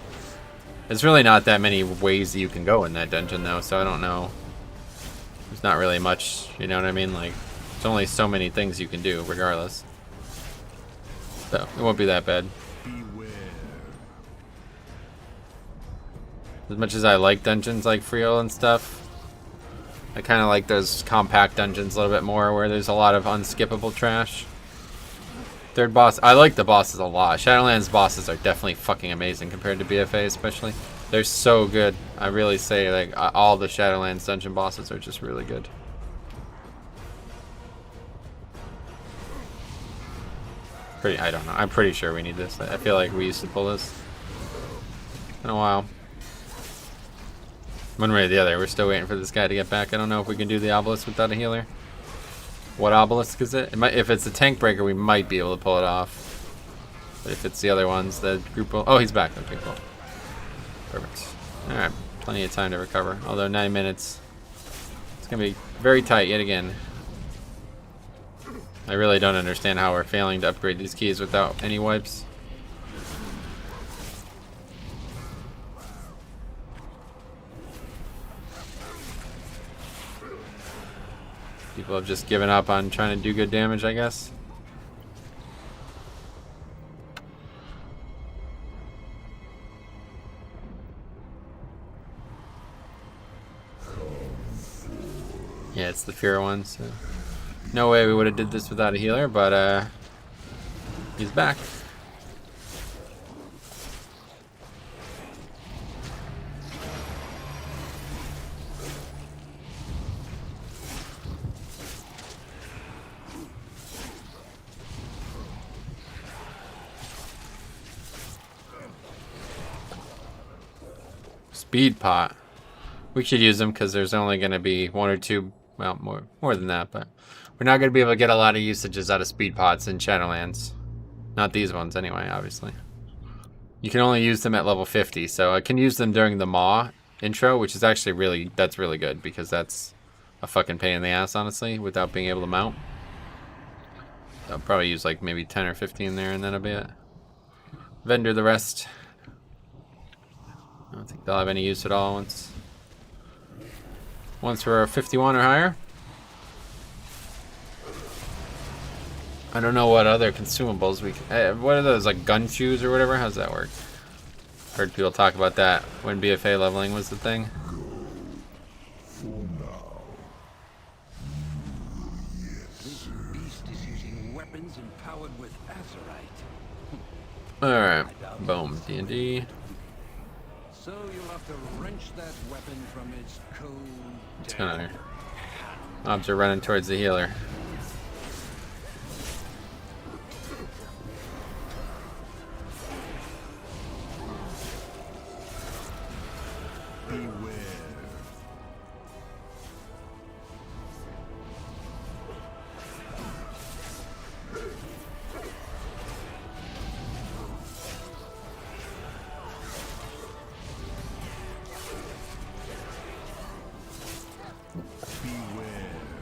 There's really not that many ways that you can go in that dungeon though, so I don't know. There's not really much, you know what I mean? Like, there's only so many things you can do regardless. So, it won't be that bad. As much as I like dungeons like Friel and stuff, I kind of like those compact dungeons a little bit more where there's a lot of unskippable trash. Third boss, I like the bosses a lot. Shadowlands bosses are definitely fucking amazing compared to BFA especially. They're so good. I really say like all the Shadowlands dungeon bosses are just really good. I don't know. I'm pretty sure we need this. I feel like we used to pull this in a while. One way or the other, we're still waiting for this guy to get back. I don't know if we can do the obelisk without a healer. What obelisk is it? If it's a tank breaker, we might be able to pull it off. But if it's the other ones, the group will... Oh, he's back. Okay, cool. Perfect. Alright, plenty of time to recover. Although 9 minutes, it's going to be very tight yet again. I really don't understand how we're failing to upgrade these keys without any wipes. People have just given up on trying to do good damage, I guess. Yeah, it's the fear one, so no way we would have did this without a healer, but he's back. Speed pot. We should use them because there's only going to be one or two, well, more than that, but we're not going to be able to get a lot of usages out of speed pots in Shadowlands. Not these ones anyway, obviously. You can only use them at level 50, so I can use them during the Maw intro, which is actually that's really good because that's a fucking pain in the ass, honestly, without being able to mount. I'll probably use like maybe 10 or 15 there and that'll be it. Vendor the rest. I don't think they'll have any use at all once we're 51 or higher. I don't know what other consumables we can... what are those, like gun shoes or whatever? How's that work? Heard people talk about that when BFA leveling was the thing. This beast is using weapons empowered with azurite. Alright, boom, D&D. So you'll have to wrench that weapon from its cold. What's going on here? Mobs are running towards the healer.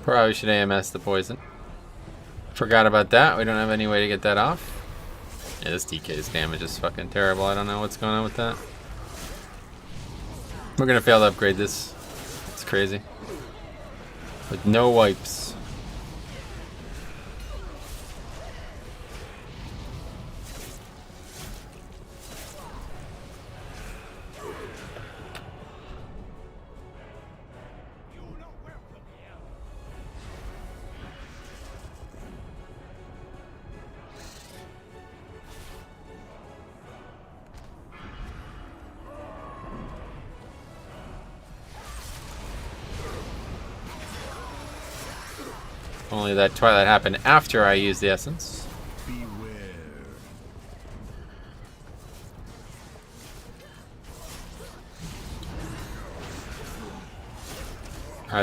Probably should AMS the poison. Forgot about that. We don't have any way to get that off. Yeah, this DK's damage is fucking terrible. I don't know what's going on with that. We're gonna fail to upgrade this. It's crazy. With no wipes. Only that Twilight happened after I used the essence.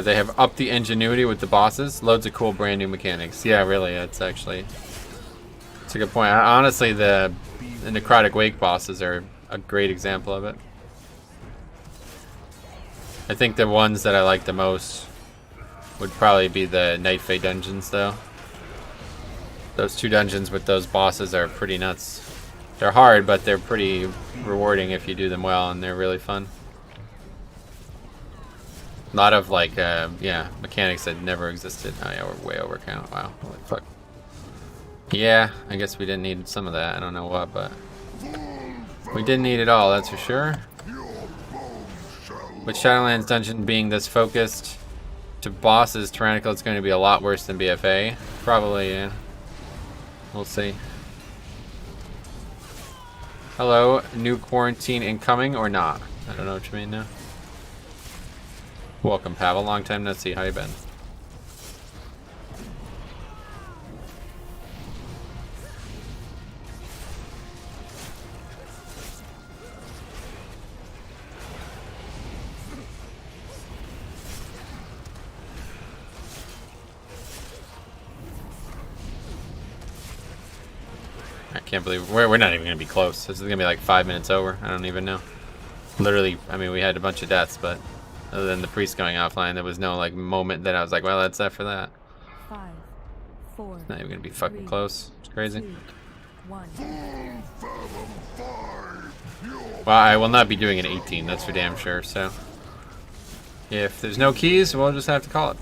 They have upped the ingenuity with the bosses. Loads of cool brand new mechanics. Yeah, really, it's a good point. Honestly, the Necrotic Wake bosses are a great example of it. I think the ones that I like the most would probably be the Night Fae dungeons, though. Those 2 dungeons with those bosses are pretty nuts. They're hard, but they're pretty rewarding if you do them well, and they're really fun. A lot of, like, yeah, mechanics that never existed. Oh, yeah, we're way over count. Wow, holy fuck. Yeah, I guess we didn't need some of that. I don't know what, but we didn't need it all, that's for sure. With Shadowlands dungeon being this focused to bosses, Tyrannical is going to be a lot worse than BFA. Probably, yeah. We'll see. Hello, new quarantine incoming or not? I don't know what you mean now. Welcome, Pavel. Long time no see. How you been? I can't believe we're not even gonna be close. This is gonna be like 5 minutes over. I don't even know. Literally, I mean, we had a bunch of deaths, but other than the priest going offline, there was no like moment that I was like, well, that's that for that. 5, 4. It's not even gonna be fucking close. It's crazy. 2, 1. Well, I will not be doing an 18. That's for damn sure. So, if there's no keys, we'll just have to call it.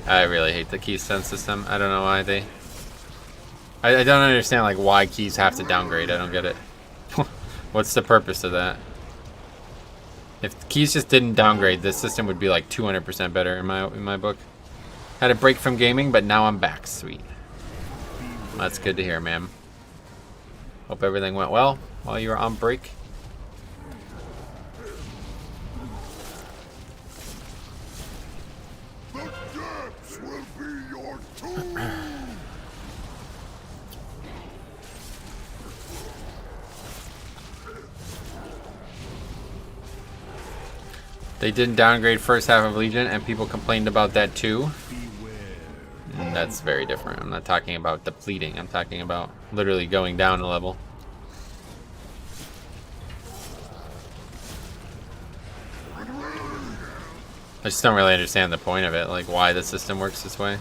I really hate the key stun system. I don't know why they... I don't understand, like, why keys have to downgrade. I don't get it. What's the purpose of that? If keys just didn't downgrade, this system would be, like, 200% better in my book. Had a break from gaming, but now I'm back. Sweet. That's good to hear, ma'am. Hope everything went well while you were on break. They didn't downgrade first half of Legion, and people complained about that too. That's very different. I'm not talking about depleting. I'm talking about literally going down a level. I just don't really understand the point of it, like why the system works this way.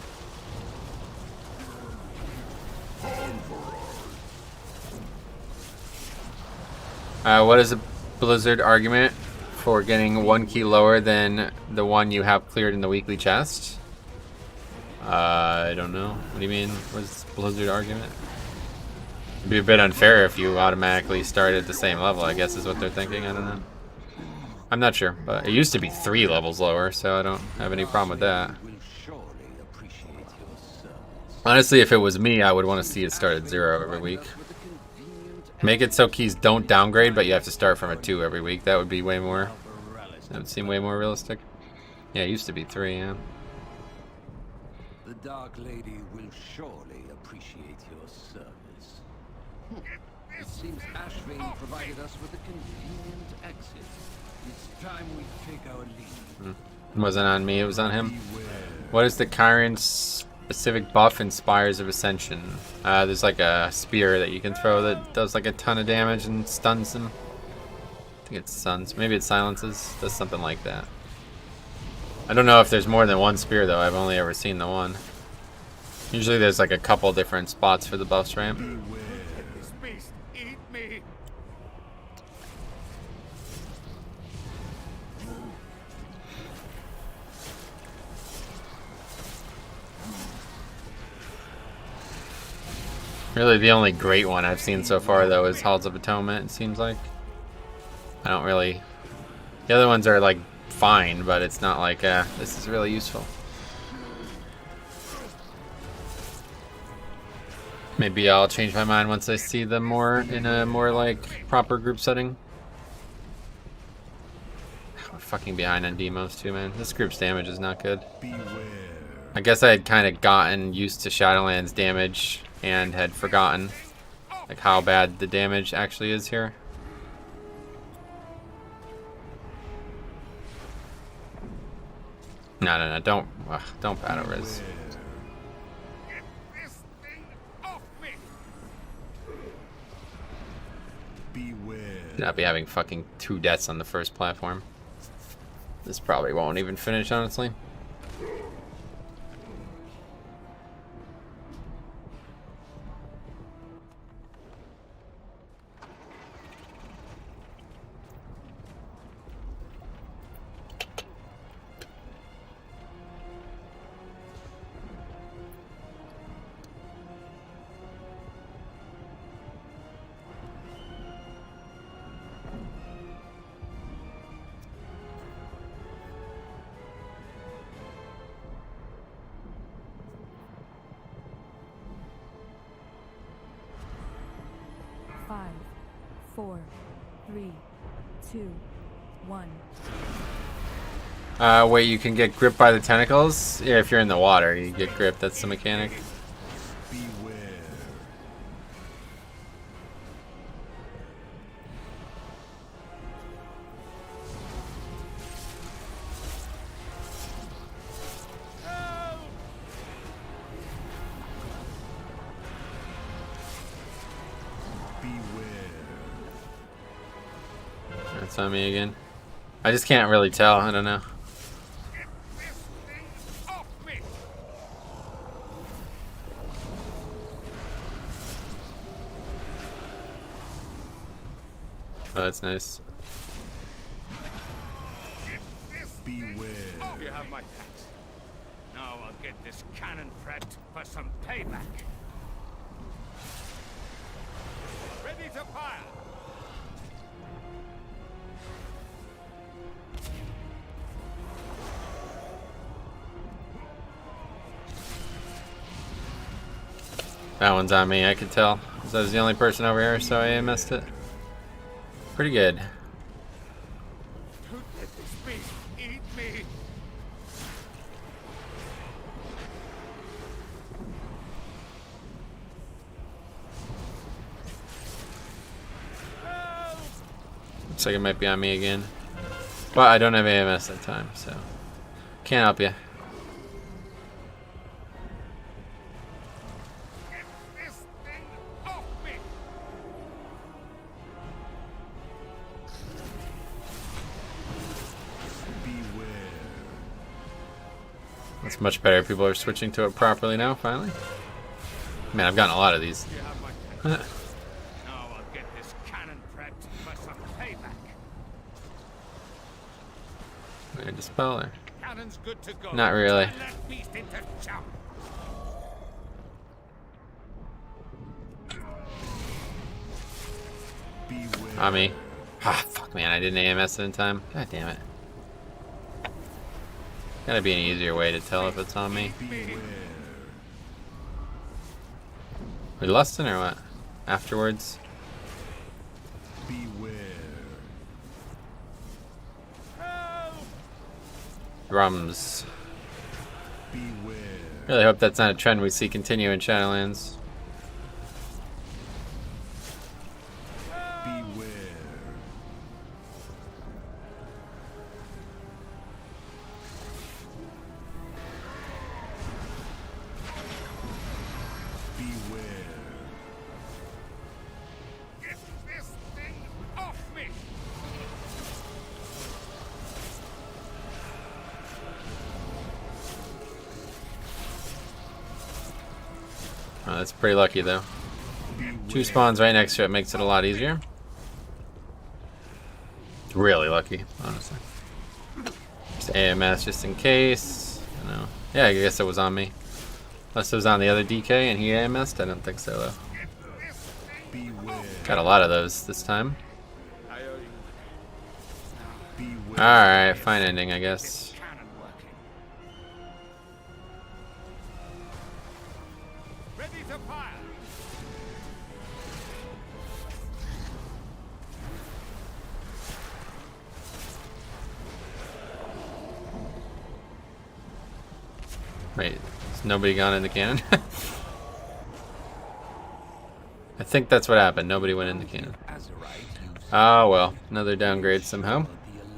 What is a Blizzard argument for getting 1 key lower than the one you have cleared in the weekly chest? I don't know. What do you mean? What's Blizzard argument? It'd be a bit unfair if you automatically start at the same level, I guess is what they're thinking. I don't know. I'm not sure, but it used to be 3 levels lower, so I don't have any problem with that. Honestly, if it was me, I would want to see it start at 0 every week. Make it so keys don't downgrade, but you have to start from a 2 every week. That would be way more... That would seem way more realistic. Yeah, it used to be 3, yeah. The Dark Lady will surely appreciate your service. It seems Ashvane provided us with a convenient exit. It's time we take our leave. It wasn't on me, it was on him. What is the Chiron's specific buff in Spires of Ascension? There's like a spear that you can throw that does like a ton of damage and stuns him. I think it stuns. Maybe it silences. Does something like that. I don't know if there's more than one spear though. I've only ever seen the one. Usually there's like a couple different spots for the buffs ramp. This beast eat me. Really the only great one I've seen so far though is Halls of Atonement, it seems like. I don't really... The other ones are like fine, but it's not like, this is really useful. Maybe I'll change my mind once I see them more in a more like proper group setting. We're fucking behind on demos too, man. This group's damage is not good. I guess I had kind of gotten used to Shadowlands damage and had forgotten Like how bad the damage actually is here. No, don't battle res. Get this thing off me! Beware. Should not be having fucking 2 deaths on the first platform. This probably won't even finish, honestly. Five, 4, 3, 2, 1. Wait, you can get gripped by the tentacles? Yeah, if you're in the water, you get gripped. That's the mechanic. Beware. That's on me again. I just can't really tell. I don't know. Get this thing off me! Oh, that's nice. Get this beware. You have my thanks. Now I'll get this cannon prepped for some payback. Ready to fire! That one's on me, I could tell. 'Cause I was the only person over here, so I missed it. Pretty good. Don't let this beast eat me! Looks like it might be on me again. But I don't have AMS that time, so can't help you. Get this thing off me! Beware. It's much better. People are switching to it properly now, finally. Man, I've gotten a lot of these. You have my thanks. Now I'll get this cannon prepped for some payback. Weird dispel or? Cannon's good to go. Not really. Turn that beast into chum. Beware. On me. Ah, fuck, man. I didn't AMS it in time. God damn it. Gotta be an easier way to tell if it's on me. Beware. We lusting or what? Afterwards? Beware. Drums. Beware. Really hope that's not a trend we see continue in Shadowlands. Beware. Beware. Get this thing off me! Oh, that's pretty lucky though. 2 spawns right next to it makes it a lot easier. Really lucky, honestly. Just AMS just in case. You know. Yeah, I guess it was on me. Unless it was on the other DK and he AMS'd? I don't think so though. Beware. Got a lot of those this time. I owe you. Beware. Alright, fine ending I guess. Cannon working. Ready to fire. Wait, has nobody gone in the cannon? I think that's what happened. Nobody went in the cannon. Azerite used Oh well, another downgrade somehow.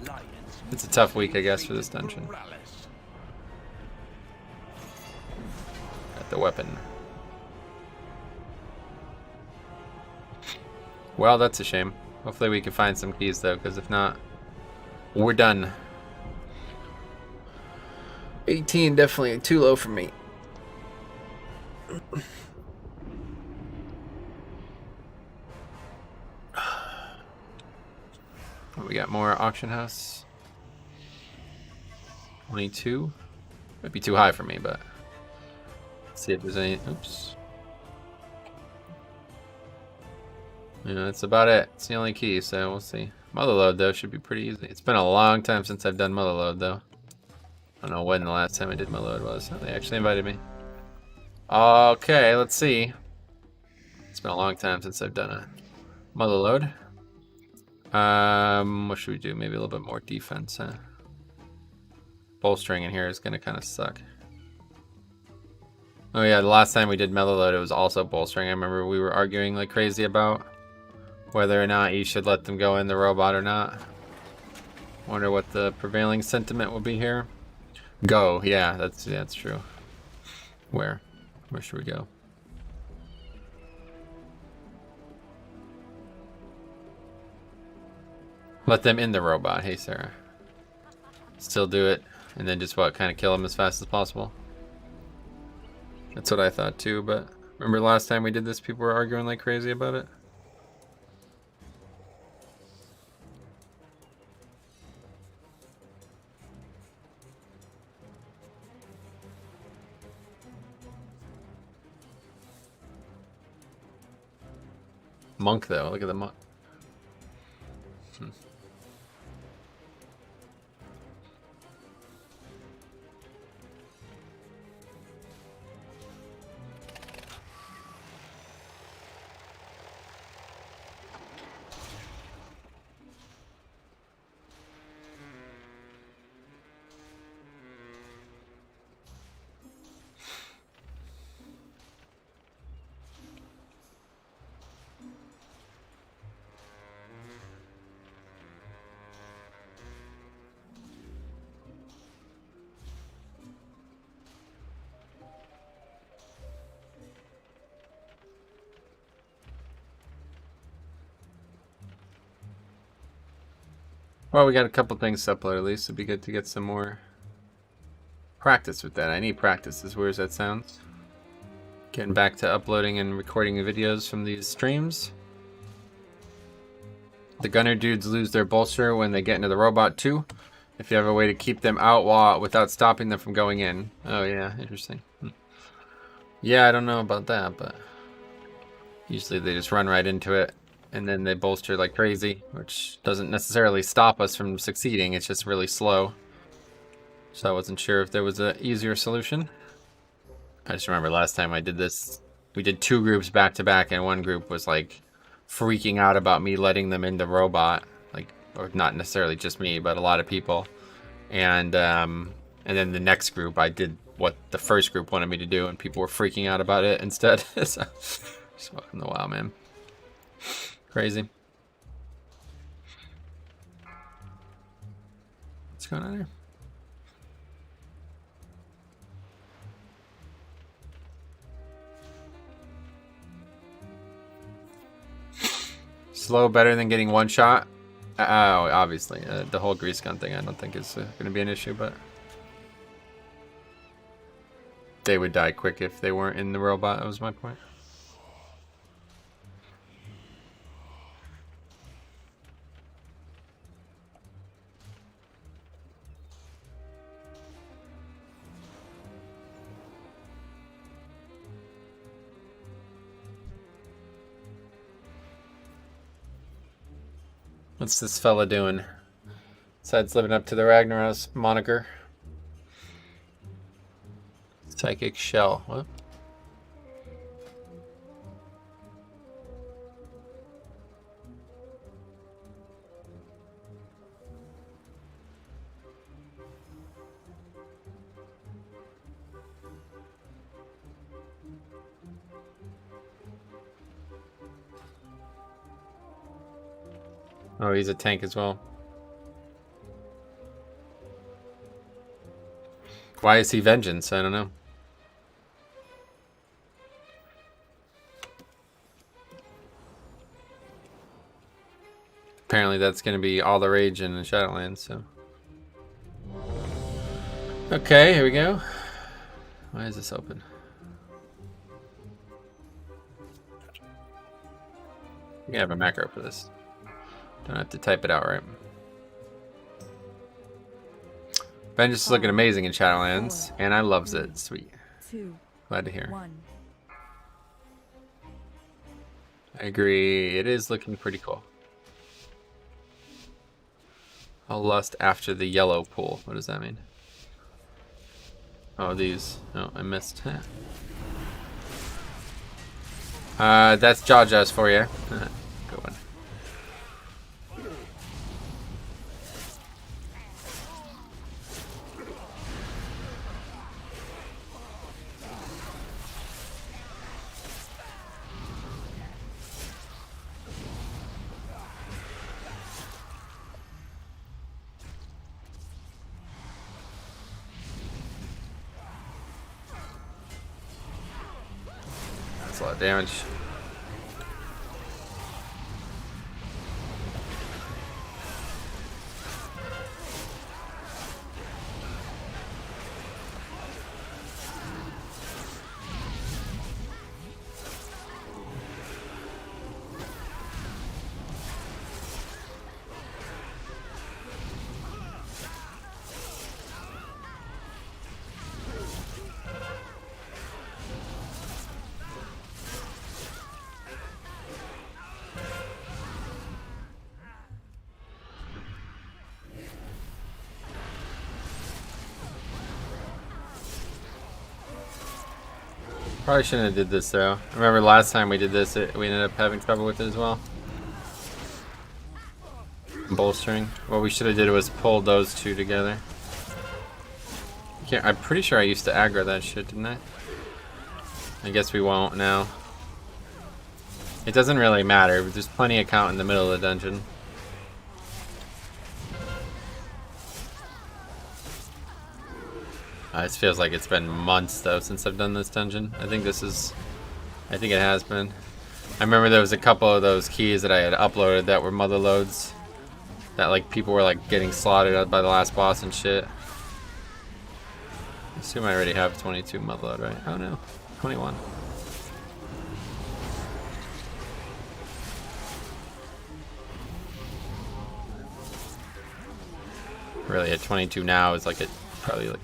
the alliance It's a tough week, I guess, for this dungeon. Morales. Got the weapon. Well, that's a shame. Hopefully we can find some keys though, because if not, we're done. 18 definitely too low for me. We got more auction house. 22. Might be too high for me, but let's see if there's any. Oops. Yeah, that's about it. It's the only key, so we'll see. Motherlode though should be pretty easy. It's been a long time since I've done Motherlode though. I don't know when the last time I did Motherlode was. Oh, they actually invited me. Okay, let's see. It's been a long time since I've done a Motherlode. What should we do? Maybe a little bit more defense, huh? Bolstering in here is gonna kind of suck. Oh yeah, the last time we did Motherlode, it was also bolstering. I remember we were arguing like crazy about whether or not you should let them go in the robot or not. Wonder what the prevailing sentiment will be here. Go, yeah, that's true. Where should we go? Let them in the robot. Hey, Sarah. Still do it, and then just what? Kind of kill them as fast as possible. That's what I thought too. But remember last time we did this, people were arguing like crazy about it. Monk though, look at the monk. Well, we got a couple things to upload at least. It'd be good to get some more practice with that. I need practice as weird as that sounds. Getting back to uploading and recording the videos from these streams. The gunner dudes lose their bolster when they get into the robot too. If you have a way to keep them out without stopping them from going in. Oh yeah, interesting. Yeah, I don't know about that, but usually they just run right into it. And then they bolster like crazy, which doesn't necessarily stop us from succeeding. It's just really slow. So I wasn't sure if there was an easier solution. I just remember last time I did this, we did 2 groups back to back, and one group was like freaking out about me letting them in the robot, like, or not necessarily just me, but a lot of people. And then the next group, I did what the first group wanted me to do, and people were freaking out about it instead. So, just welcome to WoW, man. Crazy. What's going on here? Slow better than getting one shot? Oh, obviously. The whole grease gun thing I don't think is going to be an issue, but they would die quick if they weren't in the robot. That was my point. What's this fella doing? Besides living up to the Ragnaros moniker. Psychic Shell. What? Oh, he's a tank as well. Why is he vengeance? I don't know. Apparently that's going to be all the rage in Shadowlands, so. Okay, here we go. Why is this open? You can have a macro for this. Don't have to type it out, right? Vengeance is looking amazing in Shadowlands, and I loves it. Sweet. 2, Glad to hear. 1. I agree. It is looking pretty cool. I'll lust after the yellow pool. What does that mean? Oh, these. Oh, I missed. That's Jaws for you. Good one. That's a lot of damage. Probably shouldn't have did this though. I remember last time we did this, we ended up having trouble with it as well. Bolstering. What we should have did was pull those two together. I'm pretty sure I used to aggro that shit, didn't I? I guess we won't now. It doesn't really matter. There's plenty of count in the middle of the dungeon. This feels like it's been months though since I've done this dungeon. I think it has been. I remember there was a couple of those keys that I had uploaded that were Motherlodes. That like people were like getting slaughtered by the last boss and shit. I assume I already have 22 Motherlode, right? Oh no, 21. Really at 22 now is like probably like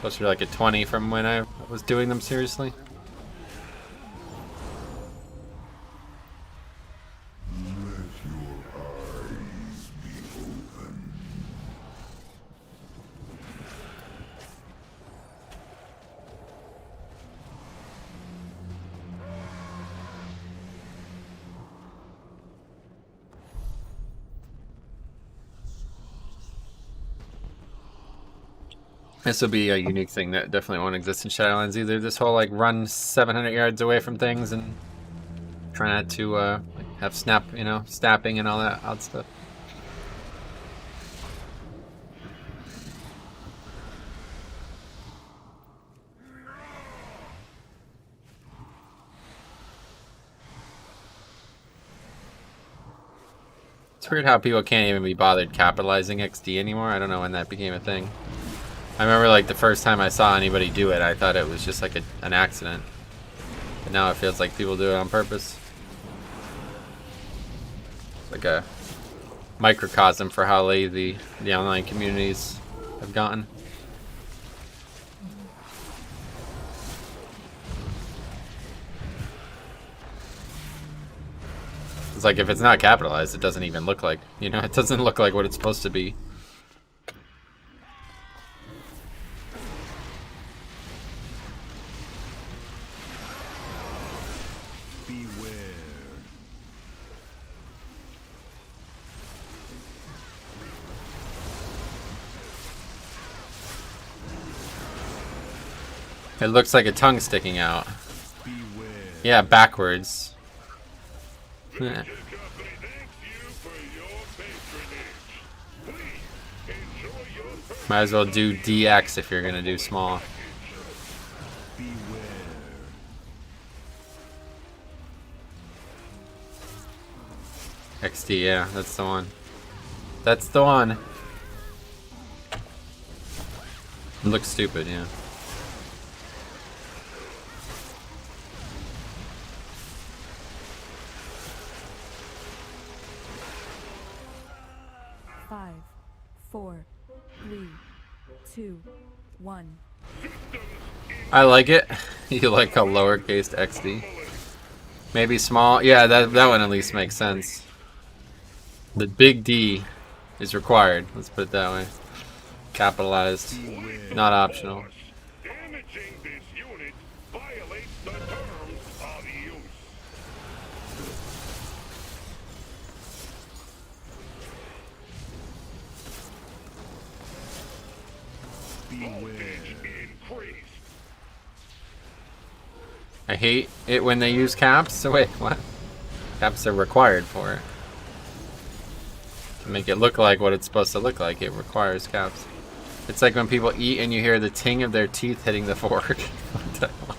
closer to like a 20 from when I was doing them seriously. This will be a unique thing that definitely won't exist in Shadowlands either. This whole like run 700 yards away from things and try not to like, have snapping and all that odd stuff. It's weird how people can't even be bothered capitalizing XD anymore. I don't know when that became a thing. I remember like the first time I saw anybody do it, I thought it was just like an accident. But now it feels like people do it on purpose. It's like a microcosm for how lazy the online communities have gotten. It's like if it's not capitalized, it doesn't even look like, it doesn't look like what it's supposed to be. It looks like a tongue sticking out. Beware. Yeah, backwards. Might as well do DX if you're gonna do small. XD, yeah, that's the one. That's the one. It looks stupid, yeah. Five, 4, 3, 2, 1. I like it. You like a lowercase XD. Maybe small. Yeah, that one at least makes sense. The big D is required. Let's put it that way. Capitalized. Not optional. Damaging this unit violates the terms of use. Voltage increased. I hate it when they use caps. So wait, what? Caps are required for it. To make it look like what it's supposed to look like, it requires caps. It's like when people eat and you hear the ting of their teeth hitting the fork. What the hell?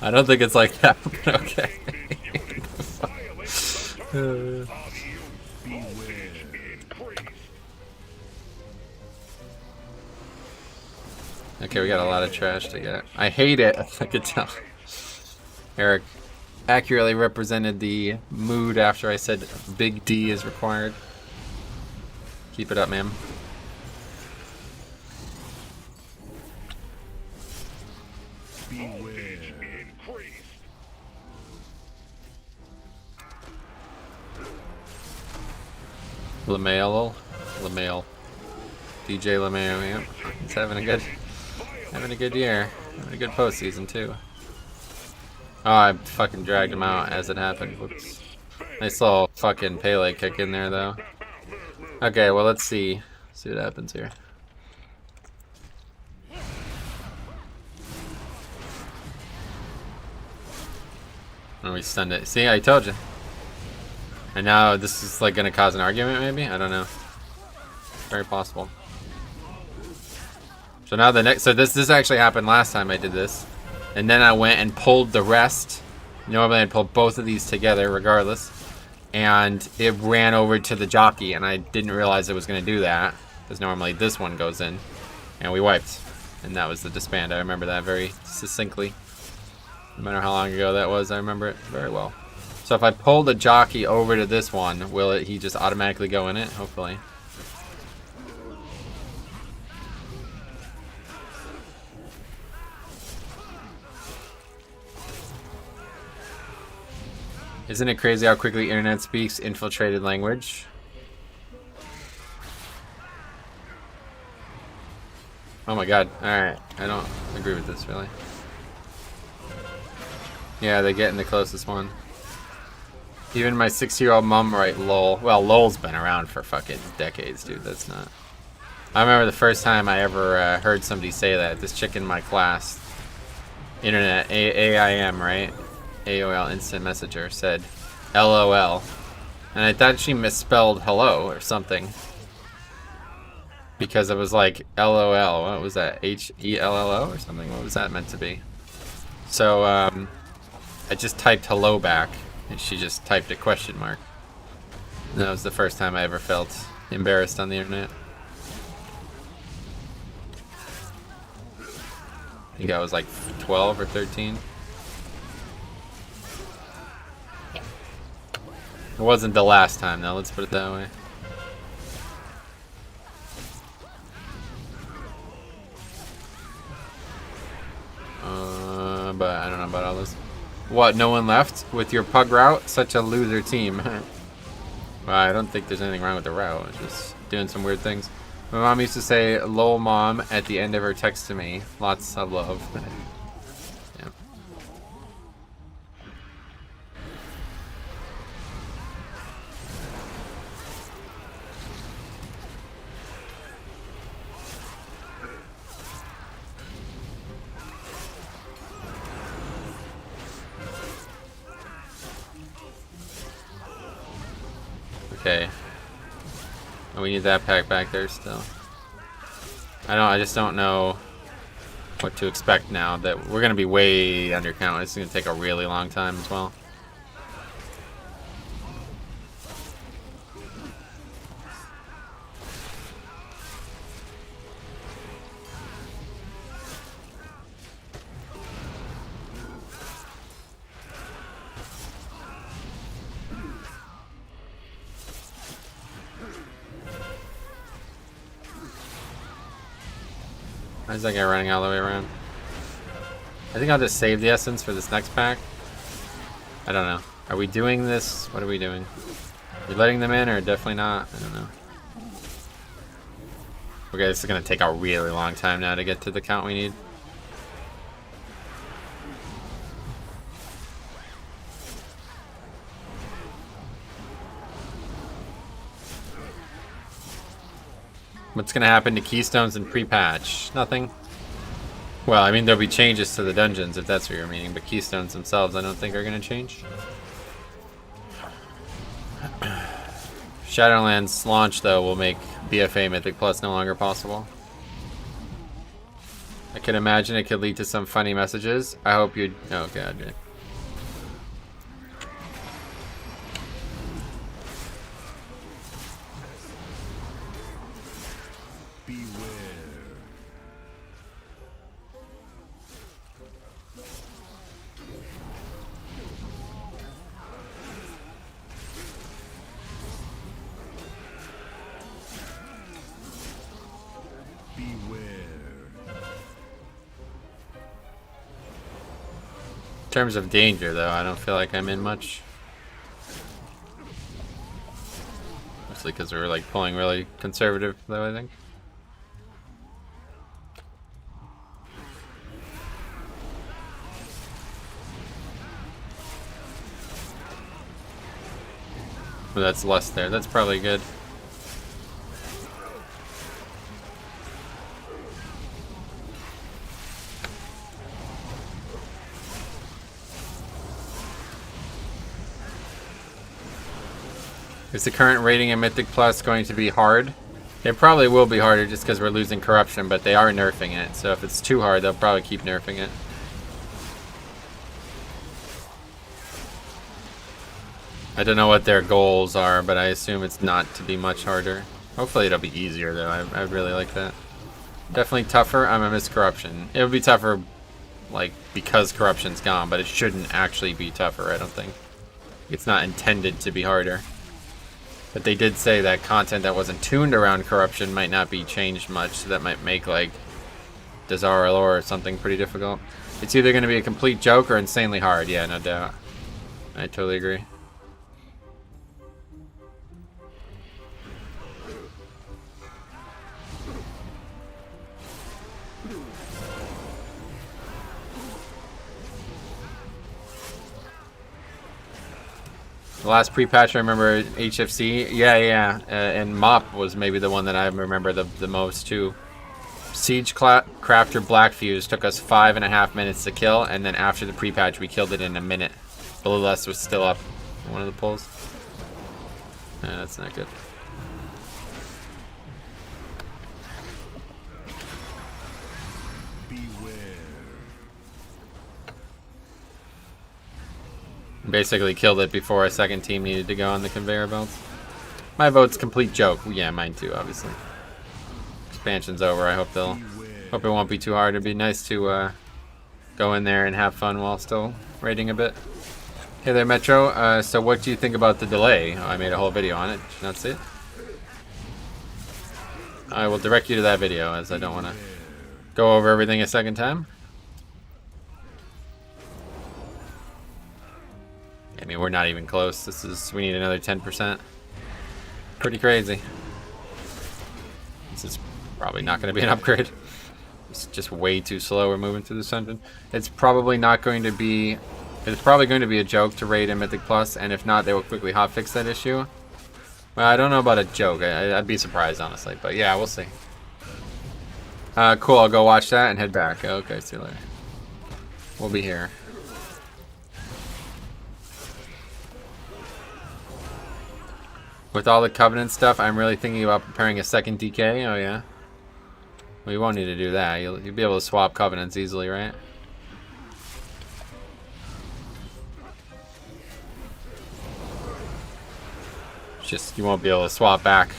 I don't think it's like that, but okay. Okay, we got a lot of trash to get. I hate it. I could tell. Eric accurately represented the mood after I said big D is required. Keep it up, ma'am. LeMail. DJ LeMail, yeah. He's having a good year. Having a good postseason too. Oh, I fucking dragged him out as it happened. Whoops. Nice little fucking Pele kick in there though. Okay, well let's see. See what happens here. Oh, we stunned it. See, I told you. And now this is like gonna cause an argument, maybe? I don't know. Very possible. So now the next, so this actually happened last time I did this, and then I went and pulled the rest. Normally I'd pull both of these together, regardless, and it ran over to the jockey, and I didn't realize it was gonna do that because normally this one goes in, and we wiped, and that was the disband. I remember that very succinctly. No matter how long ago that was, I remember it very well. So if I pull the jockey over to this one, will he just automatically go in it? Hopefully. Isn't it crazy how quickly internet speaks infiltrated language? Oh my god. Alright. I don't agree with this, really. Yeah, they get in the closest one. Even my 6-year-old mom write lol. Well, lol's been around for fucking decades, dude. That's not... I remember the first time I ever heard somebody say that. This chick in my class, internet, AIM, right? AOL Instant Messenger, said LOL. And I thought she misspelled hello or something. Because it was like LOL. What was that? HELLO or something? What was that meant to be? So, I just typed hello back. And she just typed a question mark. And that was the first time I ever felt embarrassed on the internet. I think I was like 12 or 13. It wasn't the last time though, let's put it that way. But I don't know about all this. What, no one left with your pug route? Such a loser team. Well, I don't think there's anything wrong with the route. It's just doing some weird things. My mom used to say, lol mom, at the end of her text to me. Lots of love. Yeah. Okay. Oh, we need that pack back there still. I just don't know what to expect now that we're gonna be way under count. It's gonna take a really long time as well. Why is that guy running all the way around? I think I'll just save the essence for this next pack. I don't know. Are we doing this? What are we doing? Are we letting them in or definitely not? I don't know. Okay, this is going to take a really long time now to get to the count we need. What's going to happen to Keystones and pre-patch? Nothing. Well, I mean, there'll be changes to the dungeons if that's what you're meaning, but Keystones themselves I don't think are going to change. Shadowlands launch, though, will make BFA Mythic Plus no longer possible. I can imagine it could lead to some funny messages. I hope you'd... Oh, God. In terms of danger, though, I don't feel like I'm in much. Mostly because we're like pulling really conservative, though, I think. Well, that's less there. That's probably good. Is the current rating in Mythic Plus going to be hard? It probably will be harder just because we're losing corruption, but they are nerfing it. So if it's too hard, they'll probably keep nerfing it. I don't know what their goals are, but I assume it's not to be much harder. Hopefully it'll be easier, though. I really like that. Definitely tougher. I'm gonna miss corruption. It would be tougher, like, because corruption's gone, but it shouldn't actually be tougher, I don't think. It's not intended to be harder. But they did say that content that wasn't tuned around corruption might not be changed much, so that might make, like, Desire Lore or something pretty difficult. It's either going to be a complete joke or insanely hard. Yeah, no doubt. I totally agree. The last pre-patch I remember, HFC, yeah, and Mop was maybe the one that I remember the most too. Siege Crafter Black Fuse took us 5.5 minutes to kill, and then after the pre-patch we killed it in a minute. Bloodlust was still up in one of the pulls. Yeah, that's not good. Basically killed it before a second team needed to go on the conveyor belts. My vote's complete joke. Yeah, mine too, obviously. Expansion's over. I hope hope it won't be too hard. It'd be nice to go in there and have fun while still raiding a bit. Hey there, Metro. So what do you think about the delay? I made a whole video on it. Did you not see it? I will direct you to that video, as I don't want to go over everything a second time. I mean, we're not even close. We need another 10%. Pretty crazy. This is probably not going to be an upgrade. It's just way too slow. We're moving through this dungeon. It's probably going to be a joke to raid in Mythic Plus, and if not, they will quickly hotfix that issue. Well, I don't know about a joke. I'd be surprised, honestly. But yeah, we'll see. Cool. I'll go watch that and head back. Okay, see you later. We'll be here. With all the Covenant stuff, I'm really thinking about preparing a second DK. Oh, yeah. We won't need to do that. You'll be able to swap covenants easily, right? It's just you won't be able to swap back.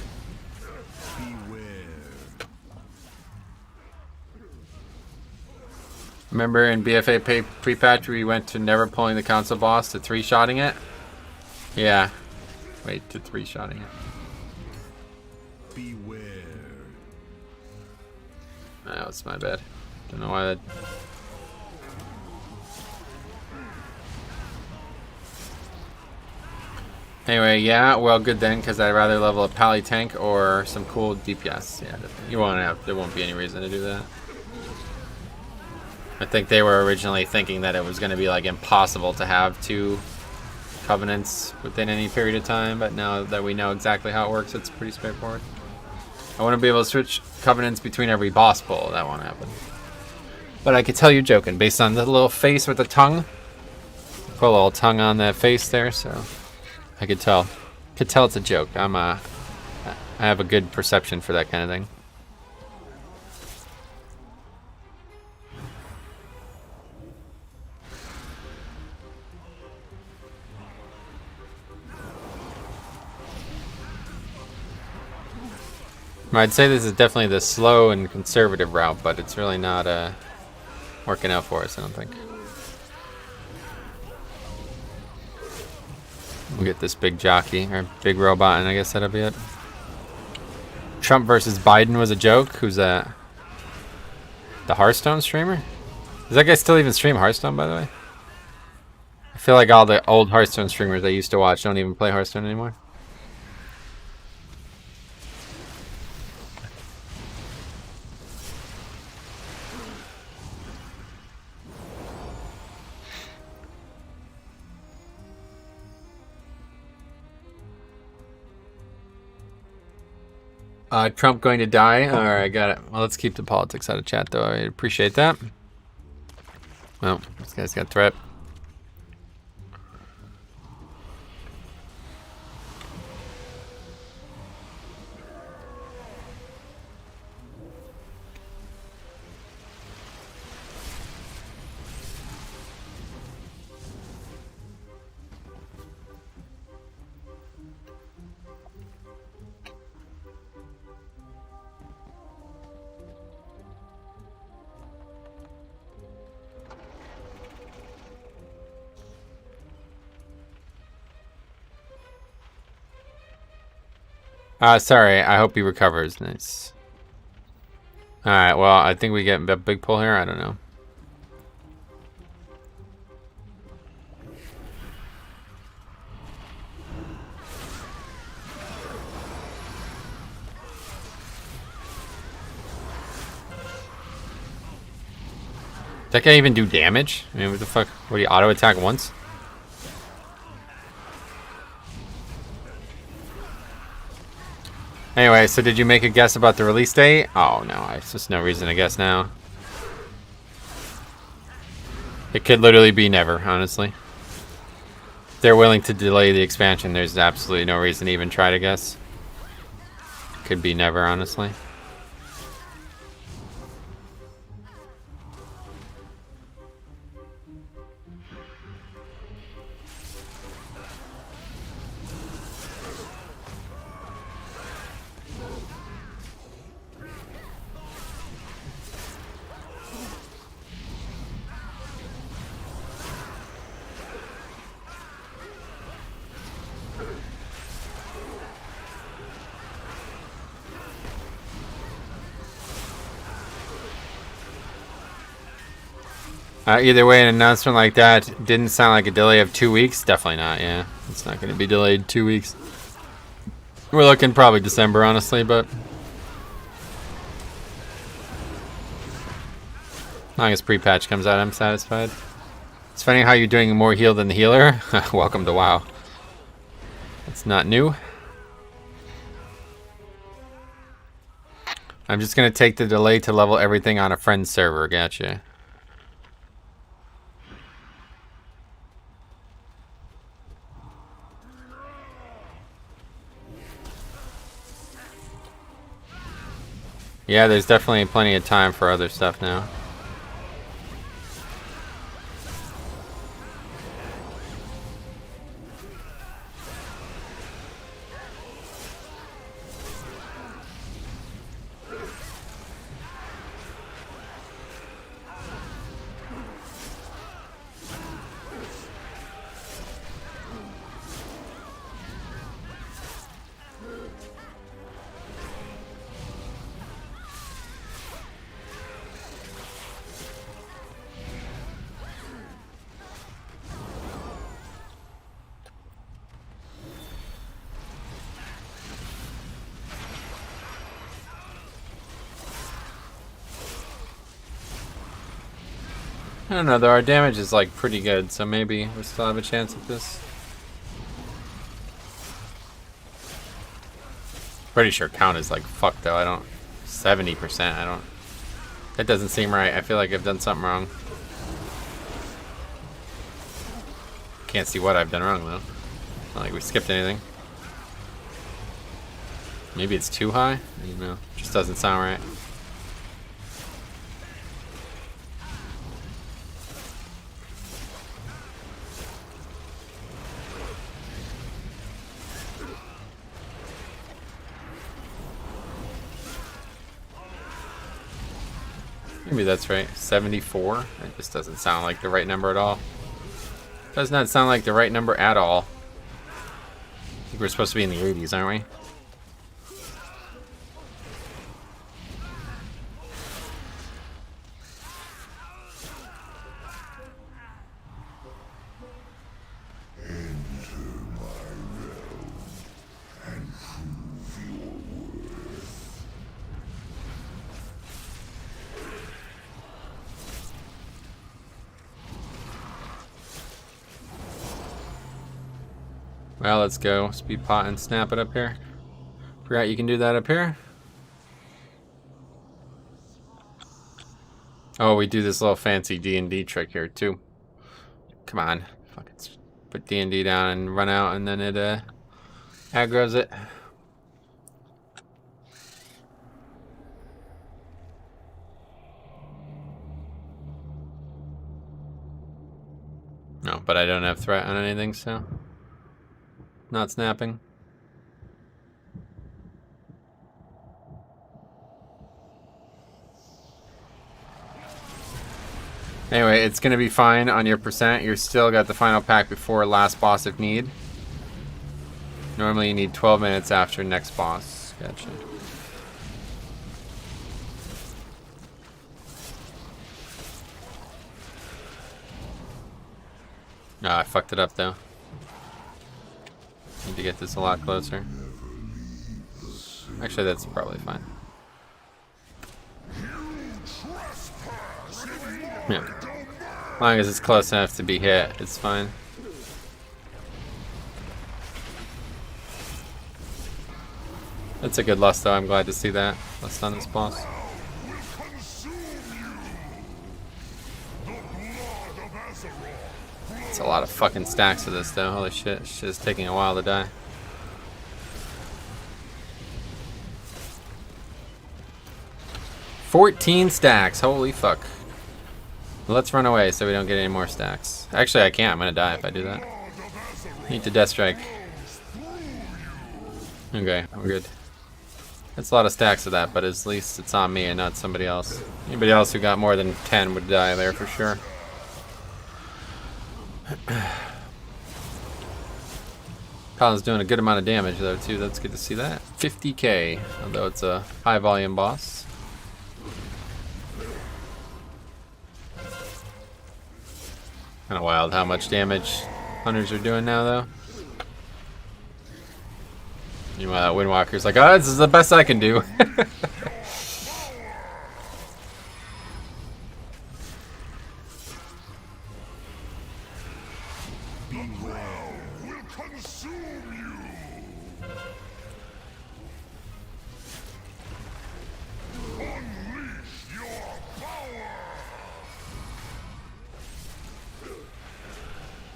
Remember in BFA pre-patch we went to never pulling the council boss to 3-shotting it? Yeah. Wait, to 3-shotting it. Beware. Oh, that's my bad. Don't know why that... Anyway, yeah, well, good then, because I'd rather level a pally tank or some cool DPS. Yeah, you won't have. There won't be any reason to do that. I think they were originally thinking that it was going to be like impossible to have 2 covenants within any period of time, but now that we know exactly how it works, it's pretty straightforward. I want to be able to switch covenants between every boss pull. That won't happen. But I could tell you're joking based on the little face with the tongue. Put a little tongue on that face there, so I could tell. Could tell it's a joke. I have a good perception for that kind of thing. I'd say this is definitely the slow and conservative route, but it's really not working out for us, I don't think. We'll get this big jockey, or big robot, and I guess that'll be it. Trump versus Biden was a joke. Who's that? The Hearthstone streamer? Does that guy still even stream Hearthstone, by the way? I feel like all the old Hearthstone streamers I used to watch don't even play Hearthstone anymore. Trump going to die? Alright, I got it. Well, let's keep the politics out of chat, though. I appreciate that. Well, this guy's got threat. Sorry, I hope he recovers. Nice. Alright, well, I think we get a big pull here. I don't know. That guy even do damage? I mean, what the fuck? What, do you auto attack once? Anyway, so did you make a guess about the release date? Oh no, there's just no reason to guess now. It could literally be never, honestly. If they're willing to delay the expansion, there's absolutely no reason to even try to guess. Could be never, honestly. Either way, an announcement like that didn't sound like a delay of 2 weeks. Definitely not, yeah. It's not going to be delayed 2 weeks. We're looking probably December, honestly, but... as long as pre-patch comes out, I'm satisfied. It's funny how you're doing more heal than the healer. Welcome to WoW. It's not new. I'm just going to take the delay to level everything on a friend's server. Gotcha. Yeah, there's definitely plenty of time for other stuff now. I don't know, though, our damage is like pretty good, so maybe we still have a chance at this. Pretty sure count is like fuck though. I don't 70%. I don't. That doesn't seem right. I feel like I've done something wrong. Can't see what I've done wrong though. Not like we skipped anything. Maybe it's too high? I don't know. Just doesn't sound right. Maybe that's right. 74? That just doesn't sound like the right number at all. Does not sound like the right number at all. I think we're supposed to be in the 80s, aren't we? Well, let's go speed pot and snap it up here. Forgot you can do that up here. Oh, we do this little fancy D&D trick here too. Come on, fucking put D&D down and run out, and then it aggroes it. No, but I don't have threat on anything, so. Not snapping. Anyway, it's gonna be fine on your percent. You're still got the final pack before last boss if need. Normally you need 12 minutes after next boss. Gotcha. Oh, I fucked it up though. Need to get this a lot closer. Actually, that's probably fine. Yeah. As long as it's close enough to be hit, it's fine. That's a good lust though, I'm glad to see that. Lust on this boss. It's a lot of fucking stacks of this though, holy shit. Shit is taking a while to die. $14 stacks, holy fuck. Let's run away so we don't get any more stacks. Actually, I can't, I'm gonna die if I do that. Need to death strike. Okay, we're good. That's a lot of stacks of that, but at least it's on me and not somebody else. Anybody else who got more than 10 would die there for sure. Colin's doing a good amount of damage though too, that's good to see that. 50k, although it's a high volume boss. Kinda wild how much damage hunters are doing now though. Meanwhile that Windwalker's like, oh, this is the best I can do.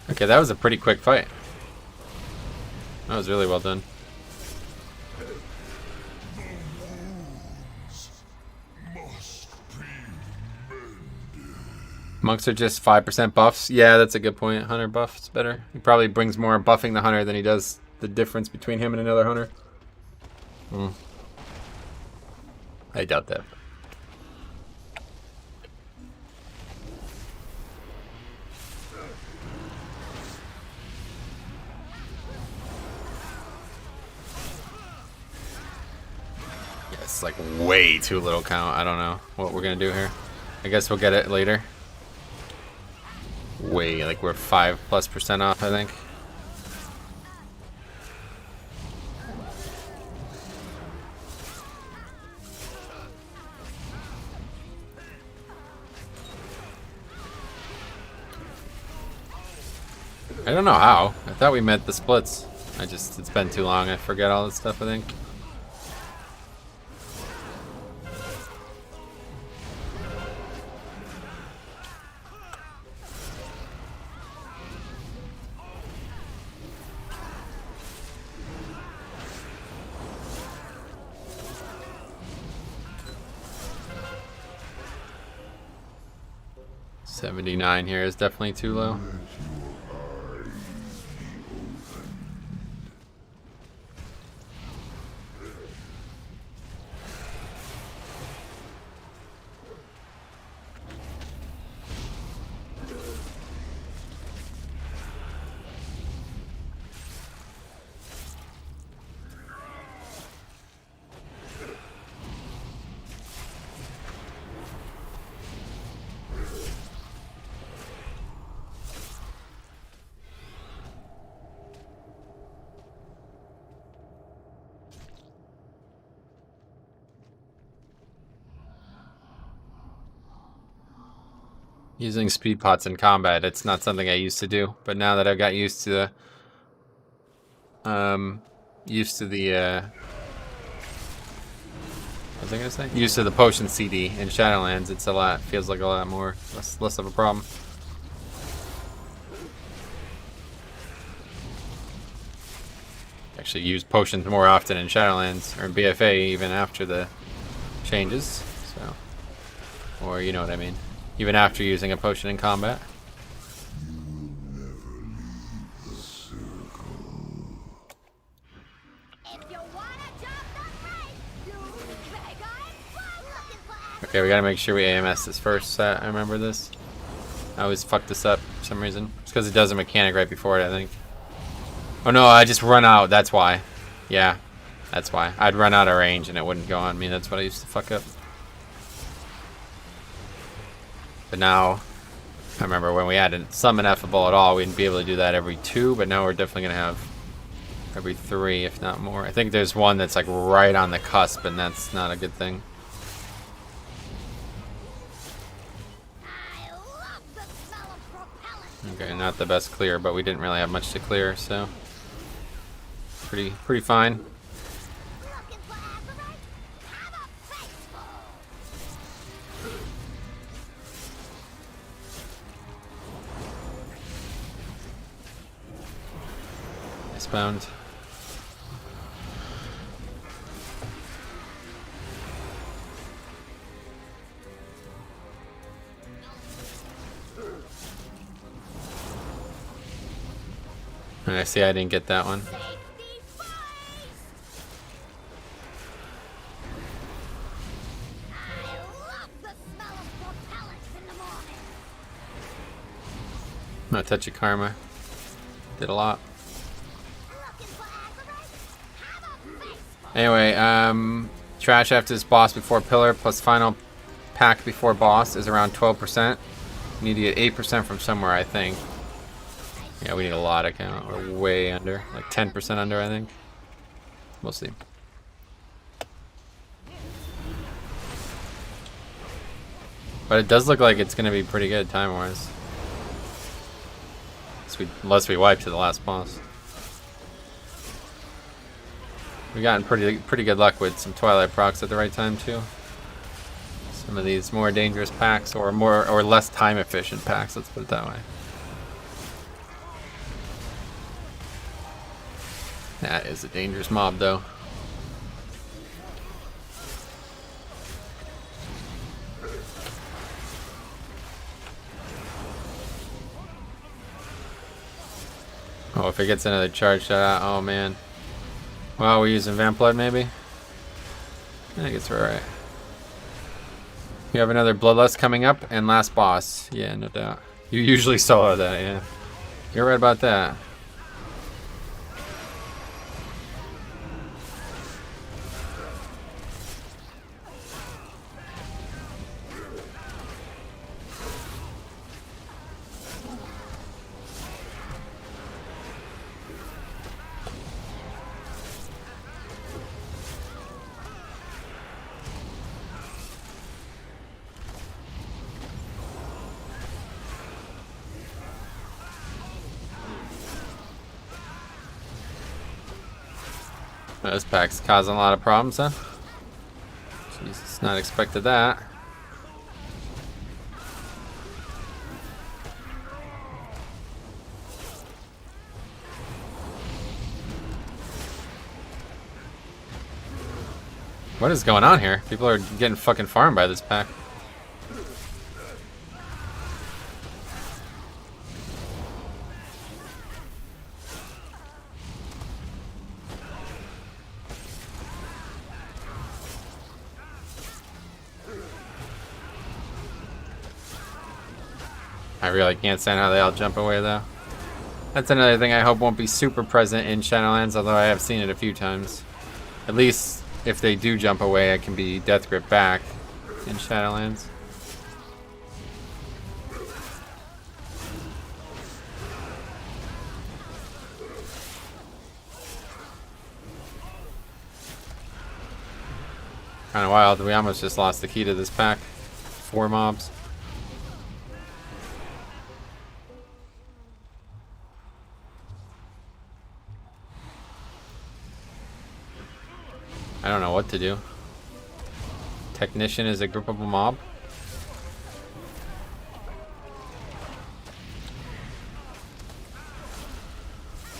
Okay, that was a pretty quick fight. That was really well done. Monks are just 5% buffs. Yeah, that's a good point. Hunter buffs better. He probably brings more buffing the hunter than he does the difference between him and another hunter. I doubt that. Yeah, it's like way too little count. I don't know what we're gonna do here. I guess we'll get it later. Way, like we're 5+% off, I think. I don't know how. I thought we met the splits. It's been too long. I forget all this stuff, I think. $79 here is definitely too low. Using speed pots in combat, it's not something I used to do, but now that I've got used to the what was I gonna say? Used to the potion CD in Shadowlands, it's feels like a lot more, less of a problem. Actually use potions more often in Shadowlands, or in BFA even after the changes, so, or you know what I mean. Even after using a potion in combat. Okay, we gotta make sure we AMS this first set. I remember this. I always fuck this up for some reason. It's because it does a mechanic right before it, I think. Oh no, I just run out. That's why. Yeah, that's why. I'd run out of range and it wouldn't go on me. That's what I used to fuck up. But now, I remember when we hadn't summon Effable at all, we didn't be able to do that every 2, but now we're definitely going to have every 3, if not more. I think there's one that's like right on the cusp, and that's not a good thing. Okay, not the best clear, but we didn't really have much to clear, so pretty fine. Bound. I see I didn't get that one. No touch of karma. Did a lot. Anyway, trash after this boss before pillar plus final pack before boss is around 12%. We need to get 8% from somewhere, I think. Yeah, we need a lot of count. We're way under. Like 10% under, I think. We'll see. But it does look like it's going to be pretty good time-wise. Unless we wipe to the last boss. We've gotten pretty good luck with some Twilight procs at the right time too. Some of these more dangerous packs, or less time efficient packs. Let's put it that way. That is a dangerous mob, though. Oh, if it gets another charge shot out, oh man. Well, we're using Vamp Blood maybe? I think it's alright. You have another Bloodlust coming up and last boss. Yeah, no doubt. You usually solo that, yeah. You're right about that. This pack's causing a lot of problems, huh? Jesus, not expected that. What is going on here? People are getting fucking farmed by this pack. I really can't stand how they all jump away though. That's another thing I hope won't be super present in Shadowlands, although I have seen it a few times. At least if they do jump away, I can be Death Grip back in Shadowlands. Kinda wild, we almost just lost the key to this pack. 4 mobs. I don't know what to do. Technician is a groupable mob.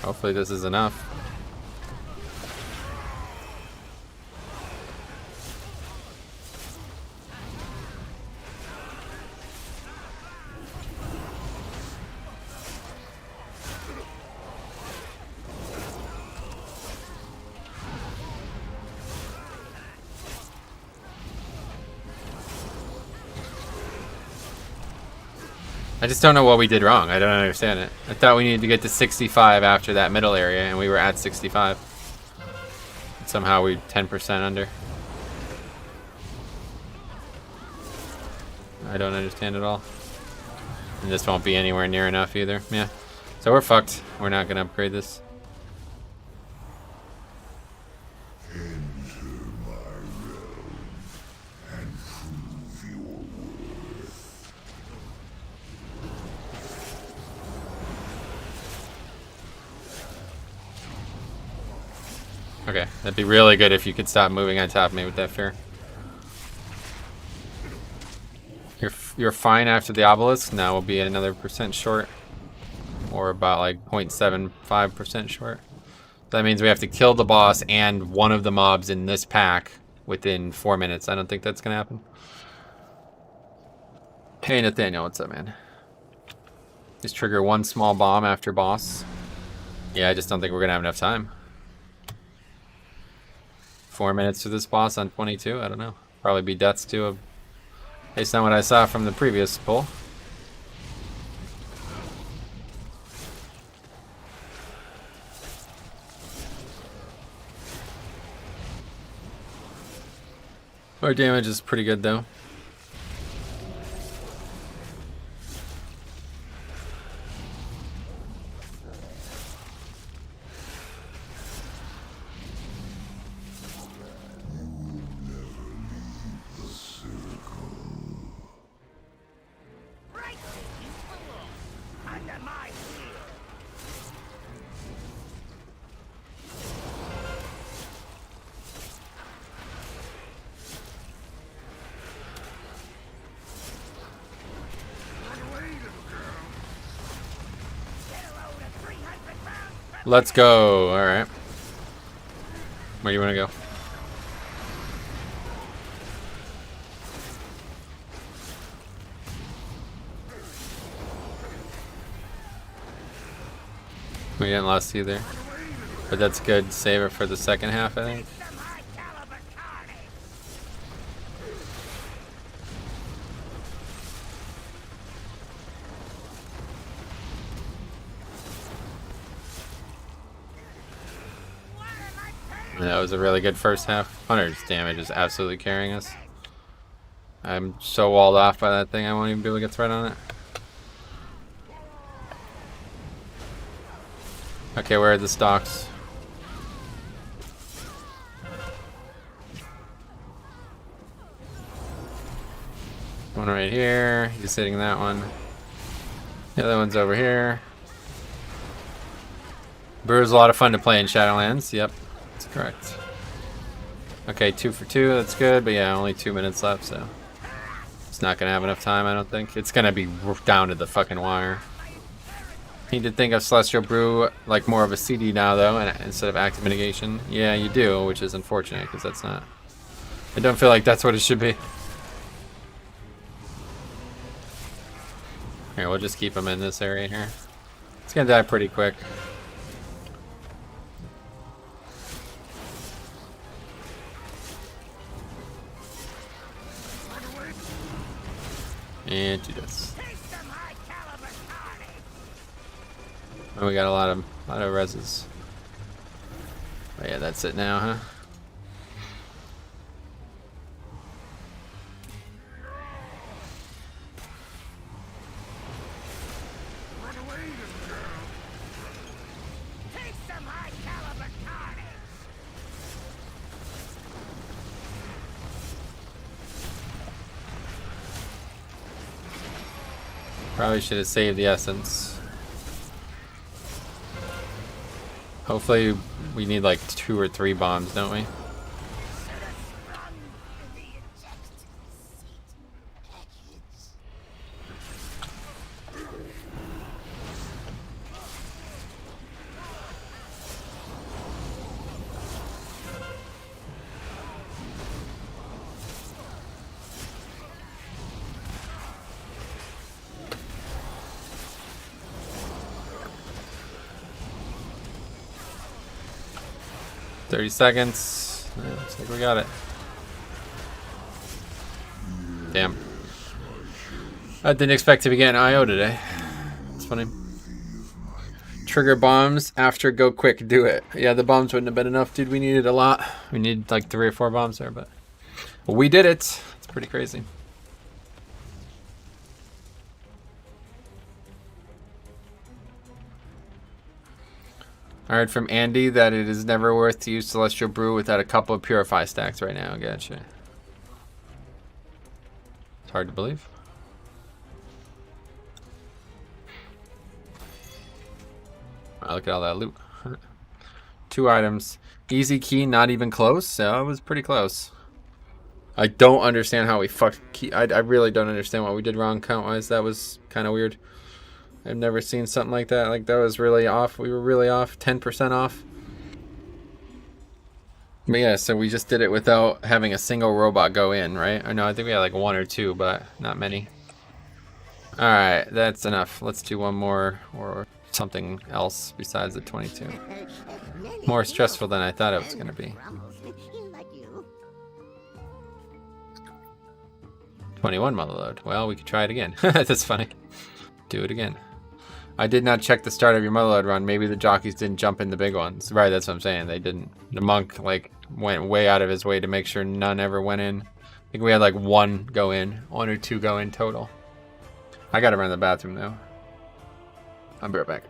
Hopefully this is enough. I just don't know what we did wrong. I don't understand it. I thought we needed to get to 65 after that middle area, and we were at 65. And somehow we 10% under. I don't understand at all. And this won't be anywhere near enough either. Yeah. So we're fucked. We're not going to upgrade this. Okay, that'd be really good if you could stop moving on top of me with that fear. You're fine after the obelisk. Now we'll be another % short. Or about like 0.75% short. That means we have to kill the boss and one of the mobs in this pack within 4 minutes. I don't think that's gonna happen. Hey Nathaniel, what's up, man? Just trigger one small bomb after boss. Yeah, I just don't think we're gonna have enough time. 4 minutes to this boss on 22? I don't know. Probably be deaths too, based on what I saw from the previous pull. Our damage is pretty good though. Let's go. All right. Where do you want to go? We didn't lose either. But that's good. Save it for the second half, I think. And that was a really good first half. 100's damage is absolutely carrying us. I'm so walled off by that thing, I won't even be able to get threat on it. Okay, where are the stocks? One right here. He's hitting that one. The other one's over here. Brew's a lot of fun to play in Shadowlands. Yep, that's correct. Okay, 2 for 2. That's good, but yeah, only 2 minutes left, so it's not gonna have enough time, I don't think. It's gonna be down to the fucking wire. Need to think of Celestial Brew like more of a CD now, though, and instead of active mitigation. Yeah, you do, which is unfortunate because that's not. I don't feel like that's what it should be. Here, we'll just keep him in this area here. It's gonna die pretty quick. And do this. Oh, we got a lot of reses. Oh yeah, that's it now, huh? Probably should have saved the essence. Hopefully we need like 2 or 3 bombs, don't we? $30 seconds. Yeah, looks like we got it. Damn. I didn't expect to be getting IO today. It's funny. Trigger bombs after go quick, do it. Yeah, the bombs wouldn't have been enough, dude. We needed a lot. We needed like 3 or 4 bombs there, but we did it. It's pretty crazy. I heard from Andy that it is never worth to use Celestial Brew without a couple of Purify stacks right now. Gotcha. It's hard to believe. Wow, look at all that loot. 2 items. Easy key, not even close. So it was pretty close. I don't understand how we fucked key. I really don't understand what we did wrong count-wise. That was kind of weird. I've never seen something like that. Like, that was really off. We were really off. 10% off. But yeah, so we just did it without having a single robot go in, right? I know, I think we had like 1 or 2, but not many. Alright, that's enough. Let's do one more or something else besides the 22. More stressful than I thought it was going to be. 21 Motherlode. Well, we could try it again. That's funny. Do it again. I did not check the start of your Motherlode run. Maybe the jockeys didn't jump in the big ones. Right, that's what I'm saying. They didn't. The monk like went way out of his way to make sure none ever went in. I think we had like 1 go in, 1 or 2 go in total. I gotta run to the bathroom though. I'll be right back.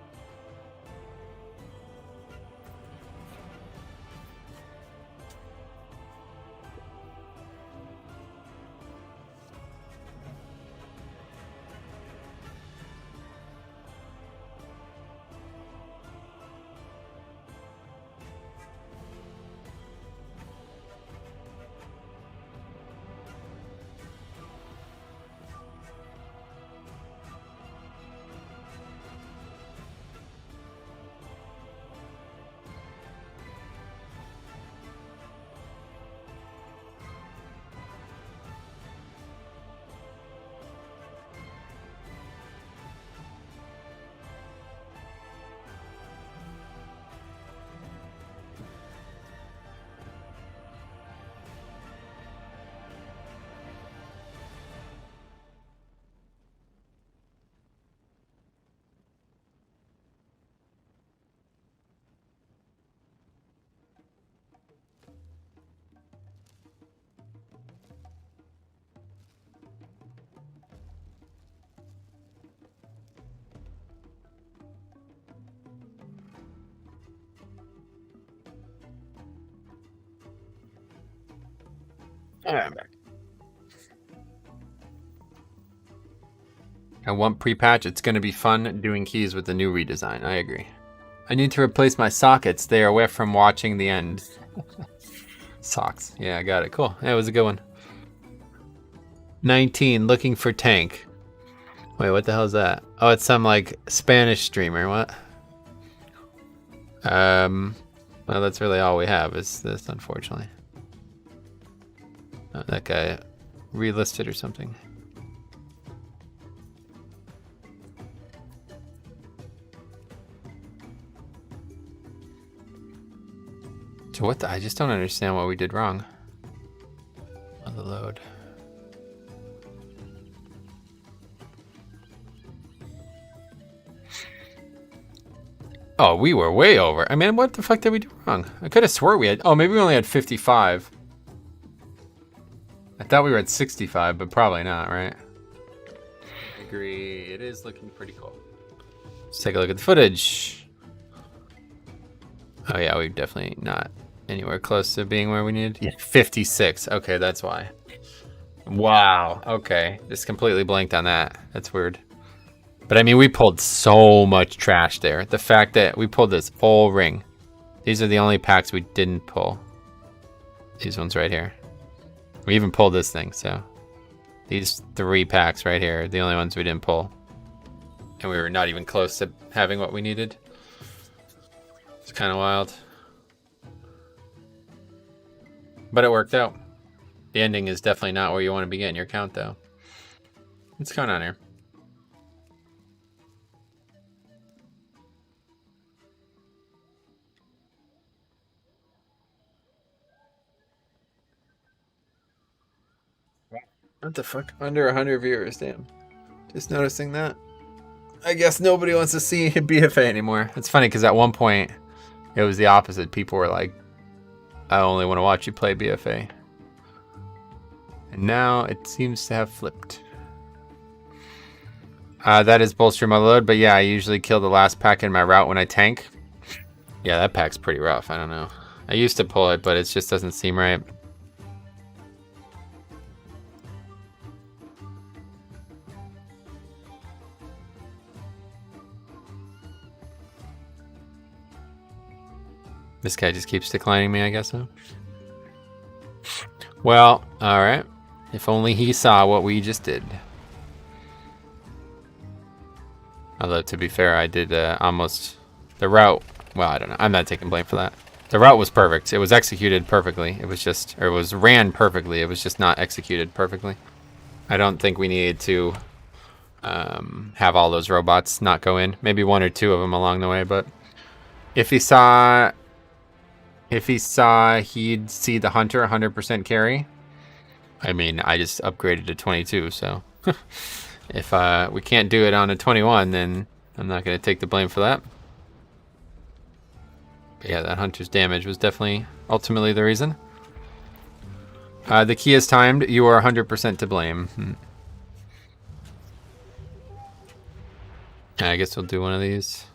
Alright, I'm back. I want pre-patch. It's going to be fun doing keys with the new redesign. I agree. I need to replace my sockets. They are away from watching the end. Socks. Yeah, I got it. Cool. That was a good one. 19, looking for tank. Wait, what the hell is that? Oh, it's some like Spanish streamer. What? Well, that's really all we have is this, unfortunately. Oh, that guy relisted or something. So what the? I just don't understand what we did wrong. Motherlode. Oh, we were way over. I mean, what the fuck did we do wrong? I could have swore we had... Oh, maybe we only had 55. I thought we were at 65, but probably not, right? I agree. It is looking pretty cool. Let's take a look at the footage. Oh, yeah, we're definitely not anywhere close to being where we needed. Yeah, 56. Okay, that's why. Wow. Okay. Just completely blanked on that. That's weird. But I mean, we pulled so much trash there. The fact that we pulled this whole ring. These are the only packs we didn't pull. These ones right here. We even pulled this thing, so. These 3 packs right here are the only ones we didn't pull. And we were not even close to having what we needed. It's kind of wild. But it worked out. The ending is definitely not where you want to be getting your count, though. What's going on here? What the fuck? Under 100 viewers, damn. Just noticing that. I guess nobody wants to see BFA anymore. It's funny because at one point it was the opposite. People were like, I only want to watch you play BFA. And now it seems to have flipped. That is bolster Motherlode, but yeah, I usually kill the last pack in my route when I tank. Yeah, that pack's pretty rough. I don't know. I used to pull it, but it just doesn't seem right. This guy just keeps declining me, I guess so. Well, alright. If only he saw what we just did. Although, to be fair, I did almost... The route... Well, I don't know. I'm not taking blame for that. The route was perfect. It was executed perfectly. It was just... Or it was ran perfectly. It was just not executed perfectly. I don't think we needed to have all those robots not go in. Maybe 1 or 2 of them along the way, but... If he saw he'd see the hunter 100% carry. I mean, I just upgraded to 22, so if we can't do it on a 21, then I'm not going to take the blame for that. But yeah, that hunter's damage was definitely ultimately the reason. The key is timed. You are 100% to blame. I guess we'll do one of these.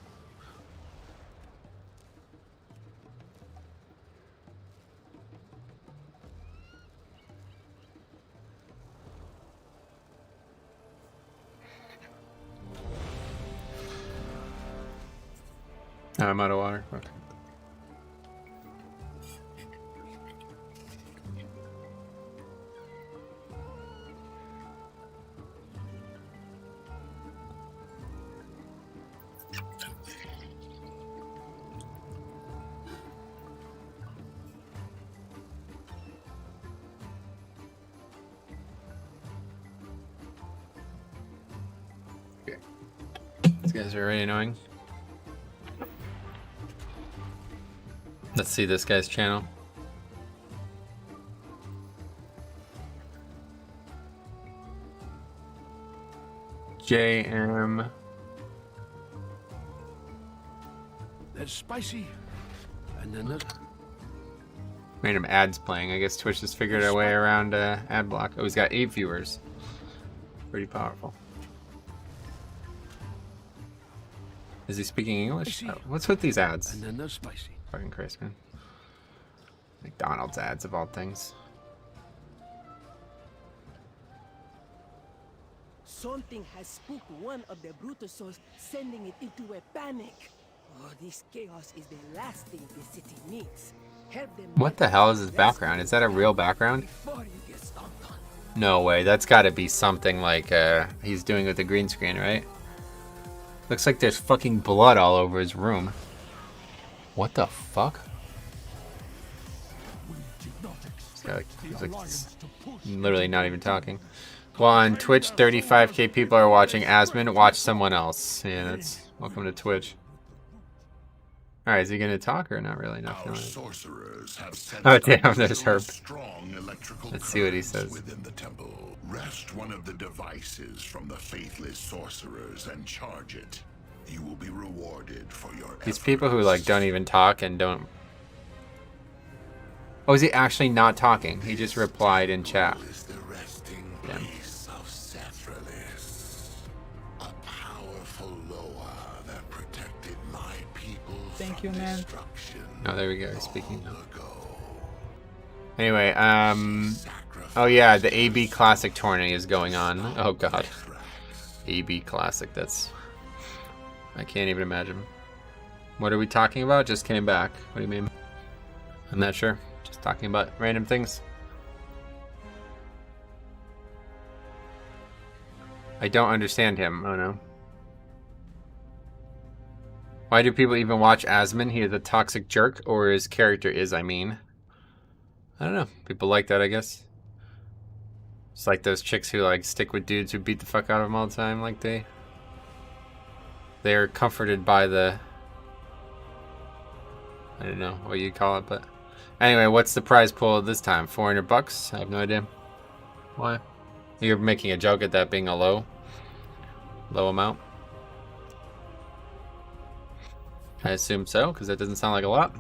I'm out of water. Okay. These guys are really annoying. Let's see this guy's channel. JM. There's spicy. And then there's... Random ads playing. I guess Twitch has figured a way around ad block. Oh, he's got 8 viewers. Pretty powerful. Is he speaking English? Oh, what's with these ads? And then there's spicy. Fucking Christ, man. McDonald's ads of all things. Something has spooked one of the Brutusos, sending it into a panic. Oh, this chaos is the last thing the city needs. Help them. What the hell is his background? Is that a real background? Before you get stomped on. No way. That's got to be something like he's doing with the green screen, right? Looks like there's fucking blood all over his room. What the fuck? He's like literally not even talking. Well, on Twitch, 35k people are watching Asmon. Watch someone else. Yeah, that's welcome to Twitch. All right, is he gonna talk or not really? Not feeling it. Oh damn, there's Herb. Let's see what he says. Within the temple, wrest one of the devices from the faithless sorcerers and charge it. You will be rewarded for your efforts. These people who like don't even talk and don't. Oh, is he actually not talking? He just replied in chat. Damn. Thank you, man. Oh, there we go. He's speaking now. Anyway, oh yeah, the AB Classic tourney is going on. Oh god. AB Classic, that's... I can't even imagine. What are we talking about? Just came back. What do you mean? I'm not sure. Just talking about random things. I don't understand him. Oh no. Why do people even watch Asmon? He is a toxic jerk, or his character is, I mean. I don't know. People like that, I guess. It's like those chicks who like stick with dudes who beat the fuck out of them all the time. Like they're comforted by the... I don't know what you call it, but... Anyway, what's the prize pool this time? 400 bucks? I have no idea. Why? You're making a joke at that being a low amount? I assume so, because that doesn't sound like a lot.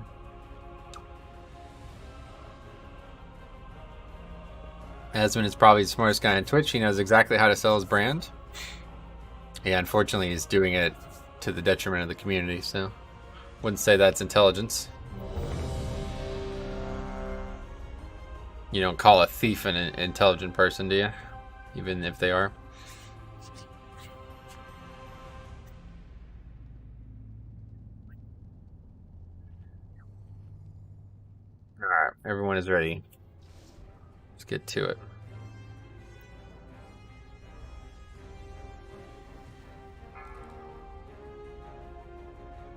Asmon is probably the smartest guy on Twitch. He knows exactly how to sell his brand. Yeah, unfortunately, he's doing it to the detriment of the community, so wouldn't say that's intelligence. You don't call a thief an intelligent person, do you? Even if they are. Alright, everyone is ready. Let's get to it.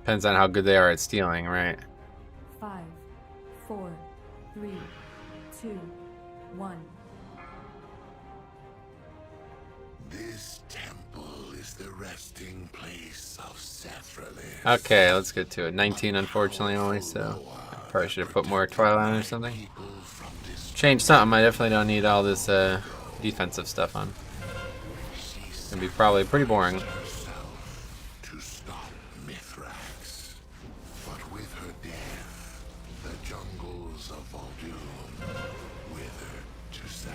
Depends on how good they are at stealing, right? 5, 4, 3, 2, 1. This temple is the resting place of Sephiroth. Okay, let's get to it. 19, unfortunately, only, so I probably should have put more Twilight on or something. Change something. I definitely don't need all this defensive stuff on. It's gonna be probably pretty boring. To stop Mithrax, but with her death, the jungles of Voldoon withered to sand.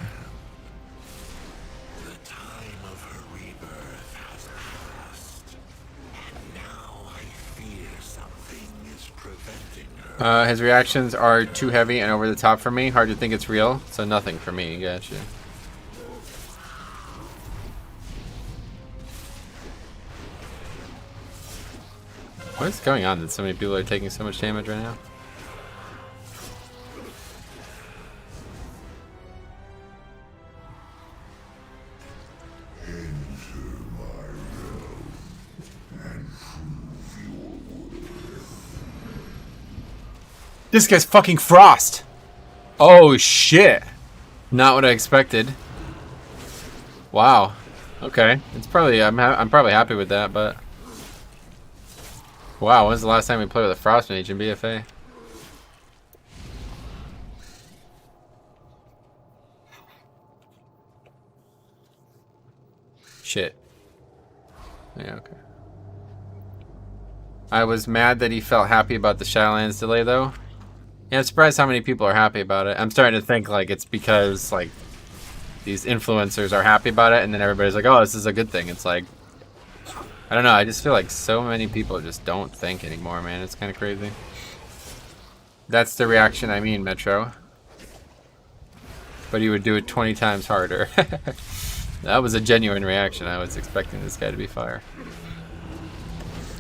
The time of her rebirth has passed, and now I fear something is preventing her. His reactions are too heavy and over the top for me. Hard to think it's real, so nothing for me. Gotcha. What is going on that so many people are taking so much damage right now? This guy's fucking Frost! Oh shit! Not what I expected. Wow. Okay. It's probably I'm probably happy with that, but wow, when's the last time we played with a Frost Mage in BFA? Shit. Yeah, okay. I was mad that he felt happy about the Shadowlands delay, though. Yeah, I'm surprised how many people are happy about it. I'm starting to think, like, it's because, like, these influencers are happy about it, and then everybody's like, oh, this is a good thing. It's like, I don't know, I just feel like so many people just don't think anymore, man. It's kind of crazy. That's the reaction I mean, Metro. But he would do it 20 times harder. That was a genuine reaction. I was expecting this guy to be fire.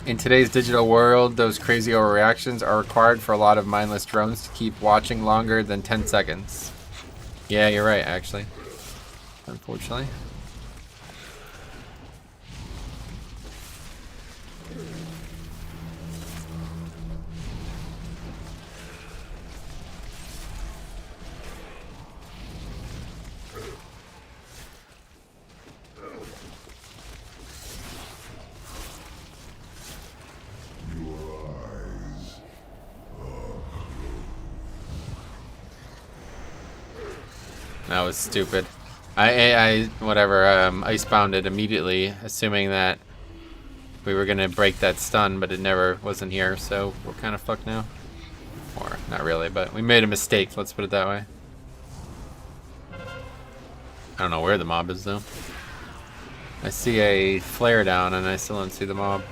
In today's digital world, those crazy overreactions are required for a lot of mindless drones to keep watching longer than 10 seconds. Yeah, you're right, actually. Unfortunately. That was stupid. I whatever, icebounded immediately, assuming that we were gonna break that stun, but it never wasn't here, so we're kind of fucked now. Or, not really, but we made a mistake, let's put it that way. I don't know where the mob is, though. I see a flare down, and I still don't see the mob.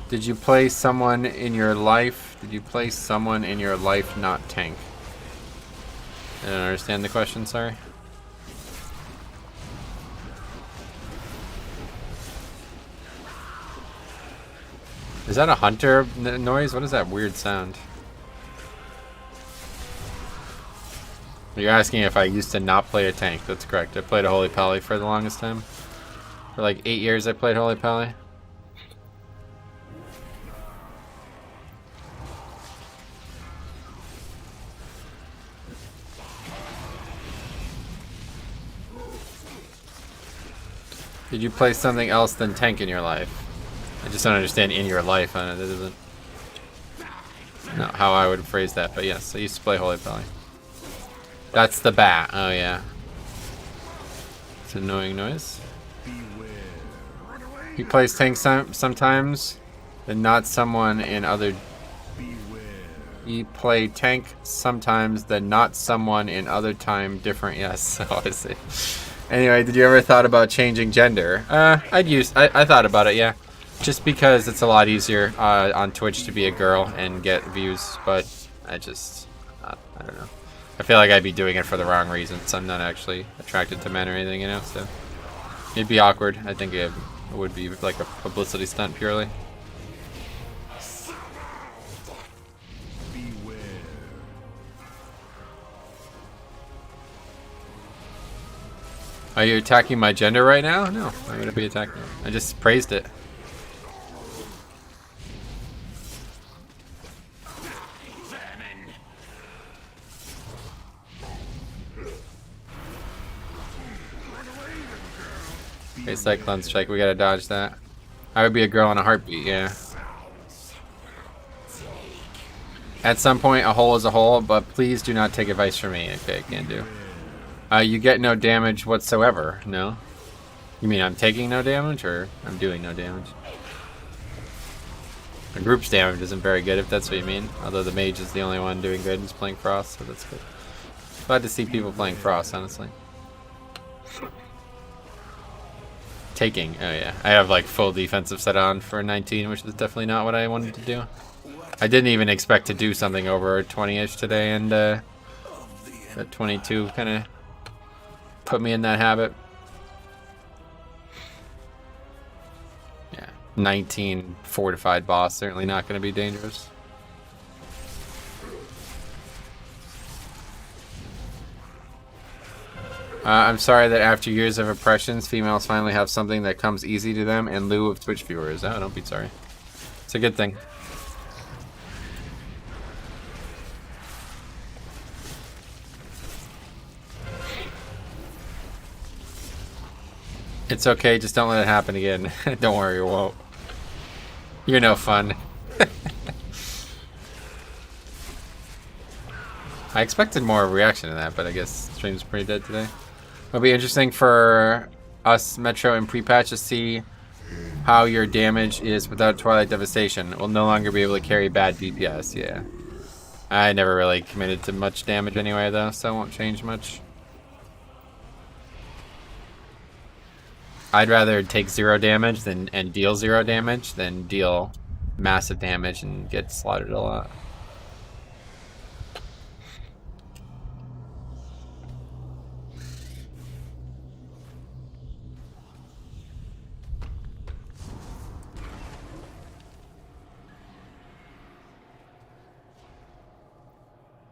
Did you play someone in your life? Did you play someone in your life not tank? I don't understand the question, sorry. Is that a hunter noise? What is that weird sound? You're asking if I used to not play a tank. That's correct. I played a Holy Pally for the longest time. For like 8 years I played Holy Pally. Did you play something else than tank in your life? I just don't understand in your life. That isn't not how I would phrase that, but yes, I used to play Holy Pally. That's the bat. Oh yeah. It's an annoying noise. He plays tank sometimes, and not someone in other. He play tank sometimes, then not someone in other time different. Yes, so I see. Anyway, did you ever thought about changing gender? I thought about it, yeah. Just because it's a lot easier on Twitch to be a girl and get views, but I just, I don't know. I feel like I'd be doing it for the wrong reasons. I'm not actually attracted to men or anything, you know, so it'd be awkward. I think it would be like a publicity stunt purely. Are you attacking my gender right now? No, I'm gonna be attacking it. I just praised it. Okay, Cyclone Strike, we gotta dodge that. I would be a girl in a heartbeat, yeah. At some point, a hole is a hole, but please do not take advice from me. Okay, can't do. You get no damage whatsoever, no? You mean I'm taking no damage, or I'm doing no damage? The group's damage isn't very good, if that's what you mean. Although the mage is the only one doing good and is playing Frost, so that's good. Glad to see people playing Frost, honestly. Taking, oh yeah. I have like full defensive set on for 19, which is definitely not what I wanted to do. I didn't even expect to do something over 20-ish today, and that 22 kind of put me in that habit. Yeah, 19 fortified boss, certainly not going to be dangerous. I'm sorry that after years of oppressions, females finally have something that comes easy to them in lieu of Twitch viewers. Oh, don't be sorry. It's a good thing. It's okay, just don't let it happen again. Don't worry, you won't. You're no fun. I expected more reaction to that, but I guess stream's pretty dead today. It'll be interesting for us, Metro, and pre-patch to see how your damage is without Twilight Devastation. We'll no longer be able to carry bad DPS, yeah. I never really committed to much damage anyway, though, so it won't change much. I'd rather take 0 damage and deal 0 damage than deal massive damage and get slaughtered a lot.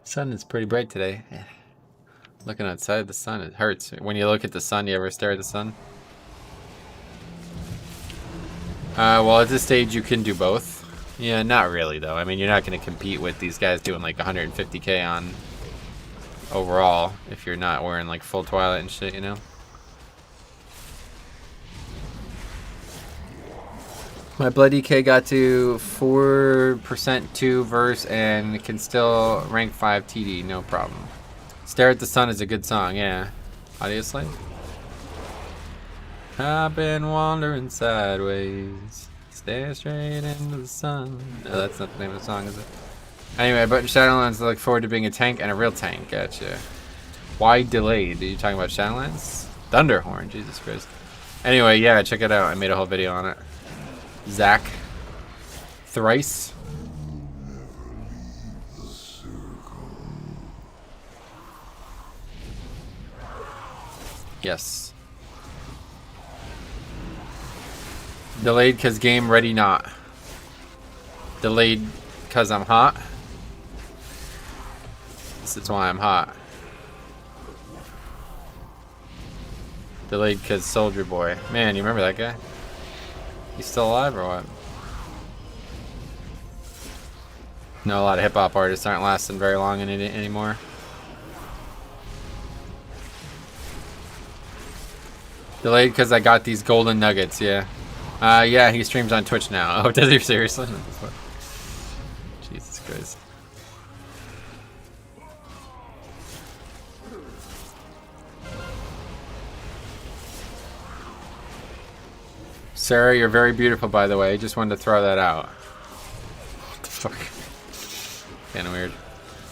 Sun is pretty bright today. Looking outside the sun, it hurts. When you look at the sun, you ever stare at the sun? Well, at this stage, you can do both. Yeah, not really, though. I mean, you're not going to compete with these guys doing like 150k on overall if you're not wearing like full Twilight and shit, you know? My Blood EK got to 4% 2 verse and can still rank 5 TD, no problem. Stare at the Sun is a good song, yeah. Audio Slave? I've been wandering sideways, stare straight into the sun. No, that's not the name of the song, is it? Anyway, but in Shadowlands, I look forward to being a tank and a real tank. Gotcha. Why delayed? Are you talking about Shadowlands? Thunderhorn, Jesus Christ. Anyway, yeah, check it out. I made a whole video on it. Zach. Thrice. Yes. Delayed because game ready not. Delayed because I'm hot. This is why I'm hot. Delayed because Soldier Boy. Man, you remember that guy? He's still alive or what? No, a lot of hip-hop artists aren't lasting very long in it anymore. Delayed because I got these golden nuggets, yeah. Yeah, he streams on Twitch now. Oh, does he seriously? Jesus Christ. Sarah, you're very beautiful, by the way. Just wanted to throw that out. What the fuck? Kind of weird.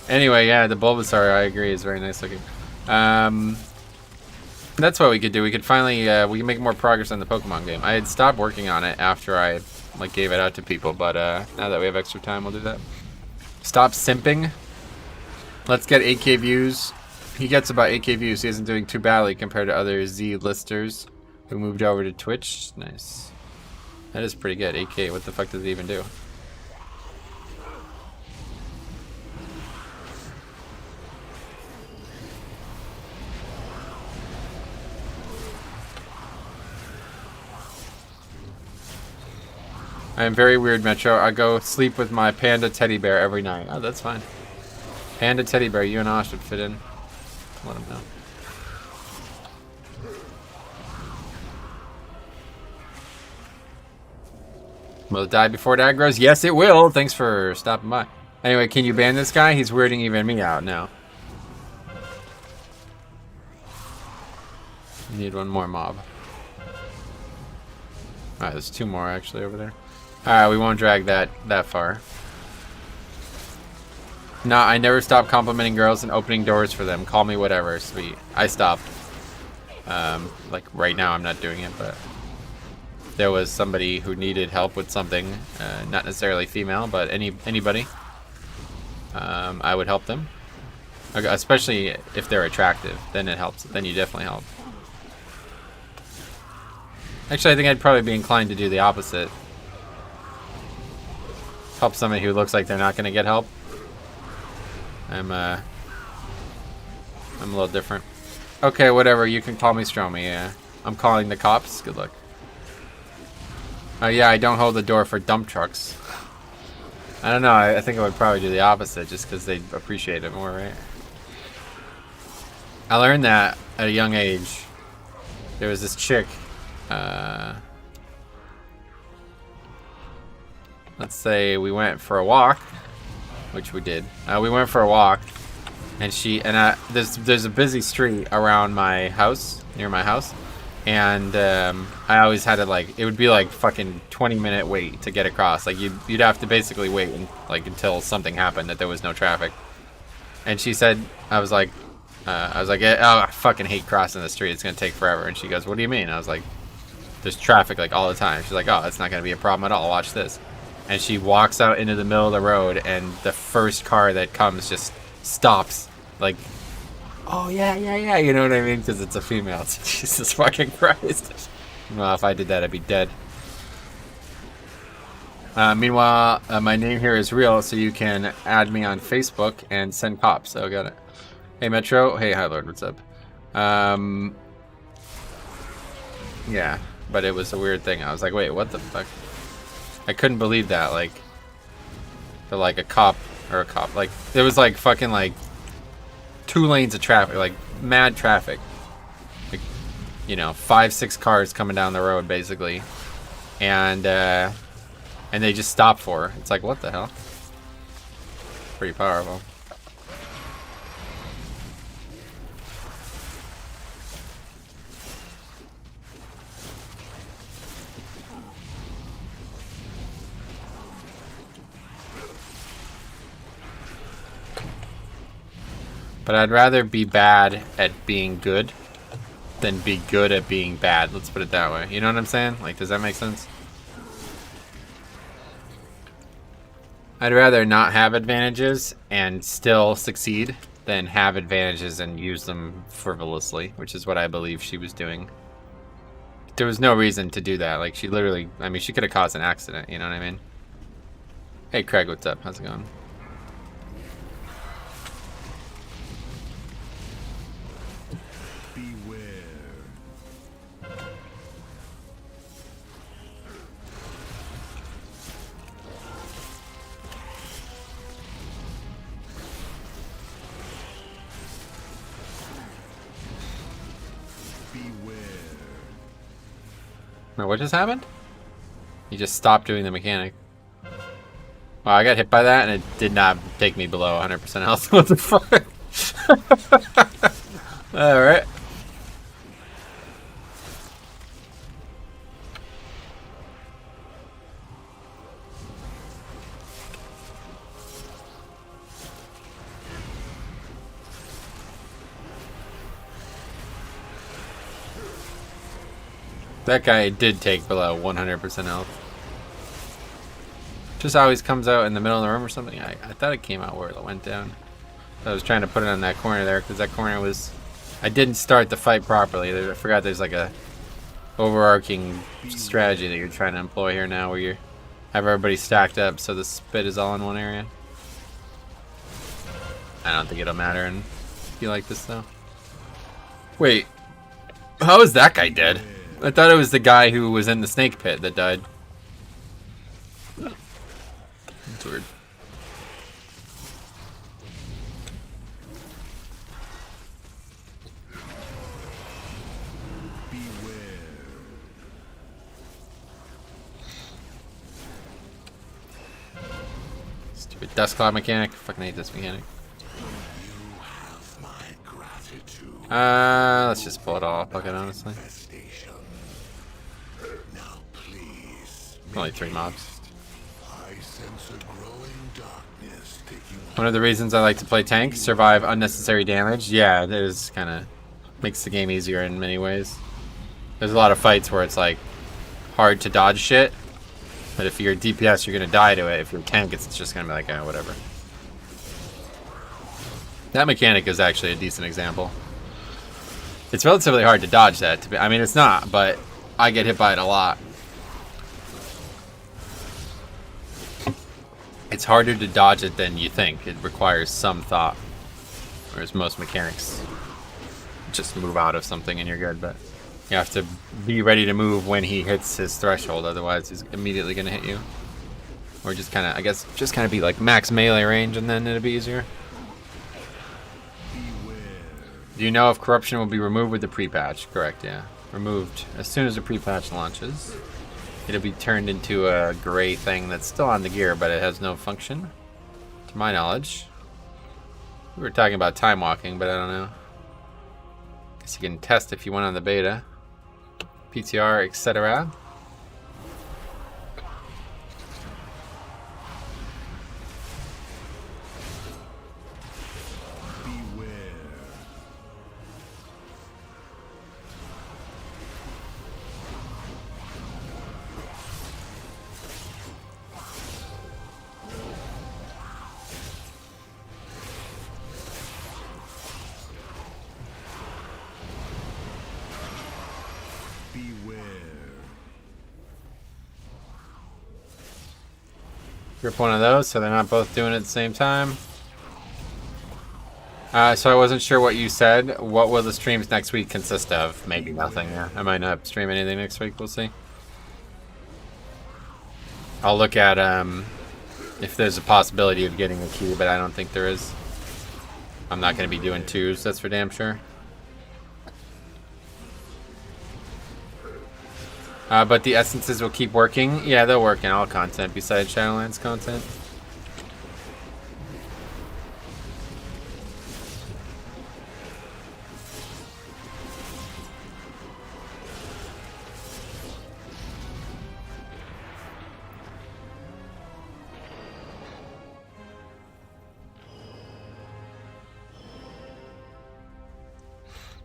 Anyway, yeah, the Bulbasaur, I agree, is very nice looking. That's what we could do. We could finally, we can make more progress on the Pokemon game. I had stopped working on it after I, like, gave it out to people, but now that we have extra time, we'll do that. Stop simping. Let's get 8K views. He gets about 8K views. He isn't doing too badly compared to other Z-listers who moved over to Twitch. Nice. That is pretty good. 8K. What the fuck does it even do? I am very weird, Metro. I go sleep with my panda teddy bear every night. Oh, that's fine. Panda teddy bear. You and Ash would fit in. Let him know. Will it die before it aggroes? Yes, it will. Thanks for stopping by. Anyway, can you ban this guy? He's weirding even me out now. Need one more mob. Alright, there's 2 more actually over there. Alright, we won't drag that far. Nah, I never stop complimenting girls and opening doors for them. Call me whatever. Sweet. I stopped. Like right now I'm not doing it, but there was somebody who needed help with something, not necessarily female, but anybody. I would help them. Okay, especially if they're attractive, then it helps. Then you definitely help. Actually, I think I'd probably be inclined to do the opposite. Help somebody who looks like they're not going to get help. I'm a little different. Okay, whatever. You can call me Stromy. Yeah, I'm calling the cops. Good luck. Yeah, I don't hold the door for dump trucks. I don't know. I think I would probably do the opposite, just because they'd appreciate it more, right? I learned that at a young age. There was this chick. Let's say we went for a walk, which we did. We went for a walk, and there's a busy street around my house, near my house, and I always had to, like, it would be like fucking 20-minute wait to get across. Like you'd have to basically wait until something happened, that there was no traffic. And she said, I was like, oh, I fucking hate crossing the street. It's gonna take forever. And she goes, what do you mean? I was like, there's traffic like all the time. She's like, oh, it's not gonna be a problem at all. Watch this. And she walks out into the middle of the road, and the first car that comes just stops. Like, oh yeah, you know what I mean? Because it's a female. Jesus fucking Christ. Well, if I did that, I'd be dead. Meanwhile, my name here is real, so you can add me on Facebook and send cops. Oh, got it. Hey, Metro. Hey, High Lord. What's up? Yeah, but it was a weird thing. I was like, wait, what the fuck? I couldn't believe that. Like, for like a cop, like, there was like fucking like 2 lanes of traffic, like mad traffic. Like, you know, 5-6 cars coming down the road, basically. And they just stop for her. It's like, what the hell? Pretty powerful. But I'd rather be bad at being good than be good at being bad. Let's put it that way. You know what I'm saying? Like, does that make sense? I'd rather not have advantages and still succeed than have advantages and use them frivolously, which is what I believe she was doing. There was no reason to do that. Like, she literally, I mean, she could have caused an accident, you know what I mean? Hey, Craig, what's up? How's it going? Wait, what just happened? You just stopped doing the mechanic. Wow, I got hit by that and it did not take me below 100% health. What the fuck? Alright. That guy did take below 100% health. Just always comes out in the middle of the room or something. I thought it came out where it went down. I was trying to put it on that corner there because that corner was... I didn't start the fight properly. I forgot there's like a overarching strategy that you're trying to employ here now where you have everybody stacked up so the spit is all in one area. I don't think it'll matter and be like this though. Wait, how is that guy dead? I thought it was the guy who was in the snake pit that died. That's weird. Stupid dust cloud mechanic. Fucking hate this mechanic. Let's just pull it off, fuck it, honestly. Only 3 mobs. One of the reasons I like to play tank, survive unnecessary damage. Yeah, there's kind of makes the game easier in many ways. There's a lot of fights where it's like hard to dodge shit, but if you're DPS, you're gonna die to it. If you're tank, it's just gonna be like, oh, whatever. That mechanic is actually a decent example. It's relatively hard to dodge that. I mean, it's not, but I get hit by it a lot. It's harder to dodge it than you think. It requires some thought. Whereas most mechanics just move out of something and you're good, but you have to be ready to move when he hits his threshold, otherwise he's immediately gonna hit you. Or just kinda, I guess, just kinda be like max melee range and then it'll be easier. Do you know if corruption will be removed with the pre-patch? Correct, yeah. Removed as soon as the pre-patch launches. It'll be turned into a gray thing that's still on the gear, but it has no function, to my knowledge. We were talking about time walking, but I don't know. Guess you can test if you went on the beta. PTR, etc. Grip one of those so they're not both doing it at the same time. So I wasn't sure what you said. What will the streams next week consist of? Maybe nothing, yeah. I might not stream anything next week, we'll see. I'll look at if there's a possibility of getting a key, but I don't think there is. I'm not going to be doing 2s, that's for damn sure. But the essences will keep working. Yeah, they'll work in all content besides Shadowlands content.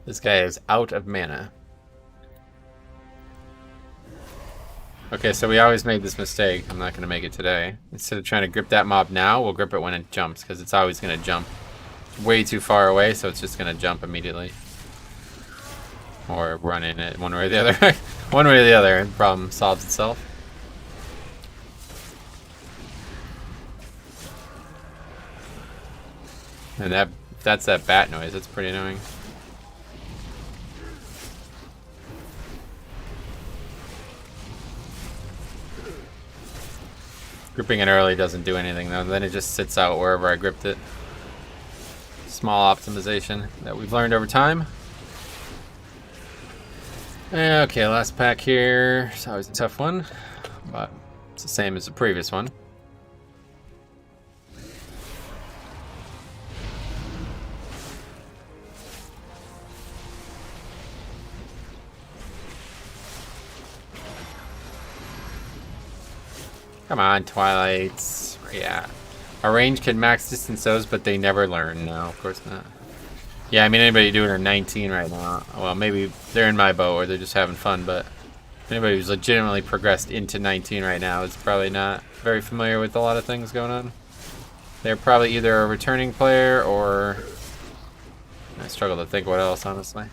This guy is out of mana. Okay, so we always made this mistake. I'm not going to make it today. Instead of trying to grip that mob now, we'll grip it when it jumps, because it's always going to jump way too far away, so it's just going to jump immediately. Or run in it, one way or the other. One way or the other, the problem solves itself. And that's that bat noise. That's pretty annoying. Gripping it early doesn't do anything though, then it just sits out wherever I gripped it. Small optimization that we've learned over time. Okay, last pack here. It's always a tough one, but it's the same as the previous one. Come on, Twilights. Yeah. Our range can max distance those, but they never learn. No, of course not. Yeah, I mean, anybody doing a 19 right now, well, maybe they're in my boat or they're just having fun, but anybody who's legitimately progressed into 19 right now is probably not very familiar with a lot of things going on. They're probably either a returning player or... I struggle to think what else, honestly.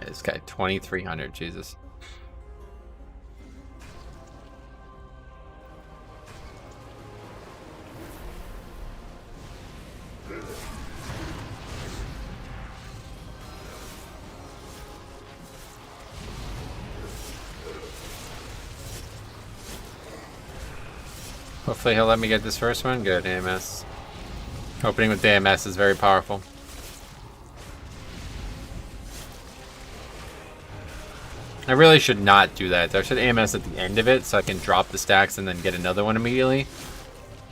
This guy, 2,300, Jesus. Hopefully he'll let me get this first one. Good, AMS. Opening with the AMS is very powerful. I really should not do that. I should AMS at the end of it so I can drop the stacks and then get another one immediately.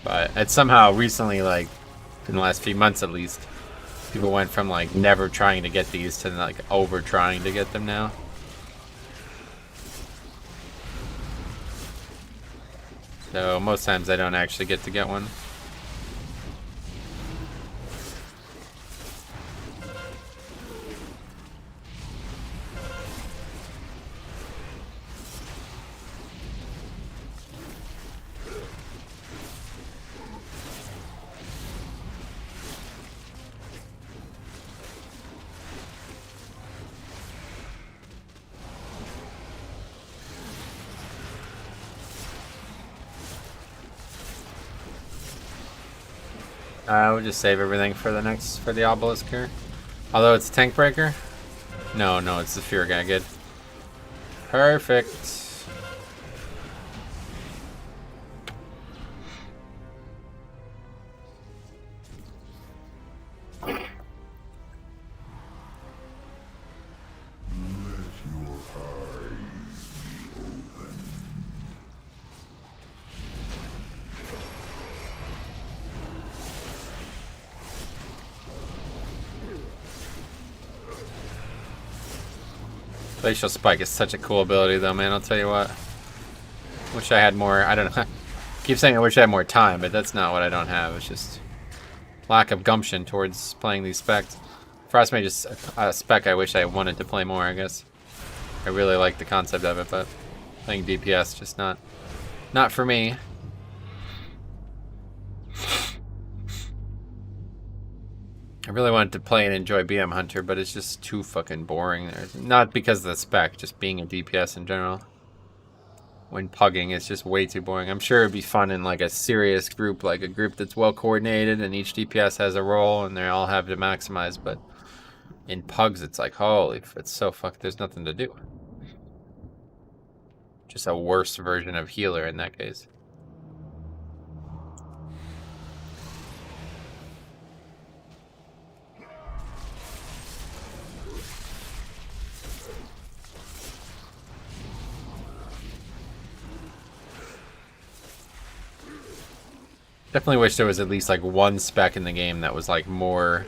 But it's somehow recently, like, in the last few months at least, people went from, like, never trying to get these to, like, over trying to get them now. So most times I don't actually get to get one. We'll just save everything for the obelisk here. Although it's a tank breaker. No, it's the fear guy. Good. Perfect. Glacial Spike is such a cool ability though, man, I'll tell you what. Wish I had more, I don't know. Keep saying I wish I had more time, but that's not what I don't have. It's just lack of gumption towards playing these specs. Frostmage is a spec I wish I wanted to play more, I guess. I really like the concept of it, but playing DPS just not for me. I really wanted to play and enjoy BM Hunter, but it's just too fucking boring. Not because of the spec, just being a DPS in general. When pugging, it's just way too boring. I'm sure it'd be fun in like a serious group, like a group that's well coordinated and each DPS has a role and they all have to maximize, but in pugs it's like, holy, it's so fucked, there's nothing to do. Just a worse version of healer in that case. Definitely wish there was at least like one spec in the game that was like more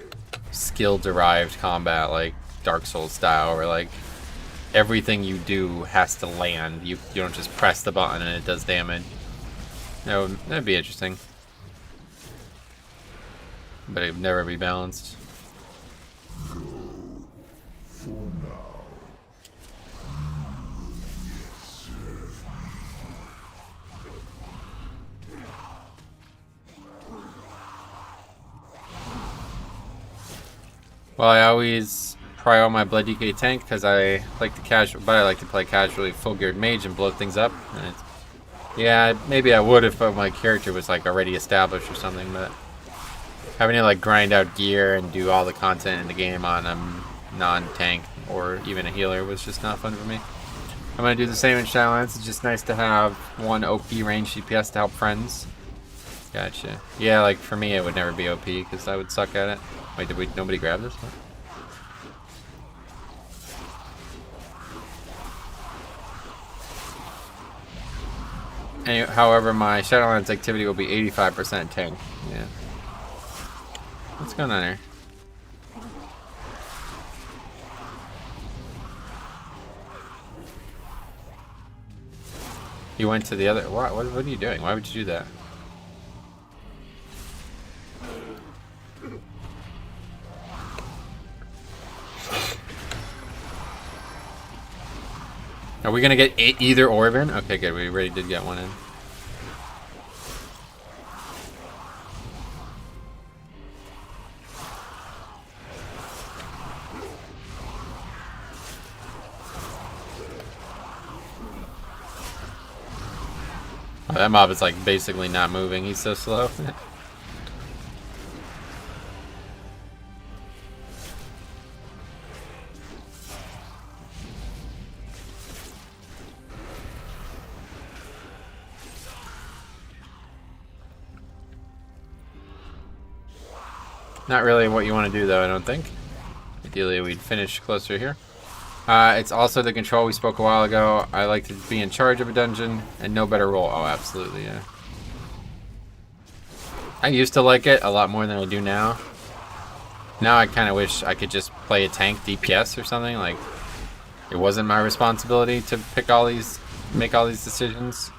skill-derived combat, like Dark Souls style, where like everything you do has to land. You don't just press the button and it does damage. That'd be interesting. But it'd never be balanced. Well, I always prio my Blood DK tank because I like to play casually full geared mage and blow things up. And yeah, maybe I would if my character was like already established or something, but having to like grind out gear and do all the content in the game on a non-tank or even a healer was just not fun for me. I'm gonna do the same in Shadowlands. It's just nice to have one OP range DPS to help friends. Gotcha. Yeah, like for me it would never be OP because I would suck at it. Wait, nobody grab this one? However, my Shadowlands activity will be 85% tank. Yeah. What's going on here? You went to the other... What are you doing? Why would you do that? Are we gonna get either Orban? Okay, good. We already did get one in. Oh, that mob is like basically not moving. He's so slow. Not really what you want to do though, I don't think. Ideally we'd finish closer here. It's also the control we spoke a while ago. I like to be in charge of a dungeon and no better role. Oh, absolutely, yeah. I used to like it a lot more than I do now. Now I kind of wish I could just play a tank DPS or something. Like, it wasn't my responsibility to make all these decisions.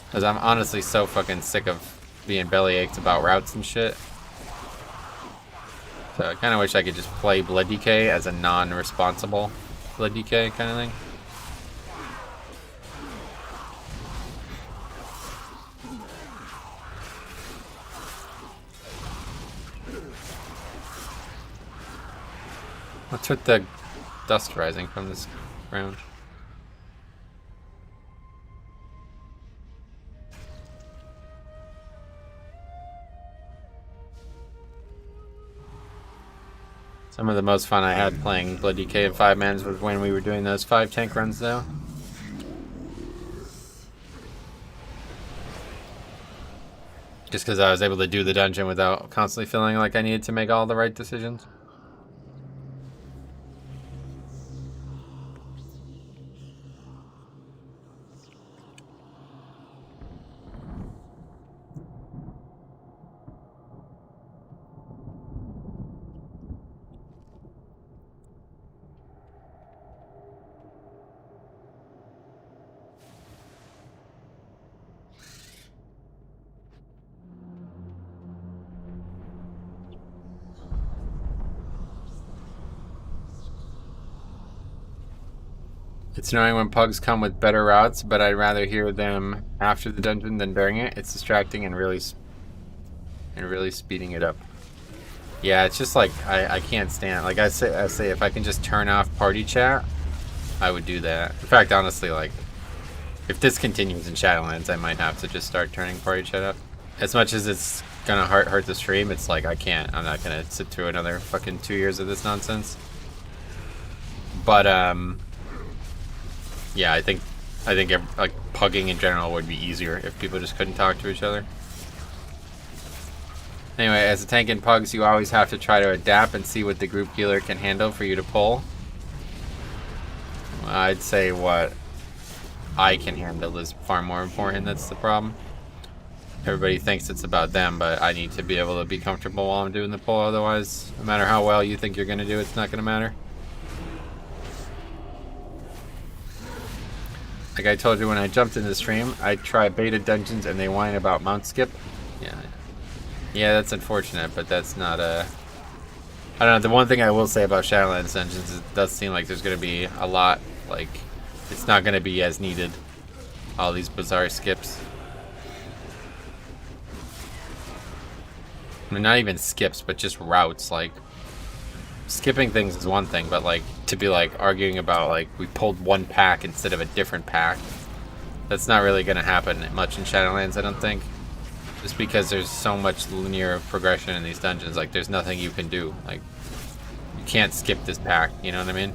Because I'm honestly so fucking sick of being bellyached about routes and shit. So I kind of wish I could just play Blood DK as a non-responsible Blood DK kind of thing. What's with the dust rising from this ground? Some of the most fun I had playing Blood DK in 5-mans was when we were doing those 5 tank runs though. Just because I was able to do the dungeon without constantly feeling like I needed to make all the right decisions. It's annoying when pugs come with better routes, but I'd rather hear them after the dungeon than during it. It's distracting and really speeding it up. Yeah, it's just like I can't stand. Like I say, if I can just turn off party chat, I would do that. In fact, honestly, like if this continues in Shadowlands, I might have to just start turning party chat up. As much as it's gonna hurt the stream, it's like I can't. I'm not gonna sit through another fucking 2 years of this nonsense. But yeah, I think like pugging in general would be easier if people just couldn't talk to each other. Anyway, as a tank in pugs, you always have to try to adapt and see what the group healer can handle for you to pull. I'd say what I can handle is far more important. That's the problem. Everybody thinks it's about them, but I need to be able to be comfortable while I'm doing the pull. Otherwise, no matter how well you think you're going to do, it's not going to matter. Like I told you when I jumped into the stream, I try beta dungeons and they whine about mount skip. Yeah, that's unfortunate, but that's not a... I don't know, the one thing I will say about Shadowlands dungeons is it does seem like there's going to be a lot, like, it's not going to be as needed. All these bizarre skips. I mean, not even skips, but just routes, like... Skipping things is one thing, but, like, to be, like, arguing about, like, we pulled one pack instead of a different pack, that's not really going to happen much in Shadowlands, I don't think. Just because there's so much linear progression in these dungeons, like there's nothing you can do. Like you can't skip this pack, you know what I mean?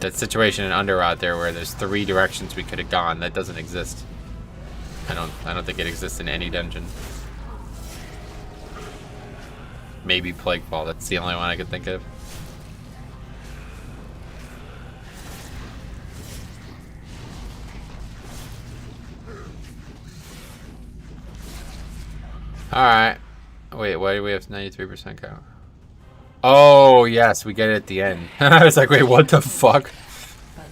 That situation in Underrot there where there's 3 directions we could have gone, that doesn't exist. I don't think it exists in any dungeon. Maybe Plaguefall, that's the only one I could think of. Alright. Wait, why do we have 93% count? Oh, yes, we get it at the end. I was like, wait, what the fuck?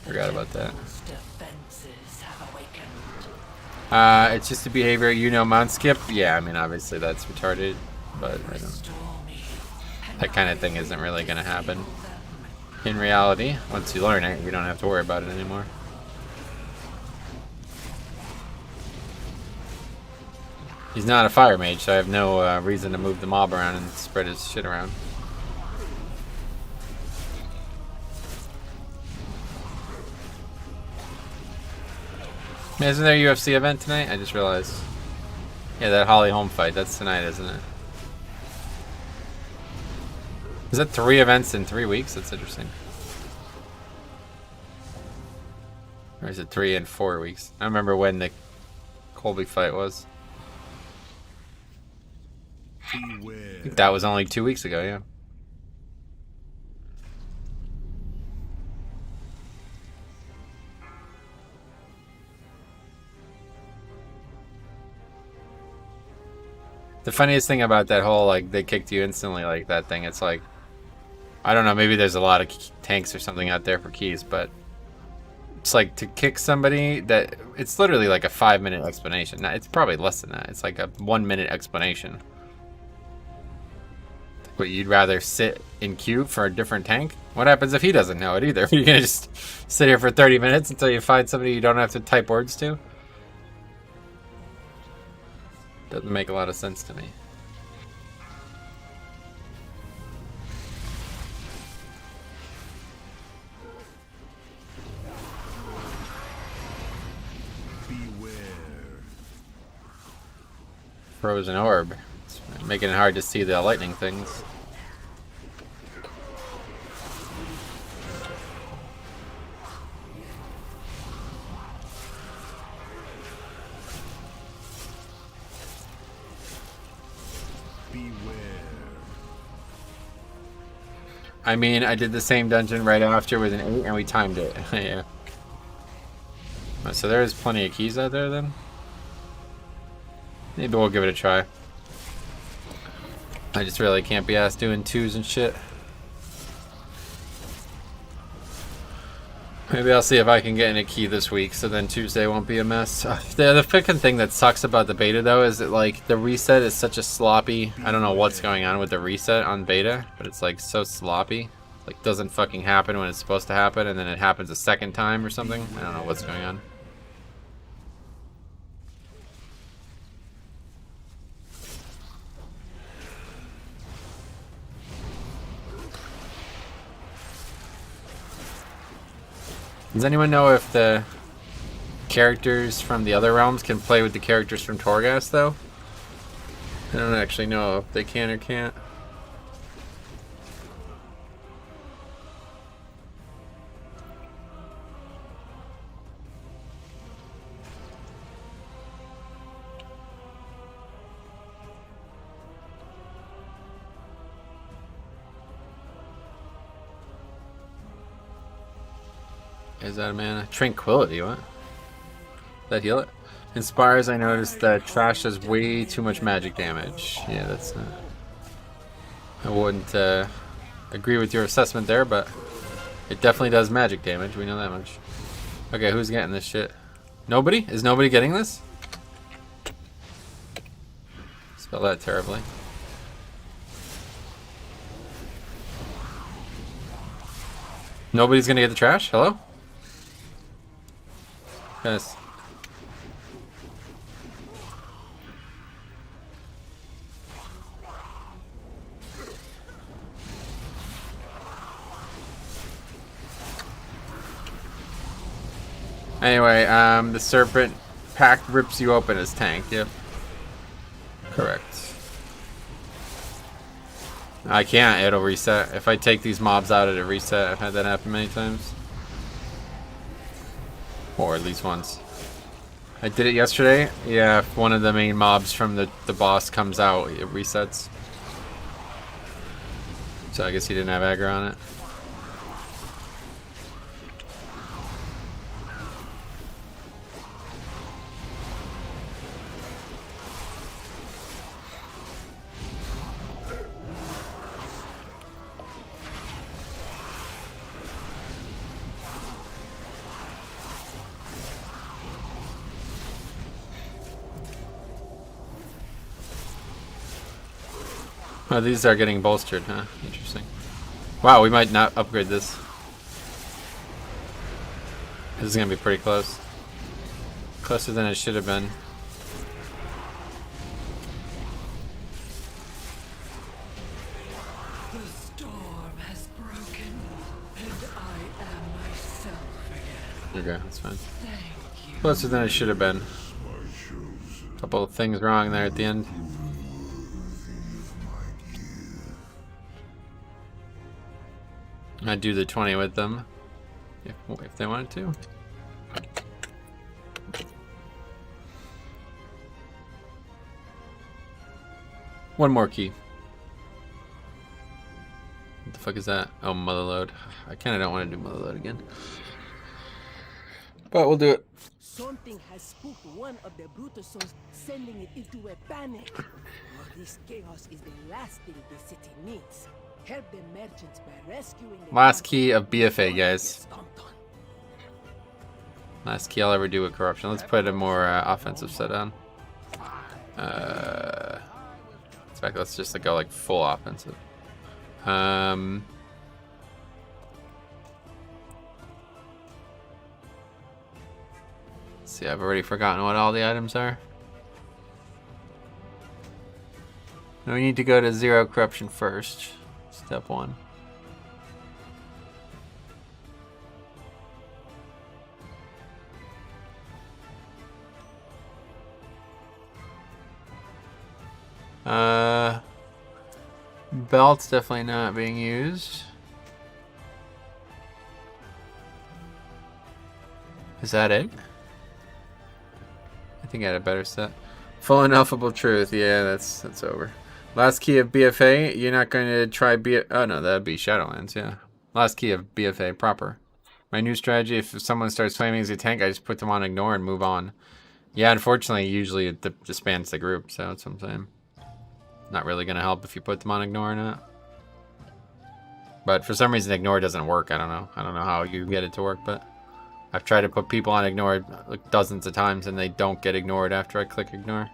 Forgot about that. It's just a behavior, you know, mount skip? Yeah, I mean, obviously that's retarded, but I don't... That kind of thing isn't really going to happen. In reality, once you learn it, you don't have to worry about it anymore. He's not a fire mage, so I have no reason to move the mob around and spread his shit around. Isn't there a UFC event tonight? I just realized. Yeah, that Holly Holm fight. That's tonight, isn't it? Is that 3 events in 3 weeks? That's interesting. Or is it 3 in 4 weeks? I remember when the Colby fight was. I think that was only 2 weeks ago, yeah. The funniest thing about that whole, like, they kicked you instantly like that thing, it's like, I don't know, maybe there's a lot of tanks or something out there for keys, but it's like to kick somebody that, it's literally like a 5-minute explanation. Now, it's probably less than that. It's like a 1-minute explanation. But you'd rather sit in queue for a different tank? What happens if he doesn't know it either? You're gonna just sit here for 30 minutes until you find somebody you don't have to type words to? Doesn't make a lot of sense to me. Beware. Frozen orb. It's making it hard to see the lightning things. I mean, I did the same dungeon right after with an 8 and we timed it. Yeah. So there's plenty of keys out there then? Maybe we'll give it a try. I just really can't be asked doing 2s and shit. Maybe I'll see if I can get in a key this week, so then Tuesday won't be a mess. The fucking thing that sucks about the beta, though, is that, like, the reset is such a sloppy... I don't know what's going on with the reset on beta, but it's, like, so sloppy. Like, doesn't fucking happen when it's supposed to happen, and then it happens a second time or something. I don't know what's going on. Does anyone know if the characters from the other realms can play with the characters from Torghast, though? I don't actually know if they can or can't. Is that a mana? Tranquility, what? Does that heal it? Inspires, I noticed that trash does way too much magic damage. Yeah, that's I wouldn't agree with your assessment there, but it definitely does magic damage. We know that much. Okay, who's getting this shit? Nobody? Is nobody getting this? Spell that terribly. Nobody's gonna get the trash? Hello? Yes. Anyway, the serpent pact rips you open as tank. Yep. Correct. I can't. It'll reset. If I take these mobs out, it'll reset. I've had that happen many times. Or at least once. I did it yesterday. Yeah, if one of the main mobs from the boss comes out, it resets. So I guess he didn't have aggro on it. Oh, these are getting bolstered, huh? Interesting. Wow, we might not upgrade this. This is gonna be pretty close. Closer than it should have been. The storm has broken, and I am myself again. There you go, that's fine. Thank you. Closer than it should have been. Couple of things wrong there at the end. I'd do the 20 with them if they wanted to. One more key. What the fuck is that? Oh, Motherlode. I kind of don't want to do Motherlode again. But we'll do it. Something has spooked one of the Brutusos, sending it into a panic. Oh, this chaos is the last thing the city needs. Help the merchants by rescuing the Last key of BFA, guys. Last key I'll ever do with corruption. Let's put a more offensive set on. In fact, let's just go like full offensive. Let's see, I've already forgotten what all the items are. Now we need to go to 0 corruption first. Step 1. Belt's definitely not being used. Is that it? I think I had a better set. Full ineffable truth. Yeah, that's over. Last key of BFA. You're not going to try oh no, that'd be Shadowlands. Yeah. Last key of BFA proper. My new strategy: if someone starts flaming as a tank, I just put them on ignore and move on. Yeah, unfortunately, usually it disbands the group. So that's what I'm saying. Not really going to help if you put them on ignore or not. But for some reason, ignore doesn't work. I don't know. I don't know how you get it to work, but I've tried to put people on ignore like dozens of times, and they don't get ignored after I click ignore.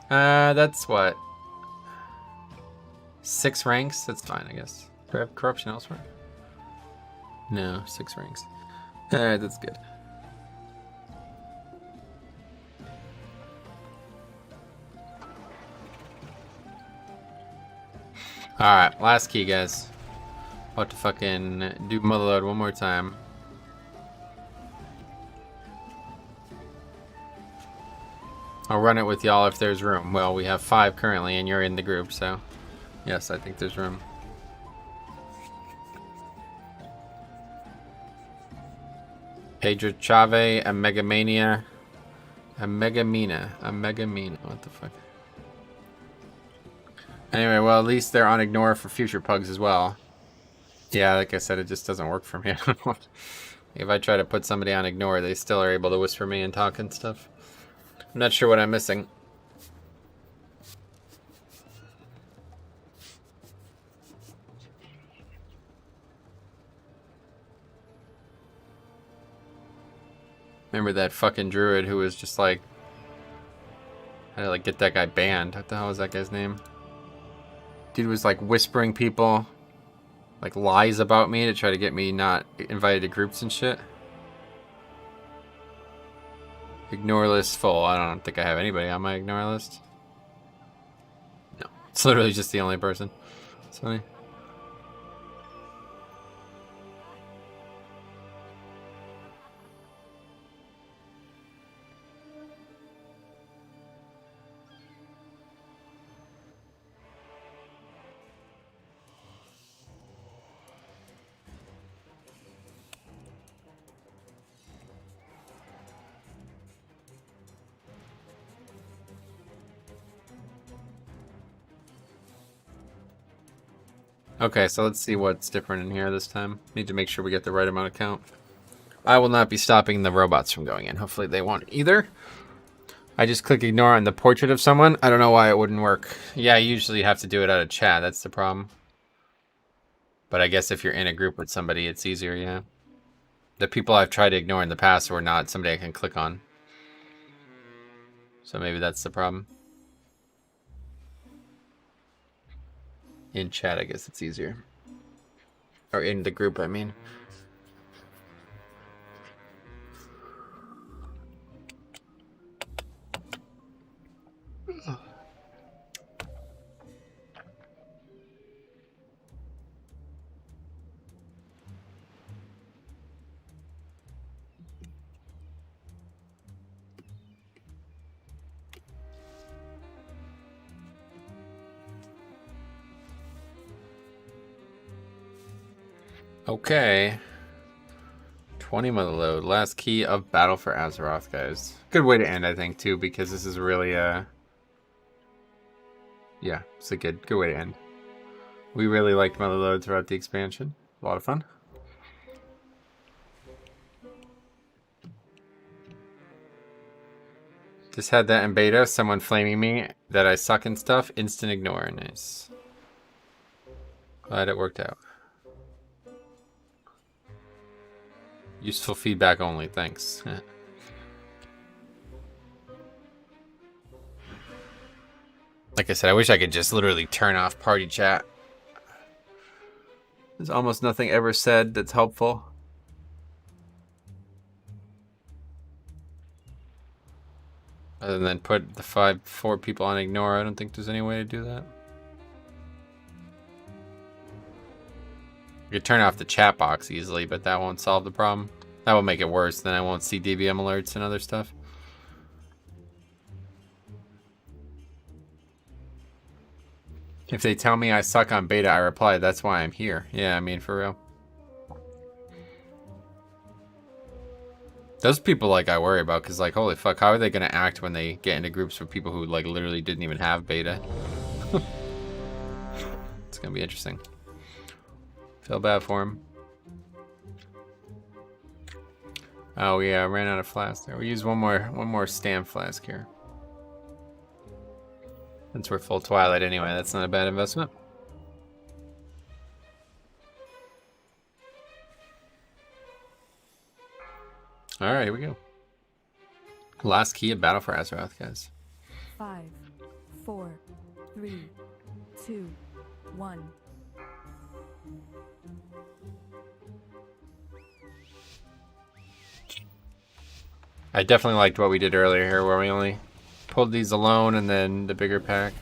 That's what? 6 ranks? That's fine, I guess. Do I have corruption elsewhere? No, 6 ranks. Alright, that's good. Alright, last key, guys. About to fucking do Motherlode one more time. I'll run it with y'all if there's room. Well, we have 5 currently, and you're in the group, so yes, I think there's room. Pedro Chave, a Megamania, a Megamina, what the fuck? Anyway, well, at least they're on ignore for future pugs as well. Yeah, like I said, it just doesn't work for me. If I try to put somebody on ignore, they still are able to whisper me and talk and stuff. I'm not sure what I'm missing. Remember that fucking druid who was just like... I had to like get that guy banned. What the hell was that guy's name? Dude was like whispering people like lies about me to try to get me not invited to groups and shit. Ignore list full. I don't think I have anybody on my ignore list. No, it's literally just the only person. It's funny. Okay, so let's see what's different in here this time. Need to make sure we get the right amount of count. I will not be stopping the robots from going in. Hopefully they won't either. I just click ignore on the portrait of someone. I don't know why it wouldn't work. Yeah, you usually have to do it out of chat. That's the problem. But I guess if you're in a group with somebody, it's easier, yeah. The people I've tried to ignore in the past were not somebody I can click on. So maybe that's the problem. In chat, I guess it's easier. Or in the group, I mean. Okay. 20 Motherlode. Last key of Battle for Azeroth, guys. Good way to end, I think, too, because this is really yeah, it's a good way to end. We really liked Motherlode throughout the expansion. A lot of fun. Just had that in beta. Someone flaming me that I suck and stuff. Instant ignore. Nice. Glad it worked out. Useful feedback only, thanks. Like I said, I wish I could just literally turn off party chat. There's almost nothing ever said that's helpful. Other than put the 4 people on ignore, I don't think there's any way to do that. You could turn off the chat box easily, but that won't solve the problem. That will make it worse. Then I won't see DBM alerts and other stuff. If they tell me I suck on beta, I reply, that's why I'm here. Yeah, I mean, for real. Those people, like, I worry about, because, like, holy fuck, how are they going to act when they get into groups with people who, like, literally didn't even have beta? It's going to be interesting. Feel bad for him. Oh yeah, I ran out of flask there. We use one more stamp flask here. Since we're full Twilight anyway, that's not a bad investment. Alright, here we go. Last key of Battle for Azeroth, guys. 5, 4, 3, 2, 1. I definitely liked what we did earlier here, where we only pulled these alone and then the bigger pack.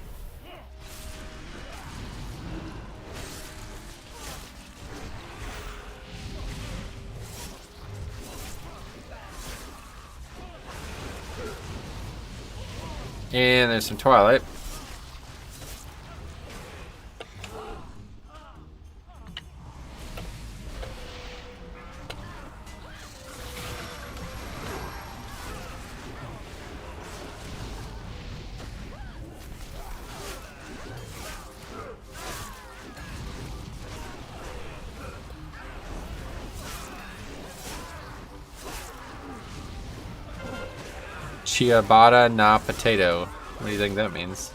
And there's some Twilight. Ciabatta na potato. What do you think that means?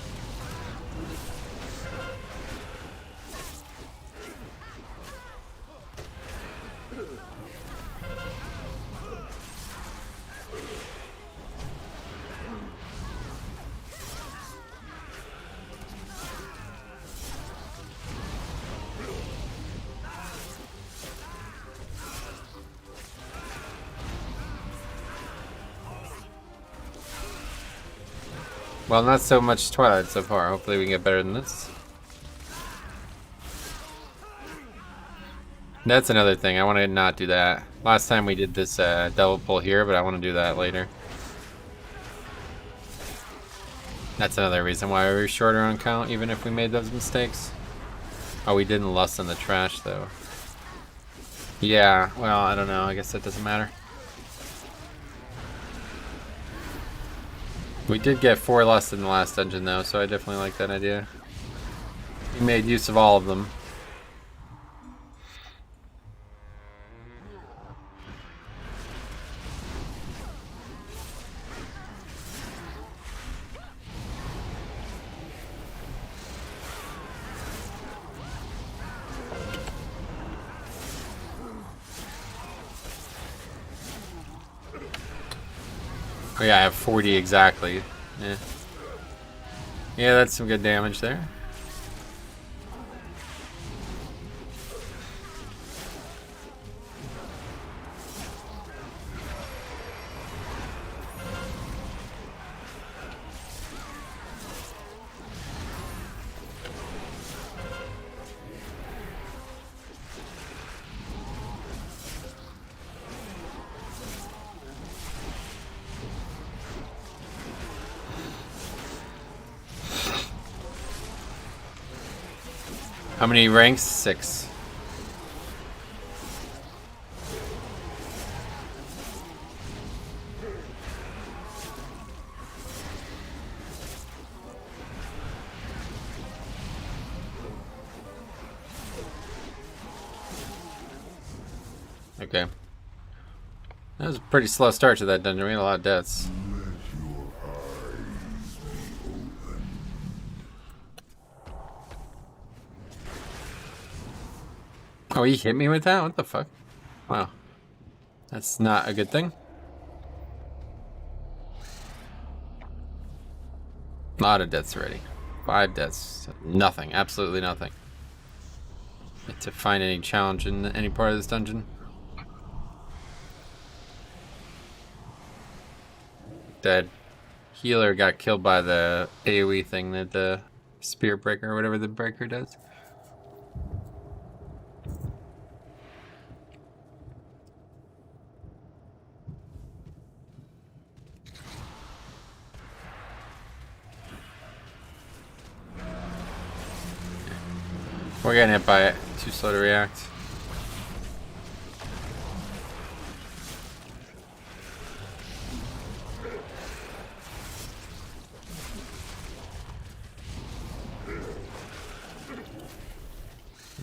Well, not so much Twilight so far. Hopefully we can get better than this. That's another thing. I want to not do that. Last time we did this double pull here, but I want to do that later. That's another reason why we were shorter on count, even if we made those mistakes. Oh, we didn't lust in the trash, though. Yeah, well, I don't know. I guess that doesn't matter. We did get 4 lust in the last dungeon, though, so I definitely like that idea. We made use of all of them. Oh yeah, I have 40 exactly. Yeah. Yeah, that's some good damage there. How many ranks? 6. Okay. That was a pretty slow start to that dungeon. We had a lot of deaths. Oh, he hit me with that? What the fuck? Wow. That's not a good thing. A lot of deaths already. 5 deaths. Nothing. Absolutely nothing. To find any challenge in any part of this dungeon. That healer got killed by the AoE thing that the spear breaker or whatever the breaker does. We're getting hit by it. Too slow to react.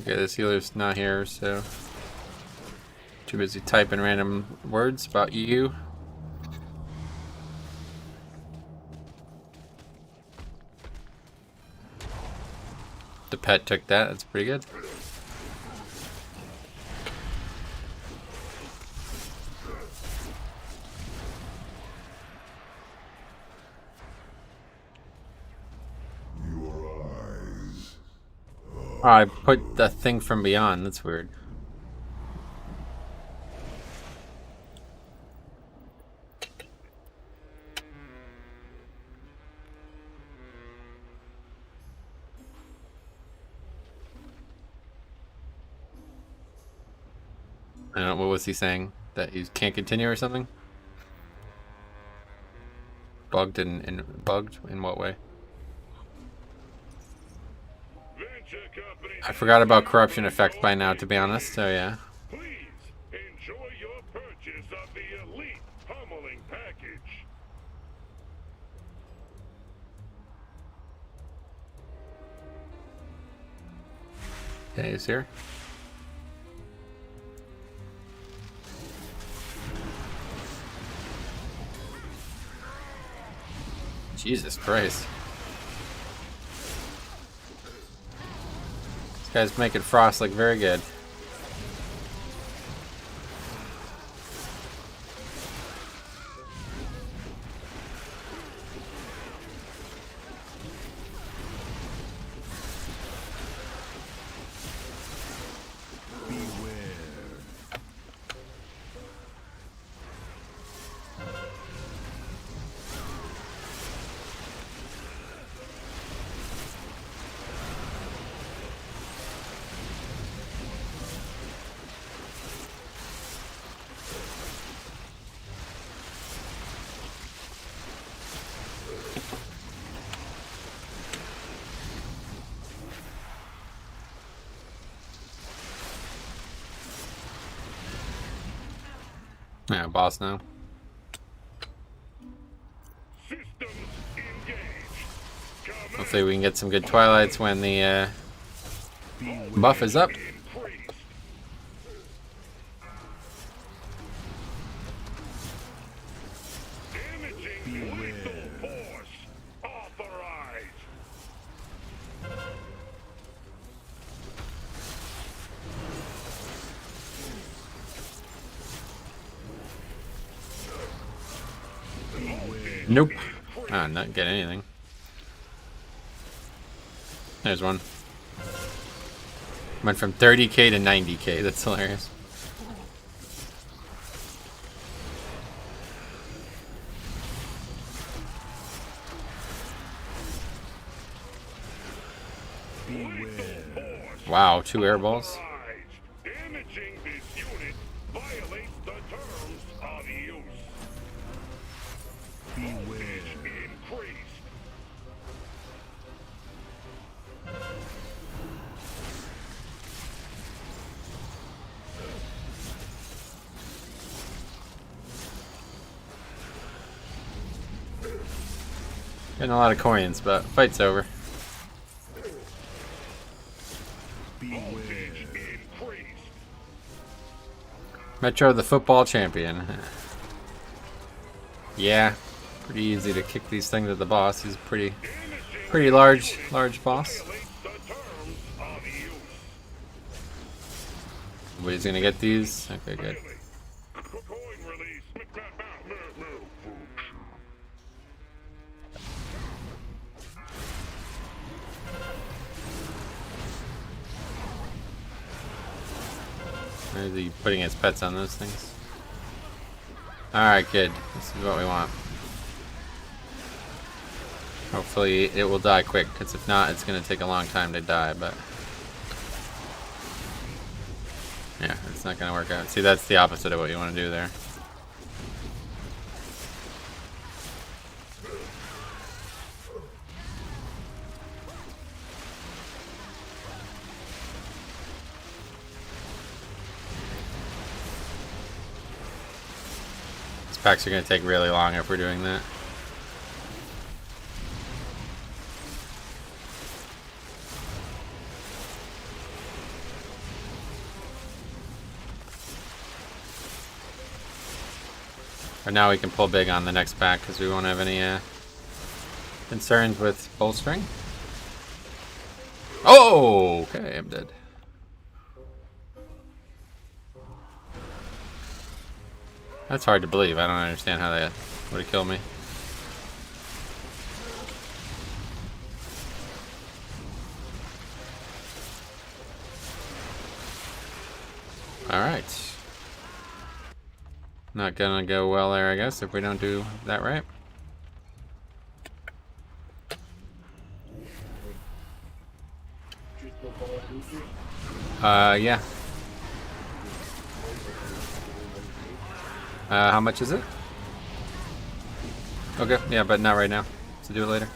Okay, this healer's not here, so too busy typing random words about you. The pet took that. That's pretty good. Oh, I put the thing from beyond. That's weird. I don't know, what was he saying? That you can't continue or something? Bugged and bugged in what way? I forgot about corruption effect by now, to be honest. So yeah. Please enjoy your purchase of the elite pummeling package. Okay, he's here. Jesus Christ. This guy's making Frost look very good. Yeah, boss now. Hopefully we can get some good Twilights when the buff is up. Nope. Ah, not get anything. There's one. Went from 30k to 90k. That's hilarious. Wow, 2 air balls. Damaging this unit violates the terms of use. Voltage increased. Getting a lot of coins, but fight's over. Metro the football champion. Yeah, pretty easy to kick these things at the boss. He's a pretty large boss. Nobody's gonna get these. Okay, good. Or is he putting his pets on those things? Alright, good. This is what we want. Hopefully it will die quick, because if not, it's going to take a long time to die, but... yeah, it's not going to work out. See, that's the opposite of what you want to do there. Packs are going to take really long if we're doing that. But now we can pull big on the next pack because we won't have any concerns with bolstering. Oh, okay, I'm dead. That's hard to believe. I don't understand how that would have killed me. Alright. Not gonna go well there, I guess, if we don't do that right. Yeah. How much is it? Okay, yeah, but not right now. So do it later.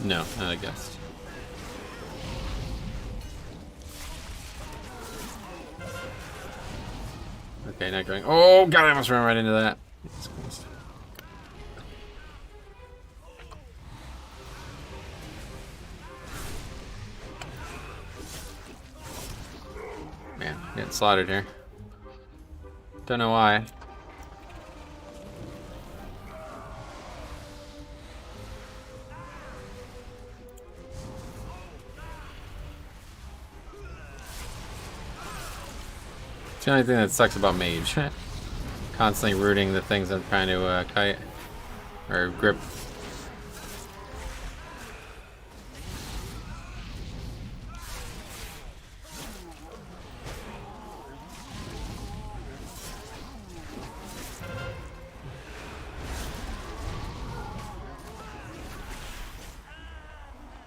No, not a guest. Okay, not going. Oh god, I almost ran right into that. Man, getting slaughtered here. Don't know why. It's the only thing that sucks about mage. Constantly rooting the things I'm trying to kite or grip.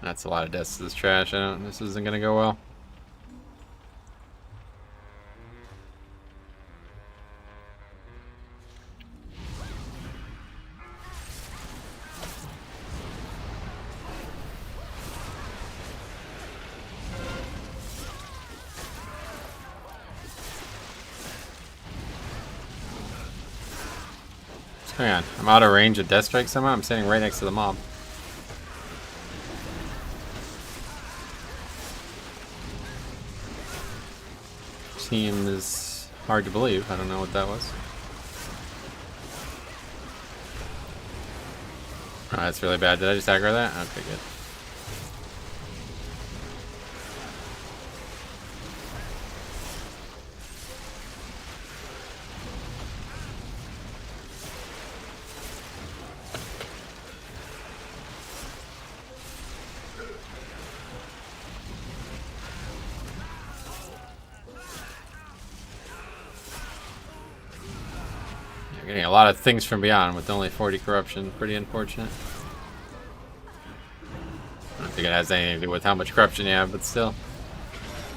That's a lot of deaths to this trash. This isn't gonna go well. Hang on, I'm out of range of death strike somehow. I'm standing right next to the mob. Seems hard to believe. I don't know what that was. Oh, that's really bad. Did I just aggro that? Okay, good. Getting a lot of things from beyond with only 40 corruption. Pretty unfortunate. I don't think it has anything to do with how much corruption you have, but still.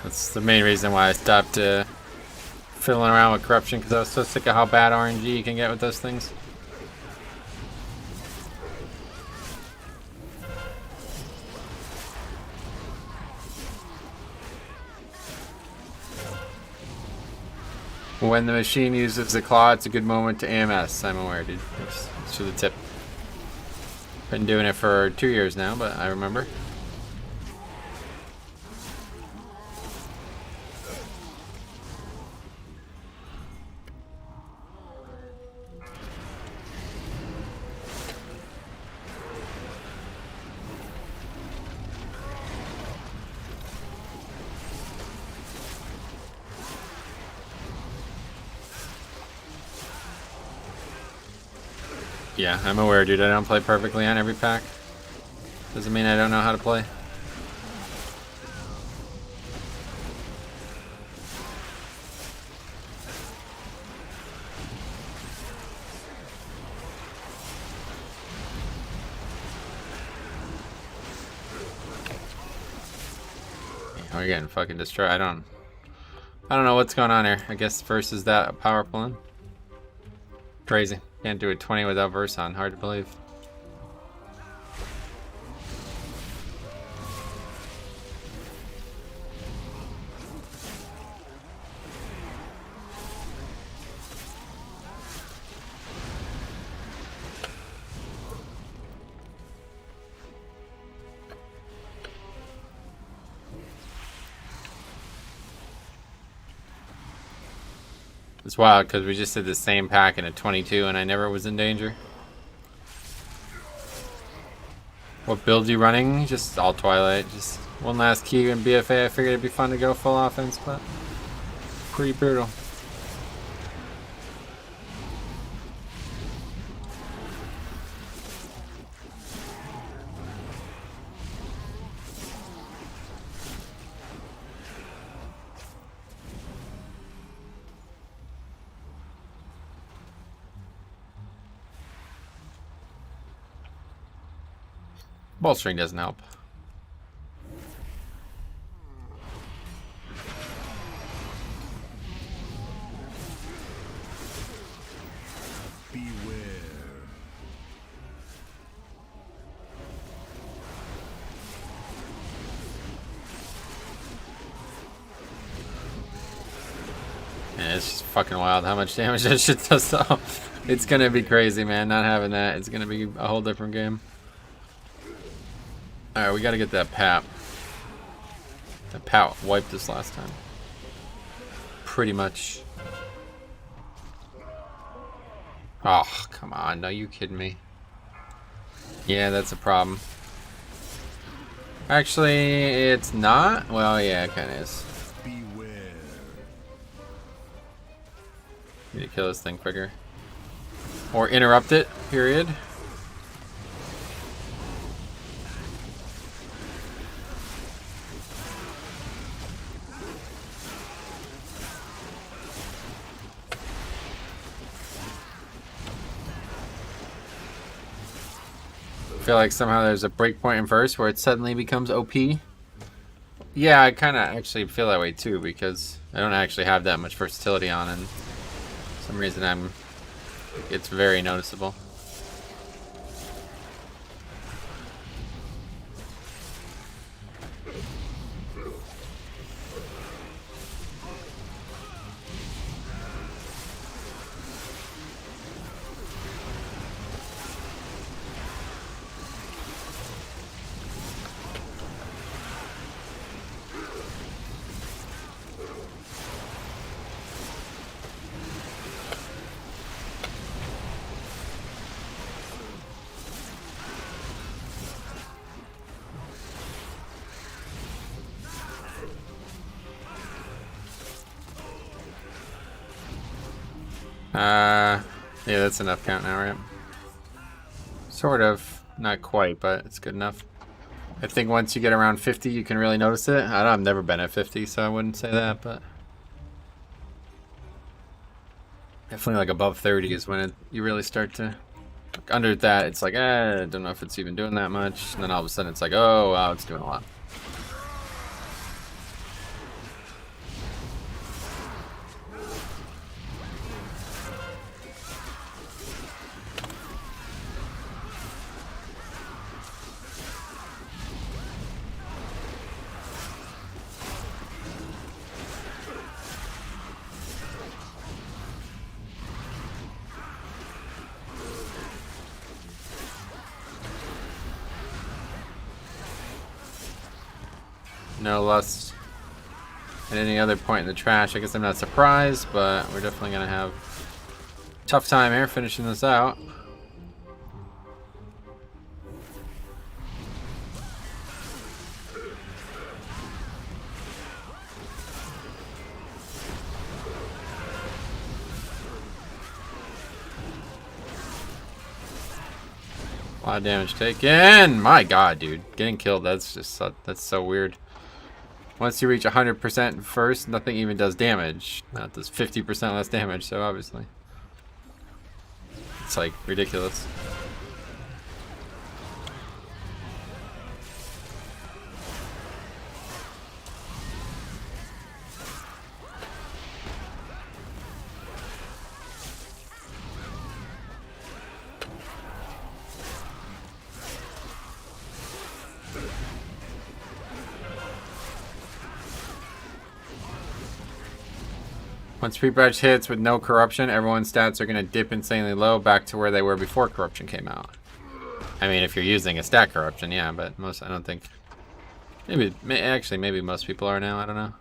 That's the main reason why I stopped fiddling around with corruption, because I was so sick of how bad RNG you can get with those things. When the machine uses the claw, it's a good moment to AMS. I'm aware, dude. It's to the tip. Been doing it for 2 years now, but I remember. Yeah, I'm aware, dude. I don't play perfectly on every pack. Doesn't mean I don't know how to play. We're getting fucking destroyed. I don't know what's going on here. I guess first is that power pulling. Crazy. Can't do a 20 without verse on. Hard to believe. It's wild because we just did the same pack in a 22 and I never was in danger. What build you running? Just all Twilight. Just one last key in BFA. I figured it'd be fun to go full offense, but pretty brutal. Bolstering doesn't help. Beware. Yeah, it's just fucking wild how much damage that shit does though. It's gonna be crazy, man. Not having that, it's gonna be a whole different game. Alright, we gotta get that PAP. That PAP wiped us last time. Pretty much. Oh, come on. No, you kidding me? Yeah, that's a problem. Actually, it's not. Well, yeah, it kind of is. Beware. Need to kill this thing quicker. Or interrupt it, period. I feel like somehow there's a breakpoint in verse where it suddenly becomes OP. Yeah, I kind of actually feel that way too because I don't actually have that much versatility on, and for some reason it's very noticeable. Yeah, that's enough count now, right? Sort of. Not quite, but it's good enough. I think once you get around 50, you can really notice it. I've never been at 50, so I wouldn't say that, but... Definitely like above 30 is when you really start to... Under that, it's like, I don't know if it's even doing that much. And then all of a sudden it's like, oh, wow, it's doing a lot. No lust at any other point in the trash. I guess I'm not surprised, but we're definitely gonna have a tough time here finishing this out. A lot of damage taken. My god, dude. Getting killed, that's just that's so weird. Once you reach 100% first, nothing even does damage. Now it does 50% less damage, so obviously. It's like ridiculous. Once pre-batch hits with no corruption, everyone's stats are going to dip insanely low back to where they were before corruption came out. I mean, if you're using a stat corruption, yeah, but most, I don't think... Actually, maybe most people are now, I don't know.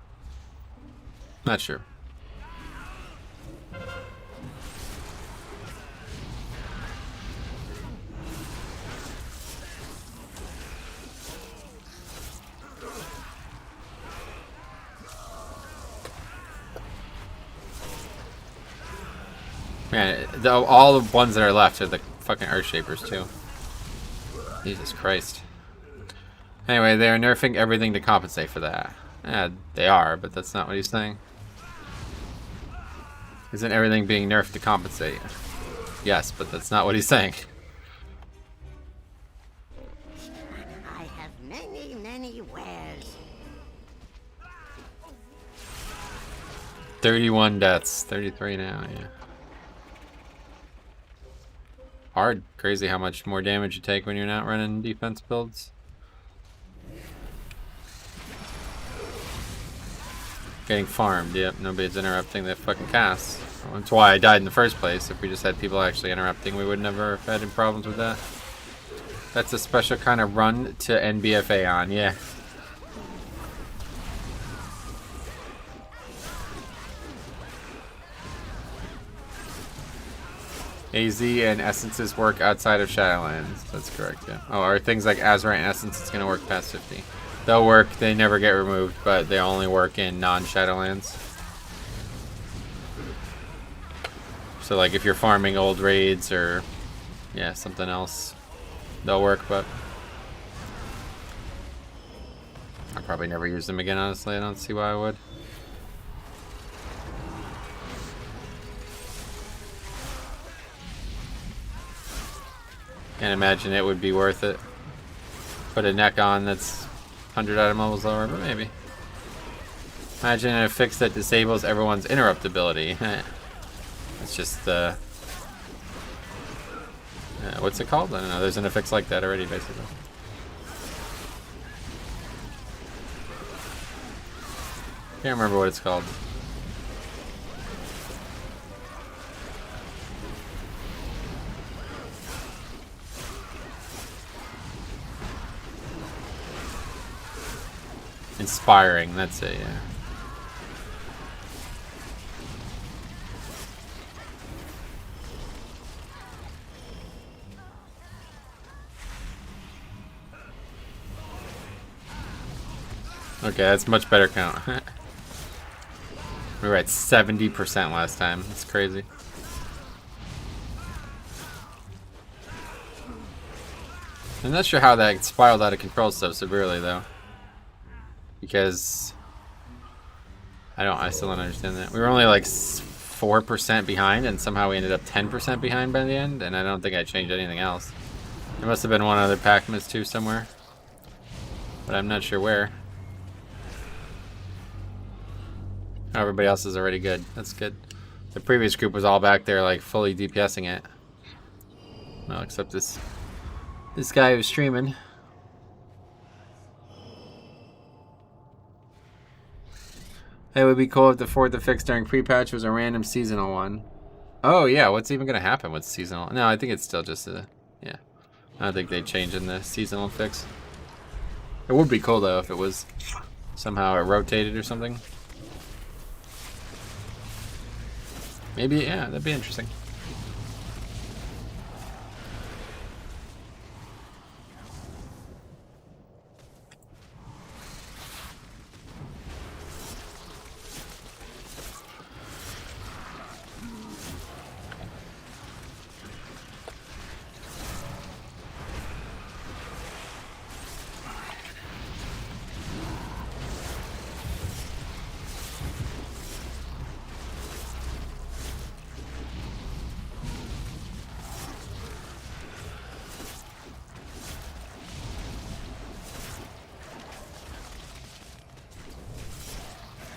Not sure. Man, all the ones that are left are the fucking Earthshapers too. Jesus Christ. Anyway, they are nerfing everything to compensate for that. Yeah, they are, but that's not what he's saying. Isn't everything being nerfed to compensate? Yes, but that's not what he's saying. I have many, many wares. 31 deaths. 33 now, yeah. Hard. Crazy how much more damage you take when you're not running defense builds. Getting farmed, yep. Nobody's interrupting the fucking cast. That's why I died in the first place. If we just had people actually interrupting, we would never have had any problems with that. That's a special kind of run to end BFA on, yeah. AZ and Essences work outside of Shadowlands. That's correct, yeah. Oh, are things like Azurite and Essence, it's going to work past 50. They'll work, they never get removed, but they only work in non-Shadowlands. So like if you're farming old raids or, yeah, something else, they'll work, but I'll probably never use them again, honestly. I don't see why I would. Can't imagine it would be worth it. Put a neck on that's 100 item levels lower, but maybe. Imagine a fix that disables everyone's interruptibility. It's just what's it called? I don't know. There's an affix like that already, basically. Can't remember what it's called. Inspiring, that's it, yeah. Okay, that's much better count. We were at 70% last time. That's crazy. I'm not sure how that spiraled out of control so severely, though. Because I still don't understand that. We were only like 4% behind, and somehow we ended up 10% behind by the end, and I don't think I changed anything else. There must have been one other pack miss too somewhere, but I'm not sure where. Everybody else is already good. That's good. The previous group was all back there like fully DPSing it. Well, except this guy who's streaming. It would be cool if the fourth affix during pre-patch was a random seasonal one. Oh yeah, what's even gonna happen with seasonal? No, I think it's still just a, yeah. I don't think they change in the seasonal fix. It would be cool though if it was somehow it rotated or something. Maybe, yeah, that'd be interesting.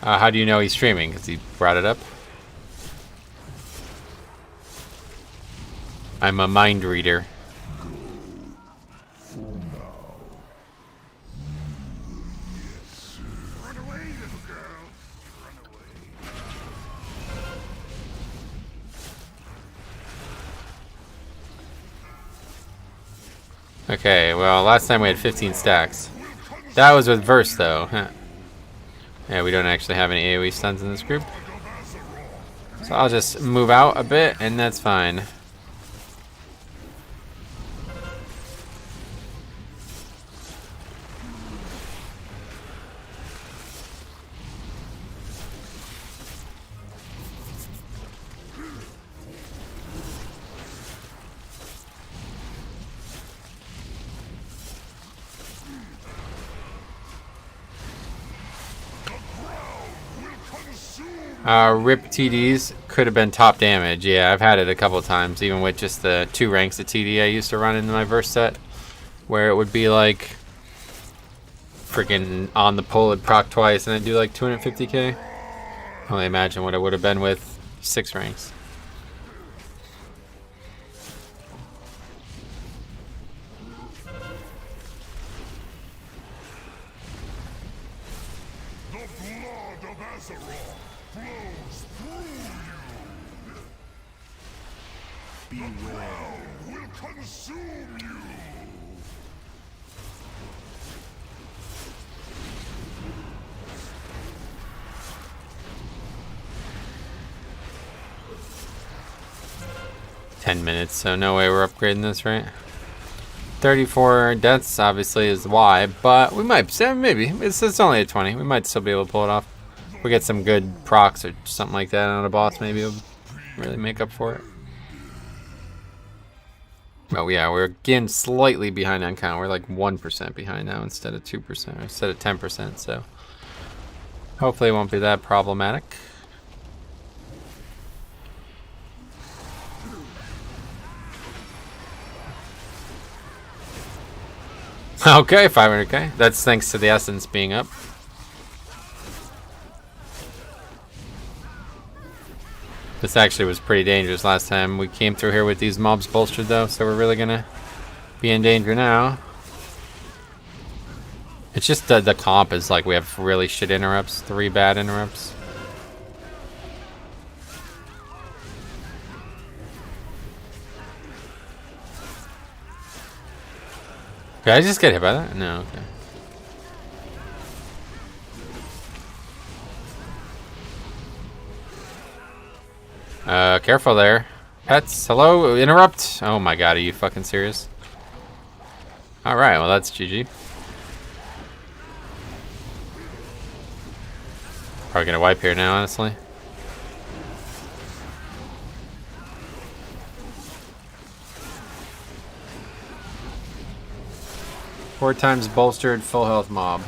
How do you know he's streaming? Because he brought it up? I'm a mind reader. Run away, little girl. Run away. Okay, well, last time we had 15 stacks. That was with Verse, though. Yeah, we don't actually have any AoE stuns in this group. So I'll just move out a bit, and that's fine. RIP TDs could have been top damage. Yeah, I've had it a couple times, even with just the 2 ranks of TD I used to run in my verse set, where it would be like freaking on the pull it proc twice and then do like 250k. I only imagine what it would have been with 6 ranks. The blood of Azeroth flows through you. Beware, will consume you. $10 so no way we're upgrading this, right? 34 deaths obviously is why, but we might, maybe. It's only a 20. We might still be able to pull it off. If we get some good procs or something like that on a boss, maybe it'll really make up for it. Oh yeah, we're again slightly behind on count. We're like 1% behind now instead of 2%, or instead of 10%, so hopefully it won't be that problematic. Okay, 500k. That's thanks to the essence being up. This actually was pretty dangerous last time we came through here with these mobs bolstered though, so we're really gonna be in danger now. It's just the comp is like we have really shit interrupts, 3 bad interrupts. Did I just get hit by that? No, okay. Careful there. Pets, hello? Interrupt? Oh my god, are you fucking serious? Alright, well that's GG. Probably gonna wipe here now, honestly. Four times bolstered, full health mob.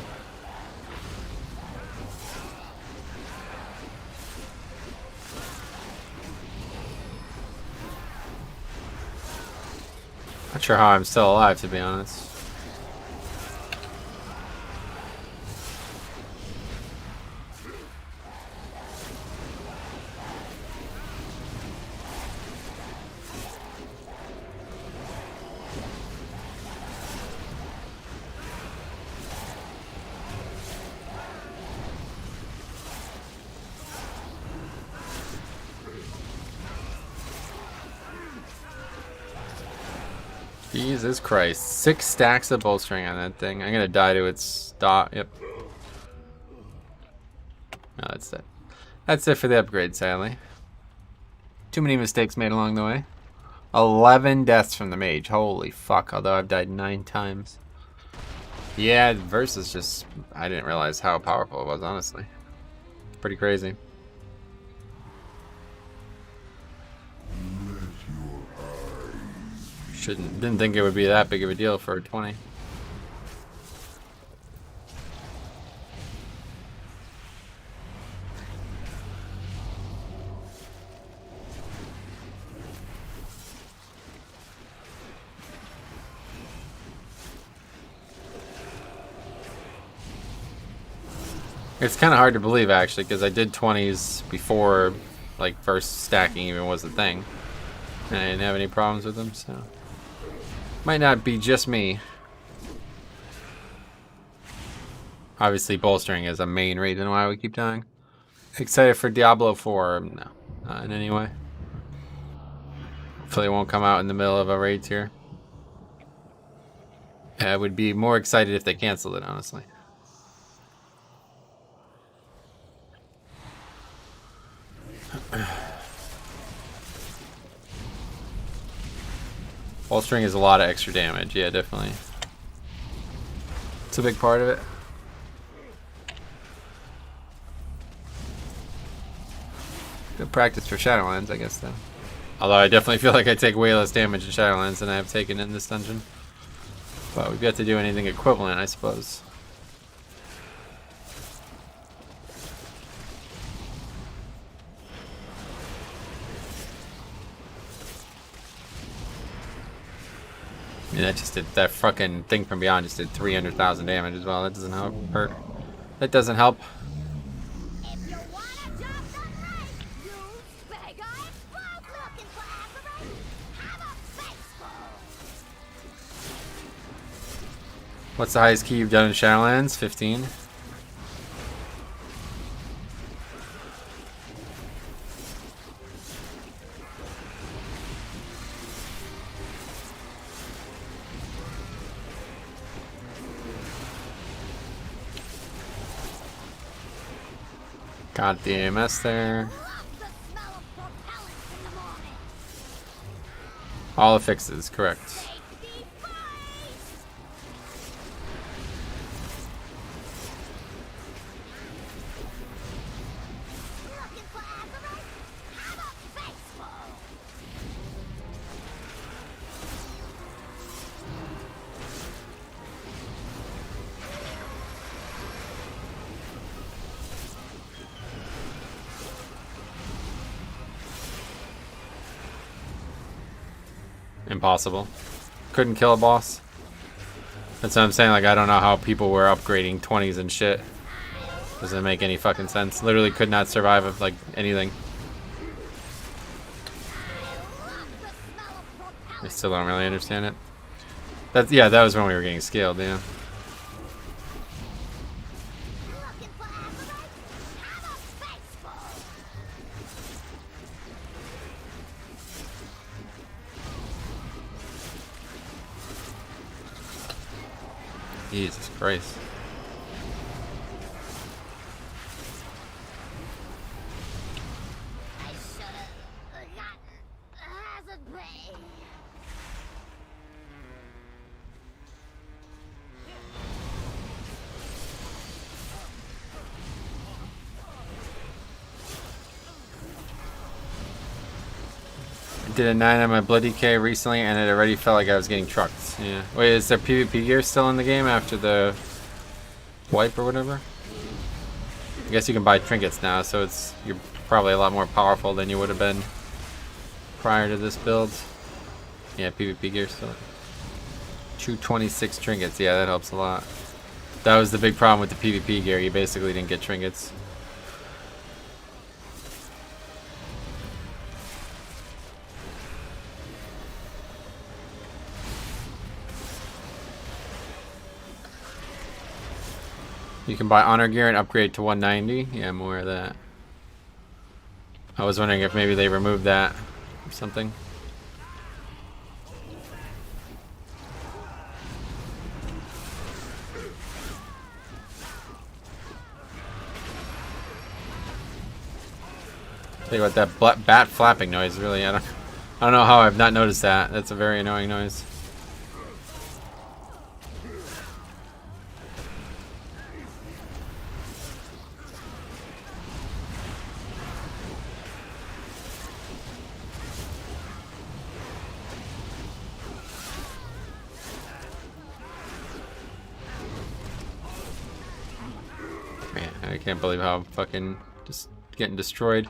Not sure how I'm still alive, to be honest. Jesus Christ. 6 stacks of bolstering on that thing. I'm gonna die to its dot. Yep. No, that's it. That's it for the upgrade, sadly. Too many mistakes made along the way. 11 deaths from the mage. Holy fuck, although I've died 9 times. Yeah, versus just... I didn't realize how powerful it was, honestly. Pretty crazy. Didn't think it would be that big of a deal for a 20. It's kind of hard to believe actually, because I did 20s before like first stacking even was a thing, and I didn't have any problems with them, so might not be just me. Obviously bolstering is a main reason why we keep dying. Excited for Diablo 4? No, not in any way. Hopefully it won't come out in the middle of a raid tier. I would be more excited if they canceled it, honestly. Bolstering is a lot of extra damage, yeah, definitely. It's a big part of it. Good practice for Shadowlands, I guess, though. Although I definitely feel like I take way less damage in Shadowlands than I have taken in this dungeon. But we've got to do anything equivalent, I suppose. Yeah, that just did, that fucking thing from beyond just did 300,000 damage as well. That doesn't help. Hurt. That doesn't help. If you wanna jump the lake, use big eyes both looking for aggravate. Have a baseball. What's the highest key you've done in Shadowlands? 15. Got the AMS there. All the fixes, correct. Impossible. Couldn't kill a boss. That's what I'm saying, like I don't know how people were upgrading 20s and shit. Doesn't make any fucking sense. Literally could not survive of like anything. I still don't really understand it. That's, yeah, that was when we were getting scaled, yeah. Jesus Christ. I should have gotten hazard pay. I did a 9 on my Bloody K recently and it already felt like I was getting trucked. Yeah. Wait, is there PvP gear still in the game after the wipe or whatever? I guess you can buy trinkets now, so it's you're probably a lot more powerful than you would have been prior to this build. Yeah, PvP gear still. 226 trinkets, yeah, that helps a lot. That was the big problem with the PvP gear, you basically didn't get trinkets. You can buy honor gear and upgrade to 190. Yeah, I'm aware of that. I was wondering if maybe they removed that or something. Tell you what, that bat flapping noise really, I don't know how I've not noticed that. That's a very annoying noise. Man, I can't believe how I'm fucking just getting destroyed.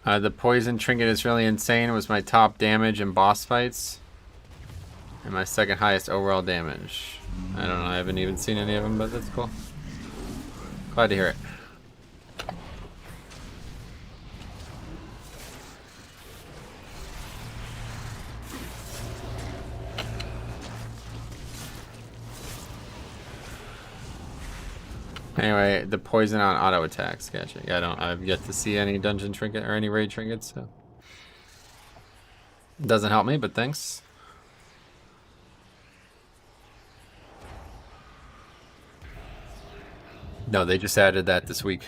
The poison trinket is really insane. It was my top damage in boss fights. And my second highest overall damage. I don't know, I haven't even seen any of them, but that's cool. Glad to hear it. Anyway, the poison on auto attacks. Gotcha. Yeah, I've yet to see any dungeon trinket or any raid trinkets, so it doesn't help me, but thanks. No, they just added that this week.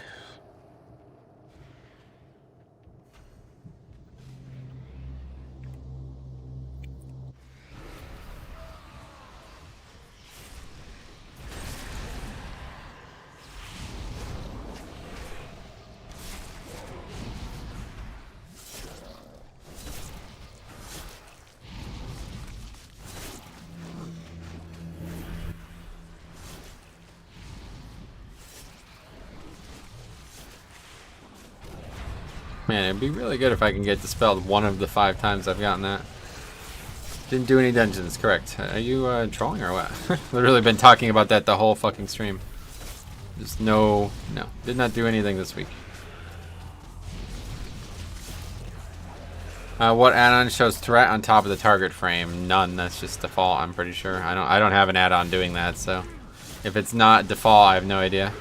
Man, it'd be really good if I can get dispelled one of the 5 times I've gotten that. Didn't do any dungeons, correct. Are you trolling or what? Literally been talking about that the whole fucking stream. Just no, did not do anything this week. What add-on shows threat on top of the target frame? None. That's just default. I'm pretty sure. I don't have an add-on doing that. So, if it's not default, I have no idea.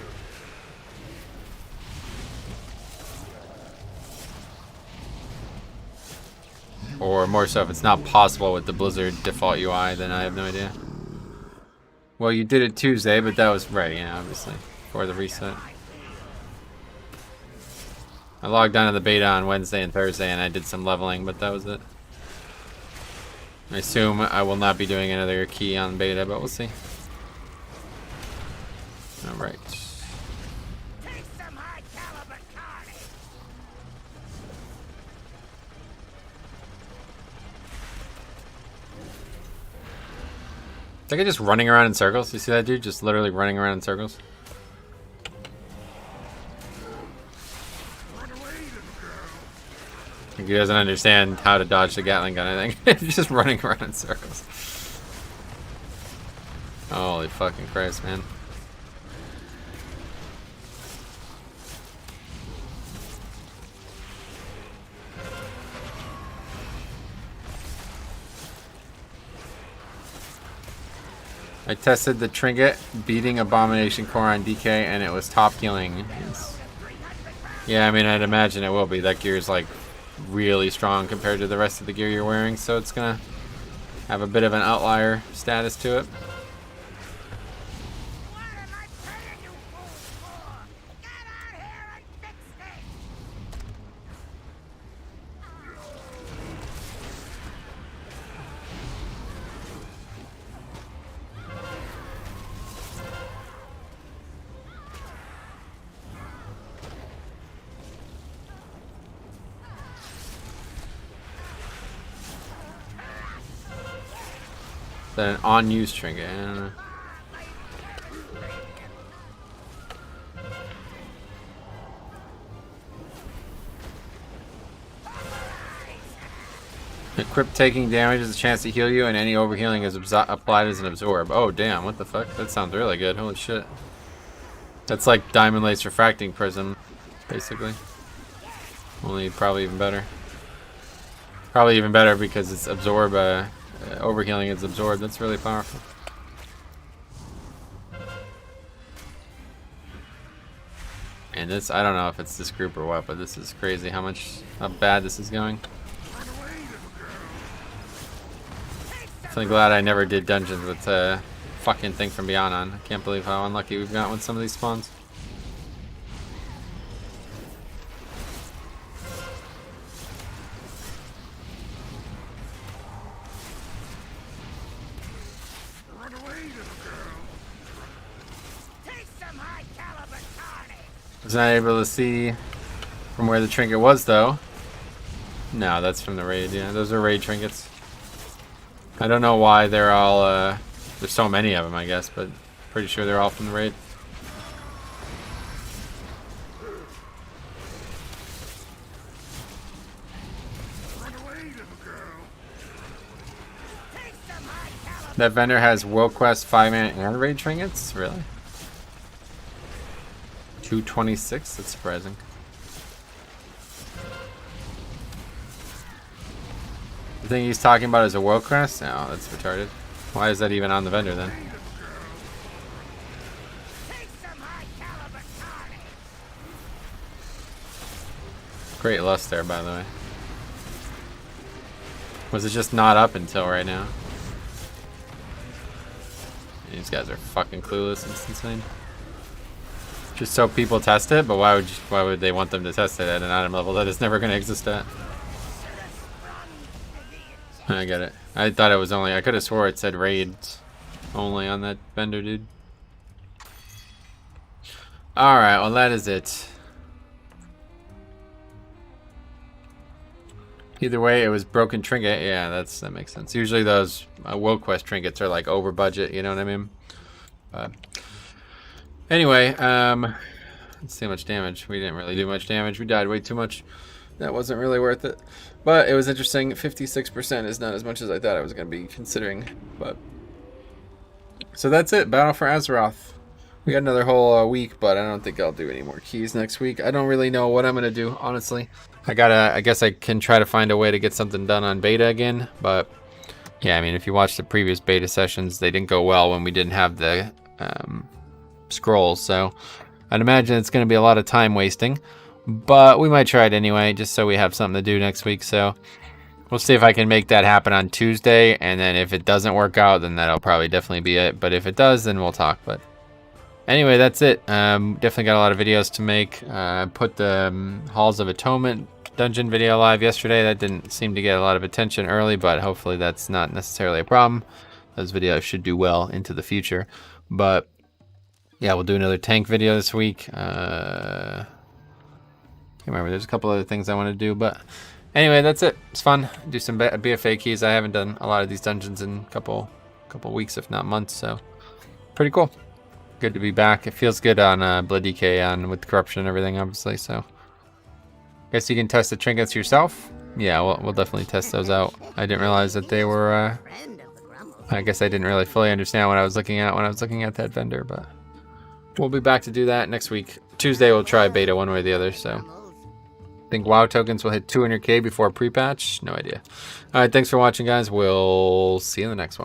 Or more so, if it's not possible with the Blizzard default UI, then I have no idea. Well, you did it Tuesday, but that was right, yeah, obviously, for the reset. I logged on to the beta on Wednesday and Thursday, and I did some leveling, but that was it. I assume I will not be doing another key on beta, but we'll see. All right. Is that guy just running around in circles? You see that dude just literally running around in circles? He doesn't understand how to dodge the Gatling gun, I think. He's just running around in circles. Holy fucking Christ, man. I tested the trinket beating Abomination Core on DK and it was top healing. Yes. Yeah, I mean, I'd imagine it will be. That gear is like really strong compared to the rest of the gear you're wearing, so it's gonna have a bit of an outlier status to it. An on-use trinket. I don't know. Equip taking damage is a chance to heal you, and any overhealing is applied as an absorb. Oh damn! What the fuck? That sounds really good. Holy shit! That's like Diamond Lace Refracting Prism, basically. Only probably even better. Probably even better because it's absorb. Overhealing is absorbed. That's really powerful. And this, I don't know if it's this group or what, but this is crazy how bad this is going. Definitely glad I never did dungeons with fucking thing from Beyond on. I can't believe how unlucky we've got with some of these spawns. Was not able to see from where the trinket was though. No, that's from the raid. Yeah, those are raid trinkets. I don't know why they're all there's so many of them, I guess, but pretty sure they're all from the raid. That vendor has World Quest 5-man and raid trinkets? Really? 226? That's surprising. The thing he's talking about is a World Quest? No, that's retarded. Why is that even on the vendor then? Great lust there, by the way. Was it just not up until right now? These guys are fucking clueless. It's insane. Just so people test it, but why would they want them to test it at an item level that it's never going to exist at? I get it. I thought it was only, I could have swore it said raids only on that vendor, dude. Alright, well that is it. Either way, it was broken trinket. Yeah, that makes sense. Usually those World Quest trinkets are like over budget, you know what I mean? Anyway, let's see how much damage. We didn't really do much damage. We died way too much. that wasn't really worth it. But it was interesting. 56% is not as much as I thought I was going to be considering. But so that's it. Battle for Azeroth. We got another whole week, but I don't think I'll do any more keys next week. I don't really know what I'm going to do, honestly. I guess I can try to find a way to get something done on beta again. But yeah, I mean, if you watch the previous beta sessions, they didn't go well when we didn't have the scrolls. So I'd imagine it's going to be a lot of time wasting. But we might try it anyway, just so we have something to do next week. So we'll see if I can make that happen on Tuesday. And then if it doesn't work out, then that'll probably definitely be it. But if it does, then we'll talk. But anyway, that's it. Definitely got a lot of videos to make. Put the Halls of Atonement dungeon video live yesterday. That didn't seem to get a lot of attention early, but hopefully that's not necessarily a problem. Those videos should do well into the future. But yeah, we'll do another tank video this week. Can't remember. There's a couple other things I want to do, but anyway, that's it. It's fun. Do some BFA keys. I haven't done a lot of these dungeons in a couple weeks, if not months. So pretty cool. Good to be back. It feels good on Blood DK on with corruption and everything, obviously. So guess you can test the trinkets yourself. Yeah, we'll definitely test those out. I didn't realize that they were. I guess I didn't really fully understand what I was looking at when I was looking at that vendor, but we'll be back to do that next week. Tuesday we'll try beta one way or the other. So I think WoW tokens will hit 200k before pre-patch. No idea. All right, thanks for watching, guys. We'll see you in the next one.